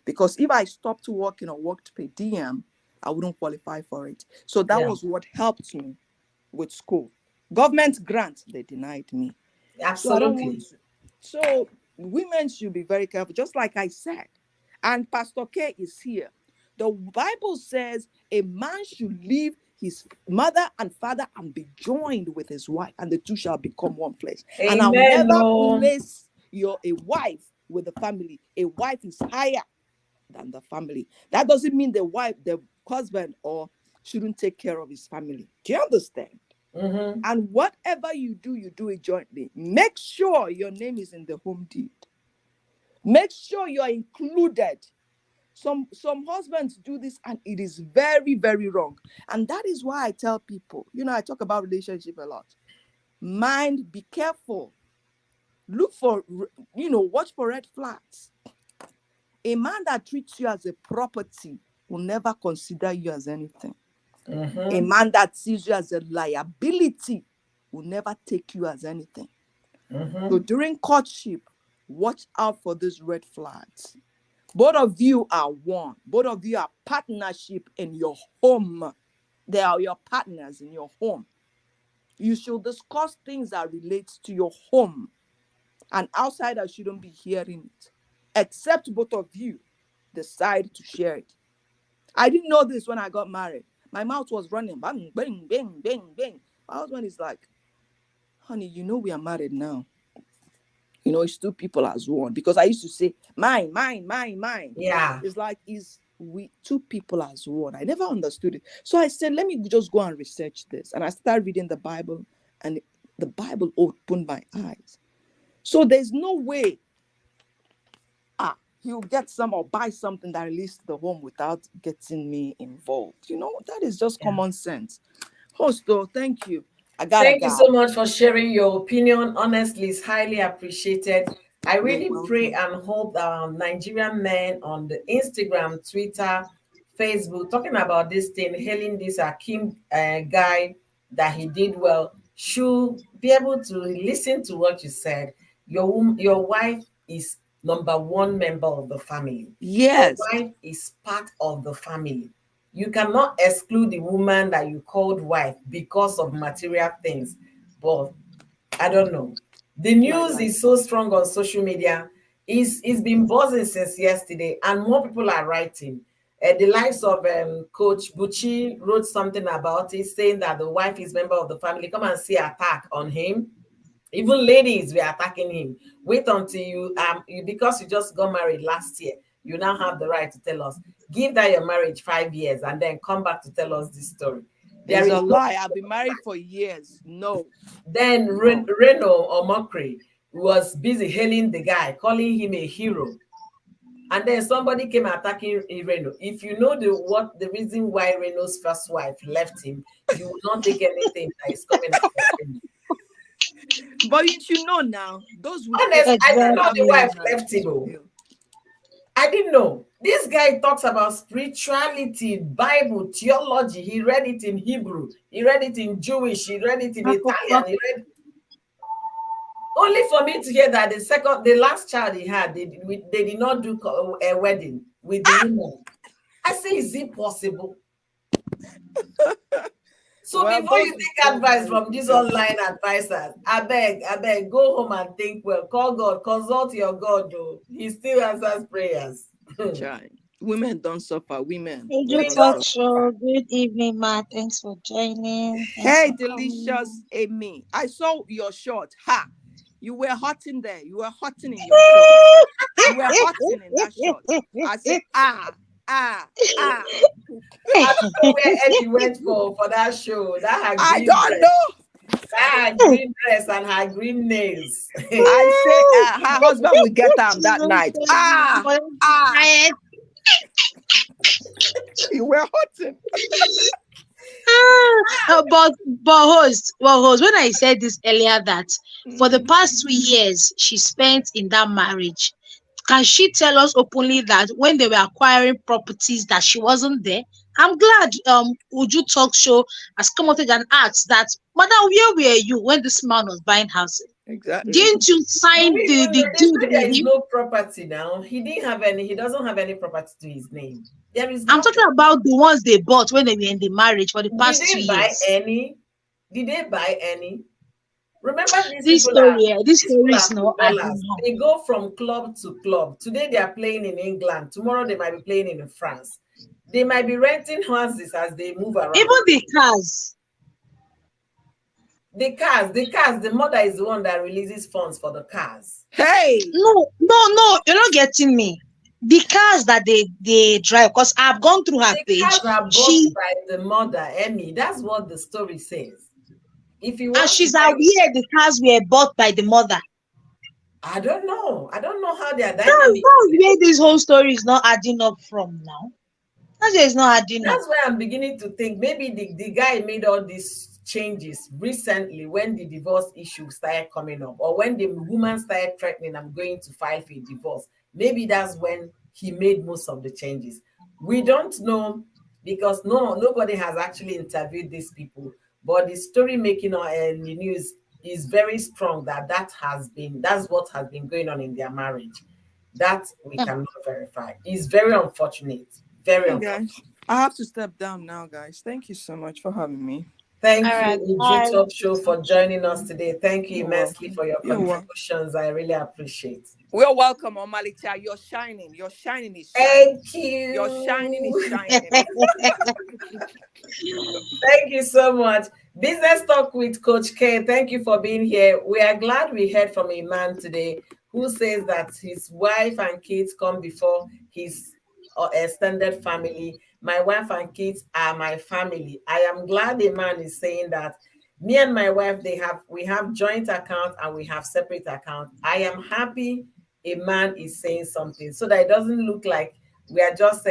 Because if I stopped working or worked per diem, I wouldn't qualify for it. So that was what helped me with school. Government grant, they denied me. Absolutely. So I don't want to. So women should be very careful, just like I said. And Pastor K is here. The Bible says a man should leave his mother and father and be joined with his wife, and the two shall become one flesh. Amen. And I'll never place a wife with the family. A wife is higher than the family. That doesn't mean the husband shouldn't take care of his family. Do you understand? Mm-hmm. And whatever you do it jointly. Make sure your name is in the home deed. Make sure you are included. Some husbands do this, and it is very, very wrong. And that is why I tell people, I talk about relationship a lot. Mind, be careful. Look for, watch for red flags. A man that treats you as a property will never consider you as anything. Mm-hmm. A man that sees you as a liability will never take you as anything. Mm-hmm. So during courtship, watch out for these red flags. Both of you are one. Both of you are partnership in your home. They are your partners in your home. You should discuss things that relate to your home. An outsider shouldn't be hearing it, except both of you decide to share it. I didn't know this when I got married. My mouth was running, bang, bang, bang, bang, bang. My husband is like, honey, you know we are married now. You know, it's two people as one. Because I used to say, mine, mine, mine, mine. Yeah. It's like, is we two people as one. I never understood it. So I said, let me just go and research this. And I started reading the Bible, and the Bible opened my eyes. So there's no way he'll get some or buy something that relates to the home without getting me involved. You know, that is just Yeah. common sense. Hosto, thank you. I gotta Thank you go. so much for sharing your opinion. Honestly, it's highly appreciated. I You're really pray welcome. and hope that Nigerian men on the Instagram, Twitter, Facebook, talking about this thing, hailing this Akim guy that he did well, should be able to listen to what you said. Your wife is number one member of the family. Your Yes. wife is part of the family. You cannot exclude the woman that you called wife because of material things. But I don't know. The news Like, is so strong on social media. It's been buzzing since yesterday, and more people are writing. The likes of Coach Bucci wrote something about it, saying that the wife is member of the family. Come and see attack on him. Even ladies were attacking him. Wait until because you just got married last year, you now have the right to tell us. Give that your marriage 5 years and then come back to tell us this story. There it's a is no. lie. I've been married for years. No, Then no. Reno or Mockery was busy hailing the guy, calling him a hero. And then somebody came attacking Reno. If you know the reason why Reno's first wife left him, you will not take anything that is coming out of him. But you should know now, those with thick Honest, I skin didn't know have the Exactly. wife marginalized left him. for Oh. real. I didn't know. This guy talks about spirituality, Bible, theology. He read it in Hebrew. He read it in Jewish. He read it in Italian. He read only for me to hear that the last child he had, they did not do a wedding with the woman. I say, is it possible? So Well, before those you with take cold advice marriage from will these tell you. online advisors, I beg, go home and think well. Call God, consult your God, though. He still answers prayers. Child. Women don't suffer. Women Hey, do you We not talk don't suffer. show. Good evening, Ma. Thanks for joining. Thanks Hey, for delicious coming. Amy. I saw your short. Ha! You were hotting there. You were hotting in your short. You were hotting in that short. I said, ah, ah. I don't know where Eddie went for that show. That her I green don't dress. know. That her green dress and her green nails. I say her husband will get her that night. Ah. Quiet. You were hotting. But host, when I said this earlier that for the Mhm. past 2 years she spent in that marriage, can she tell us openly that when they were acquiring properties that she wasn't there? I'm glad Uju Talk Show has come out and asked that, Madam, where were you when this man was buying houses? Exactly. Didn't you Do sign we the, even the know? They deed say there with is him? no property now. He doesn't have any property to his name. There is I'm nothing. talking about the ones they bought when they were in the marriage for the Did past two they buy years. any? Did they buy any? Remember, This these people story are is not adding footballers. up. They go from club to club. Today they are playing in England. Tomorrow they might be playing in France. They might be renting houses as they move Even around. the cars. The mother is the one that releases funds for the cars. Hey. No, you're not getting me. The cars that they drive, because I've gone through her The page. cars are bought She by the mother, Emmy. That's what the story says. If you and want to she's buy, aware the cars were bought by the mother. I don't know. I don't know how their dynamic That's is. where this whole story is not adding up from now. That's where it's not adding up. That's why I'm beginning to think maybe the guy made all these changes recently when the divorce issue started coming up, or when the woman started threatening, I'm going to file for a divorce. Maybe that's when he made most of the changes. We don't know because nobody has actually interviewed these people, but the story making on the news is very strong that's what has been going on in their marriage. That we Hmm. cannot verify. It's very unfortunate. Very Hey unfortunate. guys. I have to step down now, guys. Thank you so much for having me. Thank All you, right. Uju Bye. Talk Show, for joining us today. Thank you You're immensely welcome. for your You're welcome. contributions. I really appreciate. We're welcome, Omalicha. You're shining. Your shining is shining. Thank Your shining is you. shining. Thank you so much. Business Talk with Coach K. Thank you for being here. We are glad we heard from a man today who says that his wife and kids come before his extended family. My wife and kids are my family. I am glad a man is saying that. Me and my wife, we have joint account and we have separate account. I am happy a man is saying something so that it doesn't look like we are just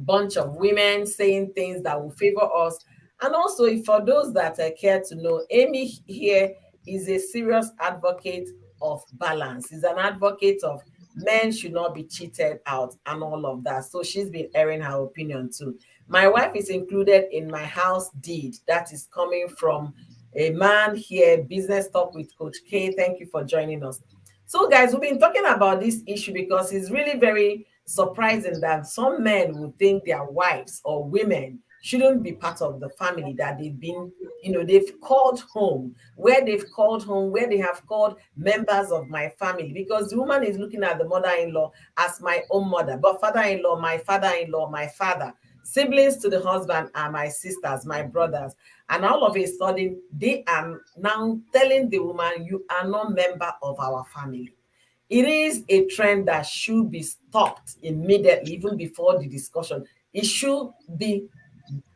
bunch of women saying things that will favor us. And also, if for those that care to know, Amy here is a serious advocate of balance. Is an advocate of men should not be cheated out and all of that. So she's been airing her opinion too. My wife is included in my house deed that is coming from a man here. Business Talk with Coach K. Thank you for joining us. So, guys, we've been talking about this issue because it's really very surprising that some men would think their wives or women shouldn't be part of the family that they've been, they've called home, where they have called members of my family, because the woman is looking at the mother-in-law as my own mother, but father-in-law, my father-in-law, my father. Siblings to the husband are my sisters, my brothers. And all of a sudden, they are now telling the woman, you are not member of our family. It is a trend that should be stopped immediately, even before the discussion. It should be,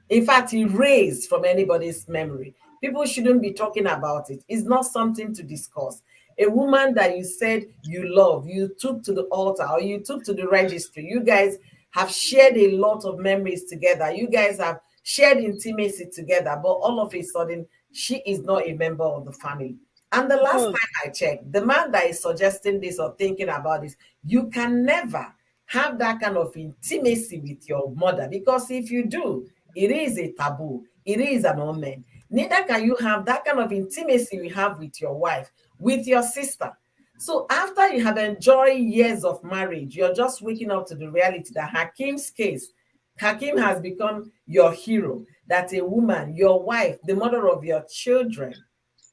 in fact, erased from anybody's memory. People shouldn't be talking about it. It's not something to discuss. A woman that you said you love, you took to the altar or you took to the registry, you guys have shared a lot of memories together. You guys have shared intimacy together, but all of a sudden, she is not a member of the family. And the last Oh, time I checked, the man that is suggesting this or thinking about this, you can never have that kind of intimacy with your mother, because if you do, it is a taboo. It is an omen. Neither can you have that kind of intimacy you have with your wife, with your sister. So after you have enjoyed years of marriage, you're just waking up to the reality that Hakim's case, Hakim has become your hero, that a woman, your wife, the mother of your children,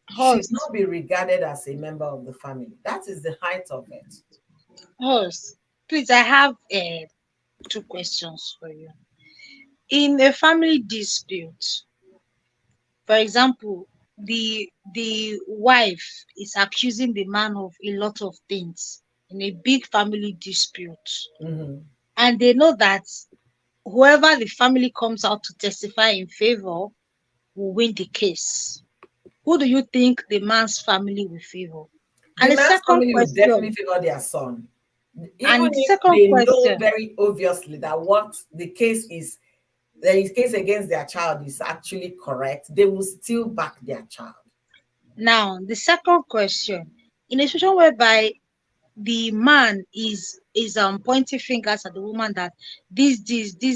should host, not be regarded as a member of the family. That is the height of it. host. Please, I have two questions for you. In a family dispute, for example, the wife is accusing the man of a lot of things in a big family dispute, Mhm. and they know that whoever the family comes out to testify in favor will win the case. Who do you think the man's family will favor? The And the man's second family will definitely question, favor their son. Even and the if second they know question, very obviously that what the case is, the case against their child is actually correct, they will still back their child. now the second question, in a situation whereby the man is pointing fingers at the woman that this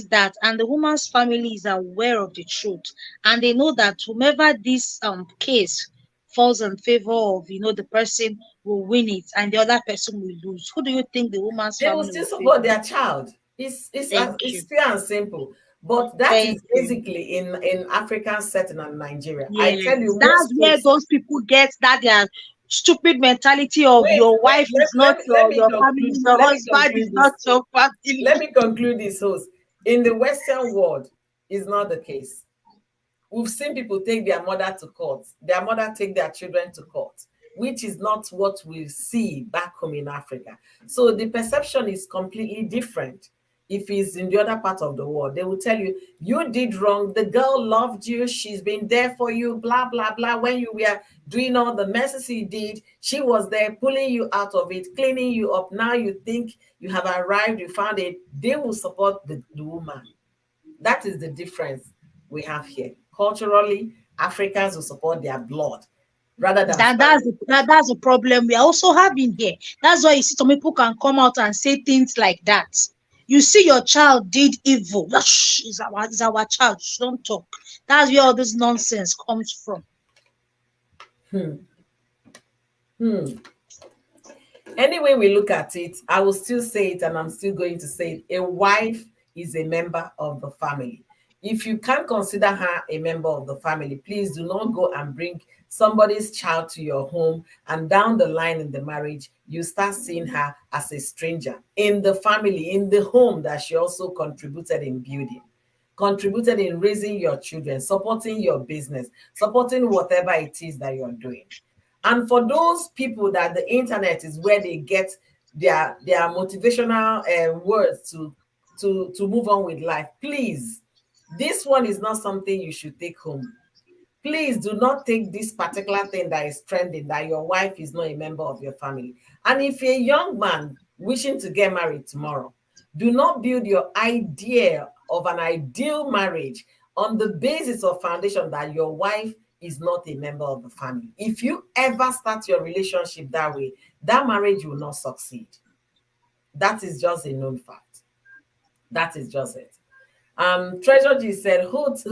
that, and the woman's family is aware of the truth, and they know that whomever this case falls in favor of, the person will win it and the other person will lose. Who do you think the woman's They will family still will support favor? their child. Thank It's you. clear and simple. But that is Thank you. basically in African setting and Nigeria. I tell Yes, you, that's most where folks. those people get that their stupid mentality of your Wait, wife is not let me your family, conclude. your Let me husband is conclude not this. your family. Let me conclude this, host. In the Western world, is not the case. We've seen people take their mother to court, their mother take their children to court, which is not what we see back home in Africa. So the perception is completely different. If it's in the other part of the world, they will tell you, you did wrong. The girl loved you. She's been there for you, blah, blah, blah. When you were doing all the messes you did, she was there pulling you out of it, cleaning you up. Now you think you have arrived, you found it. They will support the woman. That is the difference we have here. Culturally, Africans will support their blood rather than That's family. that's the problem we are also having here. That's why you see some people can come out and say things like that. You see your child did evil. Shh, is our child. Shh, don't talk. That's where all this nonsense comes from. Hmm. Hmm. Anyway, we look at it, I will still say it and I'm still going to say it. A wife is a member of the family. If you can't consider her a member of the family, please do not go and bring somebody's child to your home, and down the line in the marriage, you start seeing her as a stranger in the family, in the home that she also contributed in building, contributed in raising your children, supporting your business, supporting whatever it is that you're doing. And for those people that the internet is where they get their motivational words to move on with life, please, this one is not something you should take home. Please do not take this particular thing that is trending, that your wife is not a member of your family. And if you're a young man wishing to get married tomorrow, do not build your idea of an ideal marriage on the basis of foundation that your wife is not a member of the family. If you ever start your relationship that way, that marriage will not succeed. That is just a known fact. That is just it. Treasure G said, who's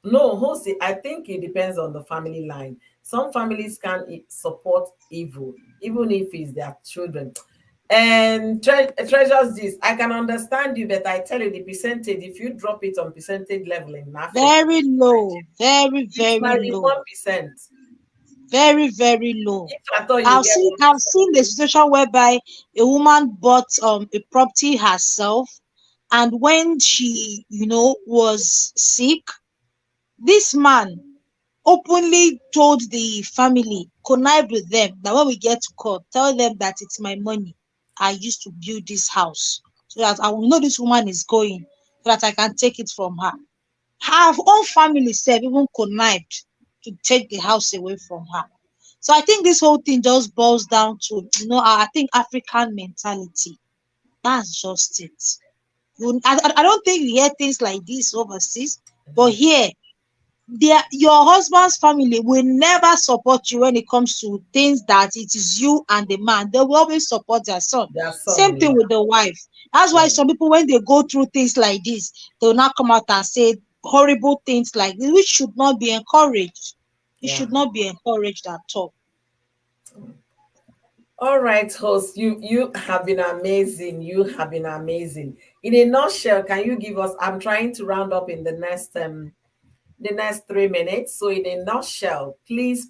no, who's it? I think it depends on the family line. Some families can support evil, even if it's their children. And Treasures this, I can understand you, but I tell you the percentage, if you drop it on percentage level in Africa, Very low, very, it's very like low, 1%. very, very low. If I thought you get I've 1%. seen the situation whereby a woman bought a property herself, and when she, was sick, this man openly told the family, connived with them, that when we get to court, tell them that it's my money I used to build this house, so that I will know this woman is going, so that I can take it from her. Her own family said even connived to take the house away from her. So I think this whole thing just boils down to, I think African mentality. That's just it. I don't think we hear things like this overseas, but here, your husband's family will never support you when it comes to things that it is you and the man. They will always support their son. Their Same son, thing yeah. with the wife. That's why Yeah. some people, when they go through things like this, they will not come out and say horrible things like this, which should not be encouraged. It Yeah. should not be encouraged at all. All right, host, you have been amazing. You have been amazing. In a nutshell, can you give us? I'm trying to round up in the next 3 minutes. So, in a nutshell, please,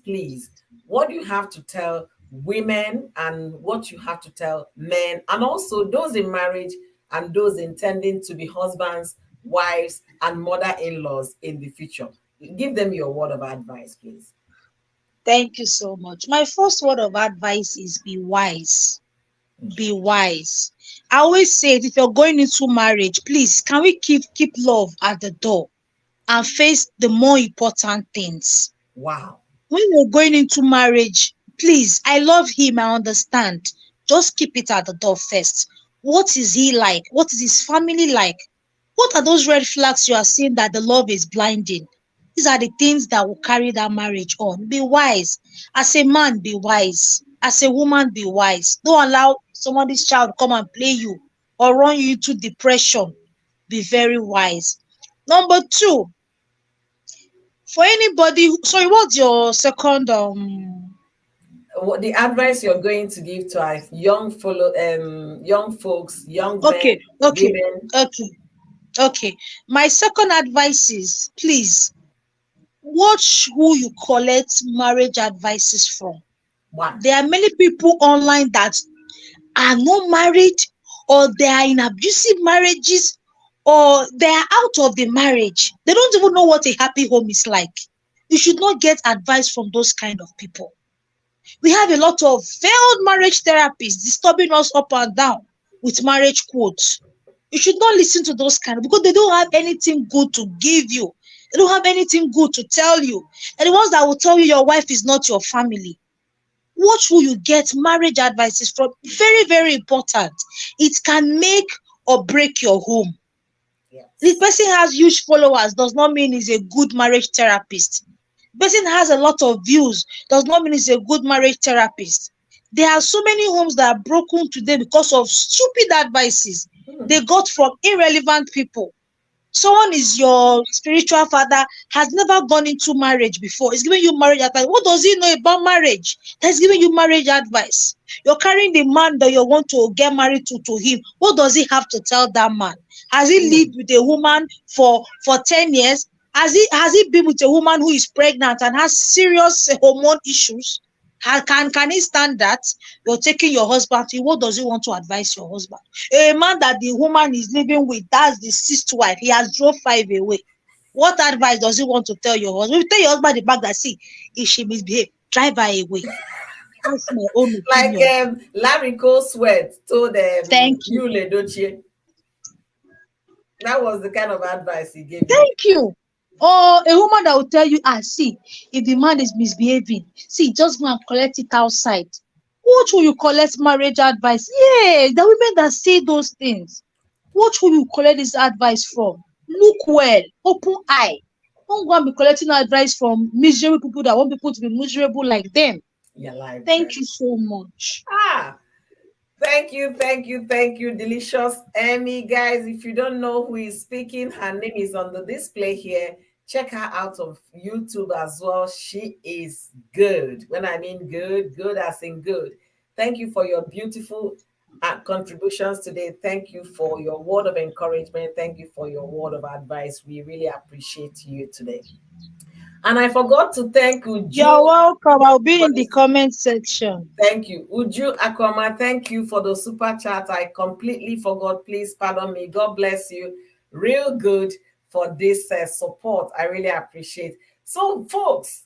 what do you have to tell women and what you have to tell men, and also those in marriage and those intending to be husbands, wives, and mother-in-laws in the future? Give them your word of advice, please. Thank you so much. My first word of advice is be wise. Be wise. I always say it, if you're going into marriage, please, can we keep love at the door and face the more important things? Wow. When you're going into marriage, please, I love him, I understand. Just keep it at the door first. What is he like? What is his family like? What are those red flags you are seeing that the love is blinding? These are the things that will carry that marriage on. Be wise. As a man, be wise. As a woman, be wise. Don't allow somebody's child to come and play you or run you into depression. Be very wise. Number two, for anybody, sorry, what's your second What the advice you're going to give to our young folks, young men, okay, okay, women? okay, okay. My second advice is, please watch who you collect marriage advices from. One. There are many people online that are not married, or they are in abusive marriages, or they are out of the marriage. They don't even know what a happy home is like. You should not get advice from those kind of people. We have a lot of failed marriage therapists disturbing us up and down with marriage quotes. You should not listen to those kind of, because they don't have anything good to give you. They don't have anything good to tell you. And the ones that will tell you your wife is not your family. Watch who you get marriage advices from. Very, very important. It can make or break your home. Yes. The person has huge followers does not mean he's a good marriage therapist. The person has a lot of views does not mean he's a good marriage therapist. There are so many homes that are broken today because of stupid advices they got from irrelevant people. Someone is your spiritual father, has never gone into marriage before, is giving you marriage advice. What does he know about marriage? That's giving you marriage advice. You're carrying the man that you want to get married to him. What does he have to tell that man? Has he lived with a woman for 10 years? Has he been with a woman who is pregnant and has serious hormone issues? Can he stand that? You're taking your husband to, what does he want to advise your husband? A man that the woman is living with, that's the sixth wife. He has drove 5 away. What advice does he want to tell your husband? You tell your husband the back that, see, if she misbehave, drive her away. That's my own Like opinion. Larry Cole Sweat told Thank you. Yule Dochie. That was the kind of advice he gave him. Thank you. Or a woman that will tell you, see, if the man is misbehaving, see, just go and collect it outside. What will you collect marriage advice? Yeah, the women that say those things. What will you collect this advice from? Look well, open eye. Don't go and be collecting advice from miserable people that want people to be miserable like them. Your life. Thank you so much. Ah, thank you, thank you, thank you, delicious Emmy. Guys, if you don't know who is speaking, her name is on the display here. Check her out on YouTube as well. She is good. When I mean good, good as in good. Thank you for your beautiful contributions today. Thank you for your word of encouragement. Thank you for your word of advice. We really appreciate you today. And I forgot to thank You're Uju welcome. I'll be for in the this. comment section. Thank you. Uju Akoma, thank you for the super chat. I completely forgot. Please pardon me. God bless you. Real good for this support. I really appreciate. So, folks,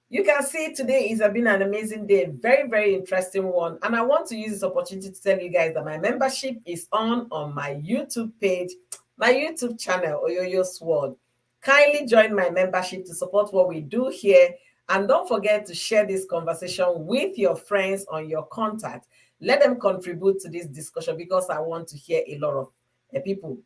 you can see today is been an amazing day. Very, very interesting one. And I want to use this opportunity to tell you guys that my membership is on my YouTube page, my YouTube channel, Oyoyo's World. Kindly join my membership to support what we do here. And don't forget to share this conversation with your friends on your contact. Let them contribute to this discussion because I want to hear a lot of people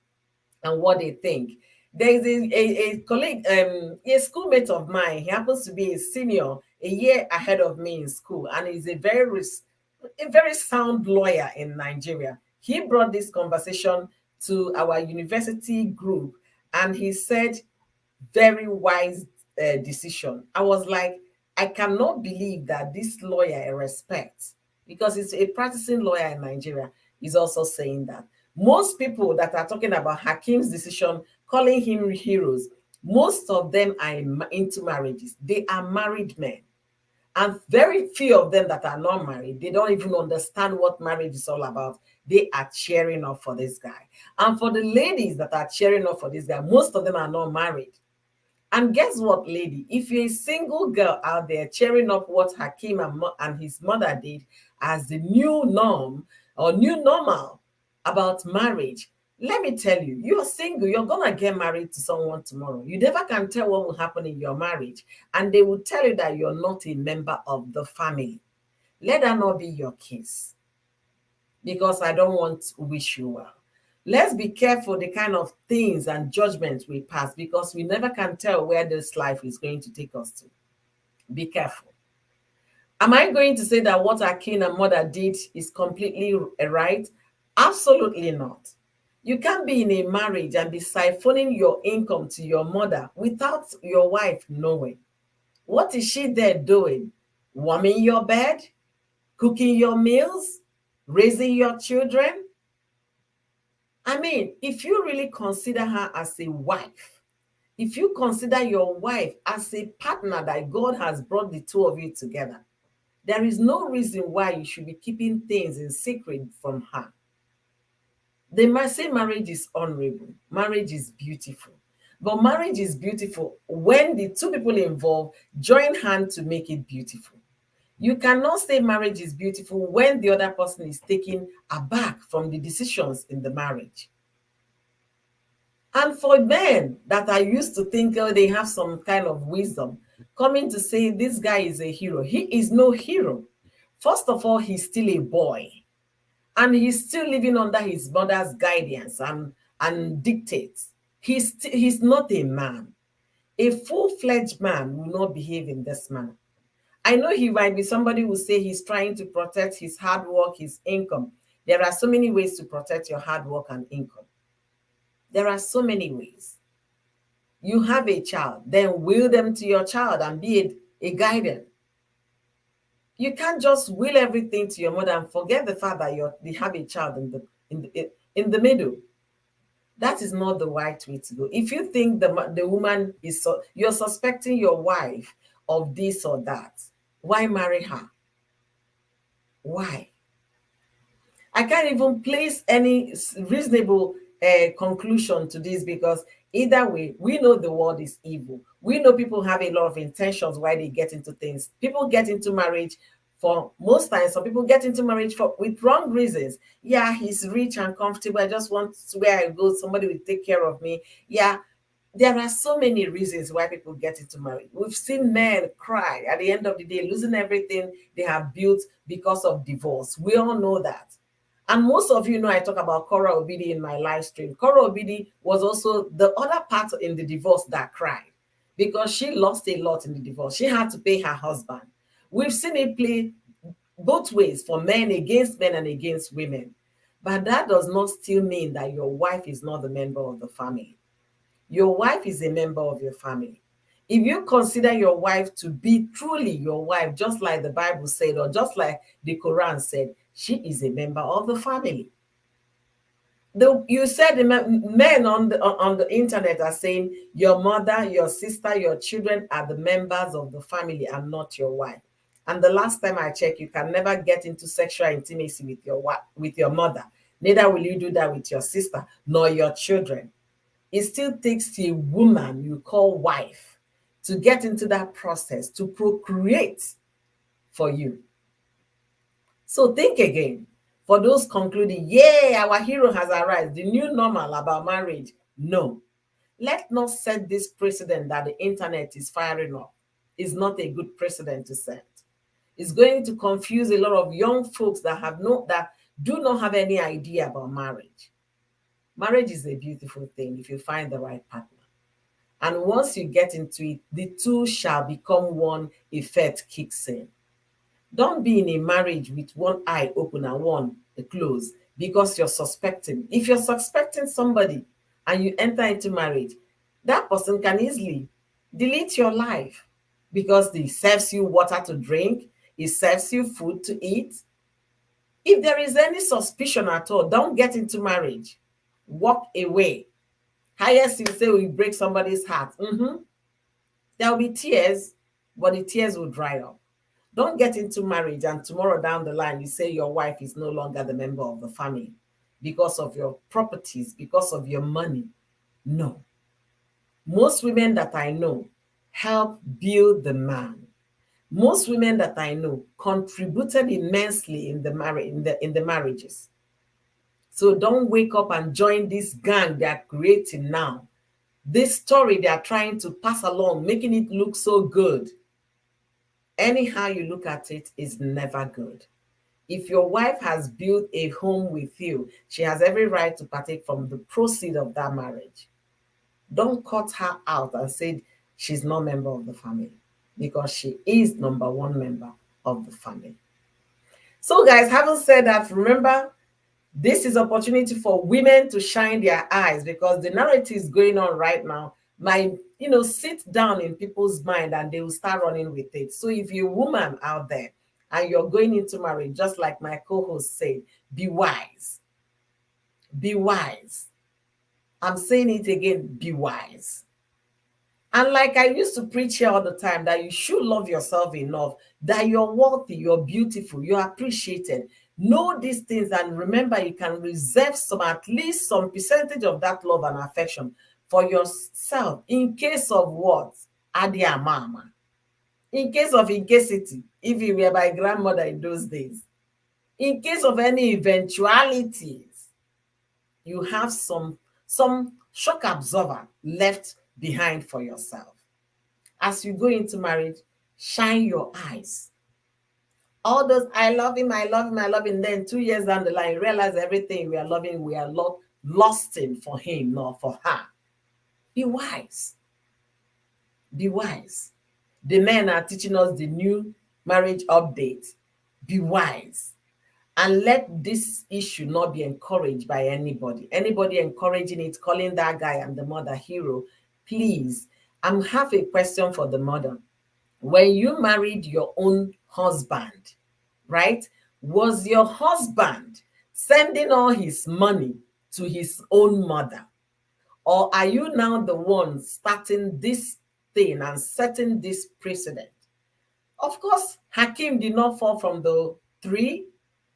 and what they think. There is a colleague, a schoolmate of mine. He happens to be a senior, a year ahead of me in school, and he's a very sound lawyer in Nigeria. He brought this conversation to our university group, and he said, very wise decision. I was like, I cannot believe that this lawyer I respect, because he's a practicing lawyer in Nigeria, is also saying that. Most people that are talking about Hakim's decision, calling him heroes, most of them are into marriages. They are married men. And very few of them that are not married, they don't even understand what marriage is all about. They are cheering up for this guy. And for the ladies that are cheering up for this guy, most of them are not married. And guess what, lady? If you're a single girl out there cheering up what Hakim and his mother did as the new norm or new normal about marriage, let me tell you, you're single, you're going to get married to someone tomorrow. You never can tell what will happen in your marriage. And they will tell you that you're not a member of the family. Let that not be your case, because I don't want to wish you well. Let's be careful the kind of things and judgments we pass, because we never can tell where this life is going to take us to. Be careful. Am I going to say that what our king and mother did is completely right? Absolutely not. You can't be in a marriage and be siphoning your income to your mother without your wife knowing. What is she there doing? Warming your bed? Cooking your meals? Raising your children? I mean, if you really consider her as a wife, if you consider your wife as a partner that God has brought the two of you together, there is no reason why you should be keeping things in secret from her. They might say marriage is honorable, marriage is beautiful. But marriage is beautiful when the two people involved join hands to make it beautiful. You cannot say marriage is beautiful when the other person is taken aback from the decisions in the marriage. And for men that are used to think they have some kind of wisdom, coming to say this guy is a hero, he is no hero. First of all, he's still a boy, and he's still living under his mother's guidance and dictates. He's not a man. A full-fledged man will not behave in this manner. I know he might be somebody who say he's trying to protect his hard work, his income. There are so many ways to protect your hard work and income. There are so many ways. You have a child, then will them to your child and be a guardian. You can't just will everything to your mother and forget the fact that you have a child in the middle. That is not the right way to go. If you think the woman is you're suspecting your wife of this or that, why marry her? Why? I can't even place any reasonable conclusion to this, because either way, we know the world is evil. We know people have a lot of intentions why they get into things. People get into marriage for most times. Some people get into marriage for with wrong reasons. Yeah, he's rich and comfortable. I just want where I go, somebody will take care of me. Yeah, there are so many reasons why people get into marriage. We've seen men cry at the end of the day, losing everything they have built because of divorce. We all know that. And most of you know I talk about Cora Obidi in my live stream. Cora Obidi was also the other part in the divorce that cried, because she lost a lot in the divorce. She had to pay her husband. We've seen it play both ways, for men against men and against women. But that does not still mean that your wife is not a member of the family. Your wife is a member of your family. If you consider your wife to be truly your wife, just like the Bible said, or just like the Quran said, she is a member of the family. You said the men on the internet are saying your mother, your sister, your children are the members of the family and not your wife. And the last time I checked, you can never get into sexual intimacy with your mother. Neither will you do that with your sister nor your children. It still takes a woman you call wife to get into that process, to procreate for you. So think again. For those concluding, yeah, our hero has arrived, the new normal about marriage. No. Let's not set this precedent that the internet is firing up. It's not a good precedent to set. It's going to confuse a lot of young folks that do not have any idea about marriage. Marriage is a beautiful thing if you find the right partner. And once you get into it, the two shall become one. Effect kicks in. Don't be in a marriage with one eye open and one closed because you're suspecting. If you're suspecting somebody and you enter into marriage, that person can easily delete your life, because it serves you water to drink, it serves you food to eat. If there is any suspicion at all, don't get into marriage. Walk away. Highest you say will break somebody's heart. There will be tears, but the tears will dry up. Don't get into marriage and tomorrow down the line you say your wife is no longer the member of the family because of your properties, because of your money. No. Most women that I know help build the man. Most women that I know contributed immensely in the marriages. So don't wake up and join this gang they are creating now. This story they are trying to pass along, making it look so good. Anyhow you look at it, is never good. If your wife has built a home with you, she has every right to partake from the proceeds of that marriage. Don't cut her out and say she's not a member of the family, because she is number one member of the family. So guys, having said that, remember, this is opportunity for women to shine their eyes, because the narrative is going on right now might sit down in people's mind and they will start running with it. So if you're a woman out there and you're going into marriage, just like my co-host said, be wise. Be wise. I'm saying it again, be wise. And like I used to preach here all the time, that you should love yourself enough, that you're worthy, you're beautiful, you're appreciated. Know these things, and remember, you can reserve at least some percentage of that love and affection for yourself in case of what? Adia mama. In case of incasity, if you were my grandmother in those days. In case of any eventualities, you have some shock absorber left behind for yourself. As you go into marriage, shine your eyes. All those I love him, I love him, I love him. Then 2 years down the line, realize everything we are loving, we are lost in for him, not for her. Be wise. Be wise. The men are teaching us the new marriage update. Be wise. And let this issue not be encouraged by anybody. Anybody encouraging it, calling that guy and the mother hero, please, I have a question for the mother. When you married your own husband, right? Was your husband sending all his money to his own mother? Or are you now the one starting this thing and setting this precedent? Of course, Hakim did not fall from the tree.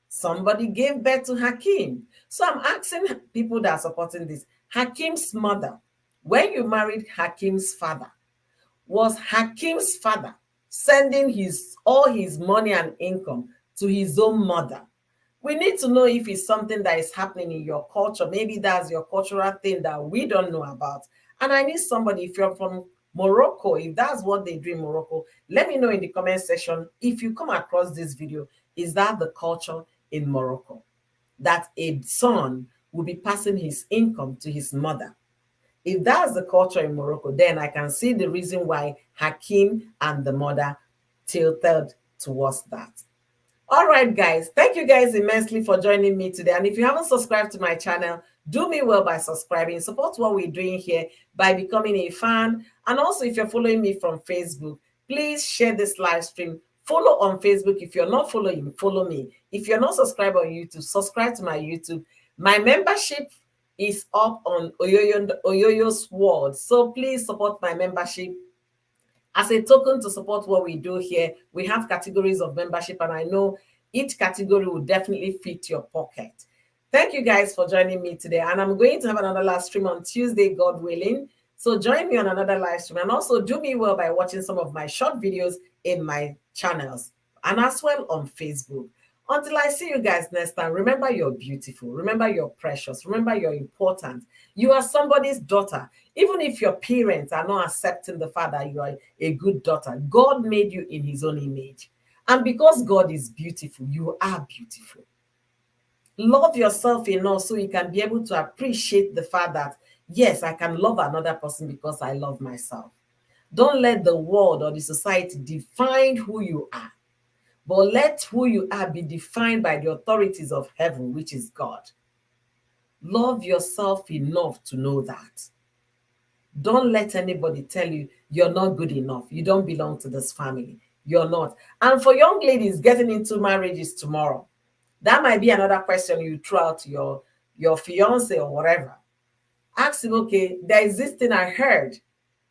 Somebody gave birth to Hakim. So I'm asking people that are supporting this, Hakim's mother, when you married Hakim's father, was Hakim's father sending all his money and income to his own mother? We need to know if it's something that is happening in your culture. Maybe that's your cultural thing that we don't know about. And I need somebody, if you're from Morocco, if that's what they do in Morocco, let me know in the comment section. If you come across this video, is that the culture in Morocco, that a son will be passing his income to his mother? If that's the culture in Morocco, then I can see the reason why Hakim and the mother tilted towards that. All right, guys. Thank you guys immensely for joining me today. And if you haven't subscribed to my channel, do me well by subscribing. Support what we're doing here by becoming a fan. And also, if you're following me from Facebook, please share this live stream. Follow on Facebook. If you're not following, follow me. If you're not subscribed on YouTube, subscribe to my YouTube. My membership is up on Oyoyo's World. So please support my membership. As a token to support what we do here, we have categories of membership, and I know each category will definitely fit your pocket. Thank you guys for joining me today. And I'm going to have another live stream on Tuesday, God willing. So join me on another live stream, and also do me well by watching some of my short videos in my channels and as well on Facebook. Until I see you guys next time, remember you're beautiful. Remember you're precious. Remember you're important. You are somebody's daughter. Even if your parents are not accepting the fact that you are a good daughter, God made you in his own image. And because God is beautiful, you are beautiful. Love yourself enough so you can be able to appreciate the fact that, yes, I can love another person because I love myself. Don't let the world or the society define who you are, but let who you are be defined by the authorities of heaven, which is God. Love yourself enough to know that. Don't let anybody tell you you're not good enough. You don't belong to this family. You're not. And for young ladies getting into marriages tomorrow, that might be another question you throw out to your fiance or whatever. Ask him, okay, there is this thing I heard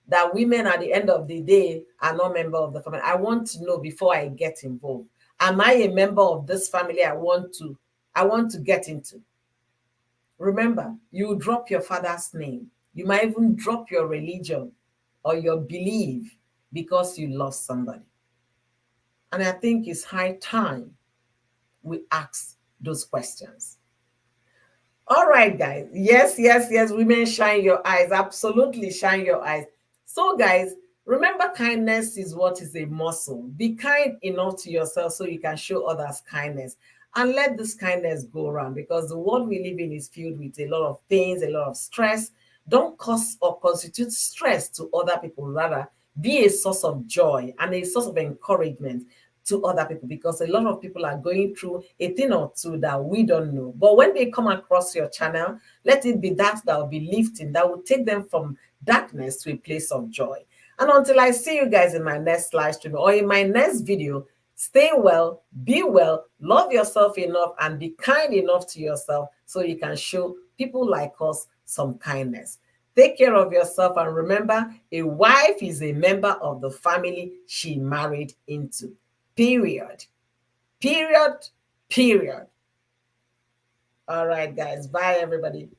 that women at the end of the day are not member of the family. I want to know before I get involved. Am I a member of this family I want to get into? Remember, you drop your father's name. You might even drop your religion or your belief because you lost somebody. And I think it's high time we ask those questions. All right, guys. Yes, yes, yes. Women, shine your eyes. Absolutely shine your eyes. So, guys, remember kindness is what is a muscle. Be kind enough to yourself so you can show others kindness. And let this kindness go around, because the world we live in is filled with a lot of pains, a lot of stress. Don't cause or constitute stress to other people. Rather, be a source of joy and a source of encouragement to other people, because a lot of people are going through a thing or two that we don't know. But when they come across your channel, let it be that will be lifting, that will take them from darkness to a place of joy. And until I see you guys in my next live stream or in my next video, stay well, be well, love yourself enough, and be kind enough to yourself so you can show people like us some kindness. Take care of yourself, and remember, a wife is a member of the family she married into. Period. Period. Period. All right, guys. Bye, everybody.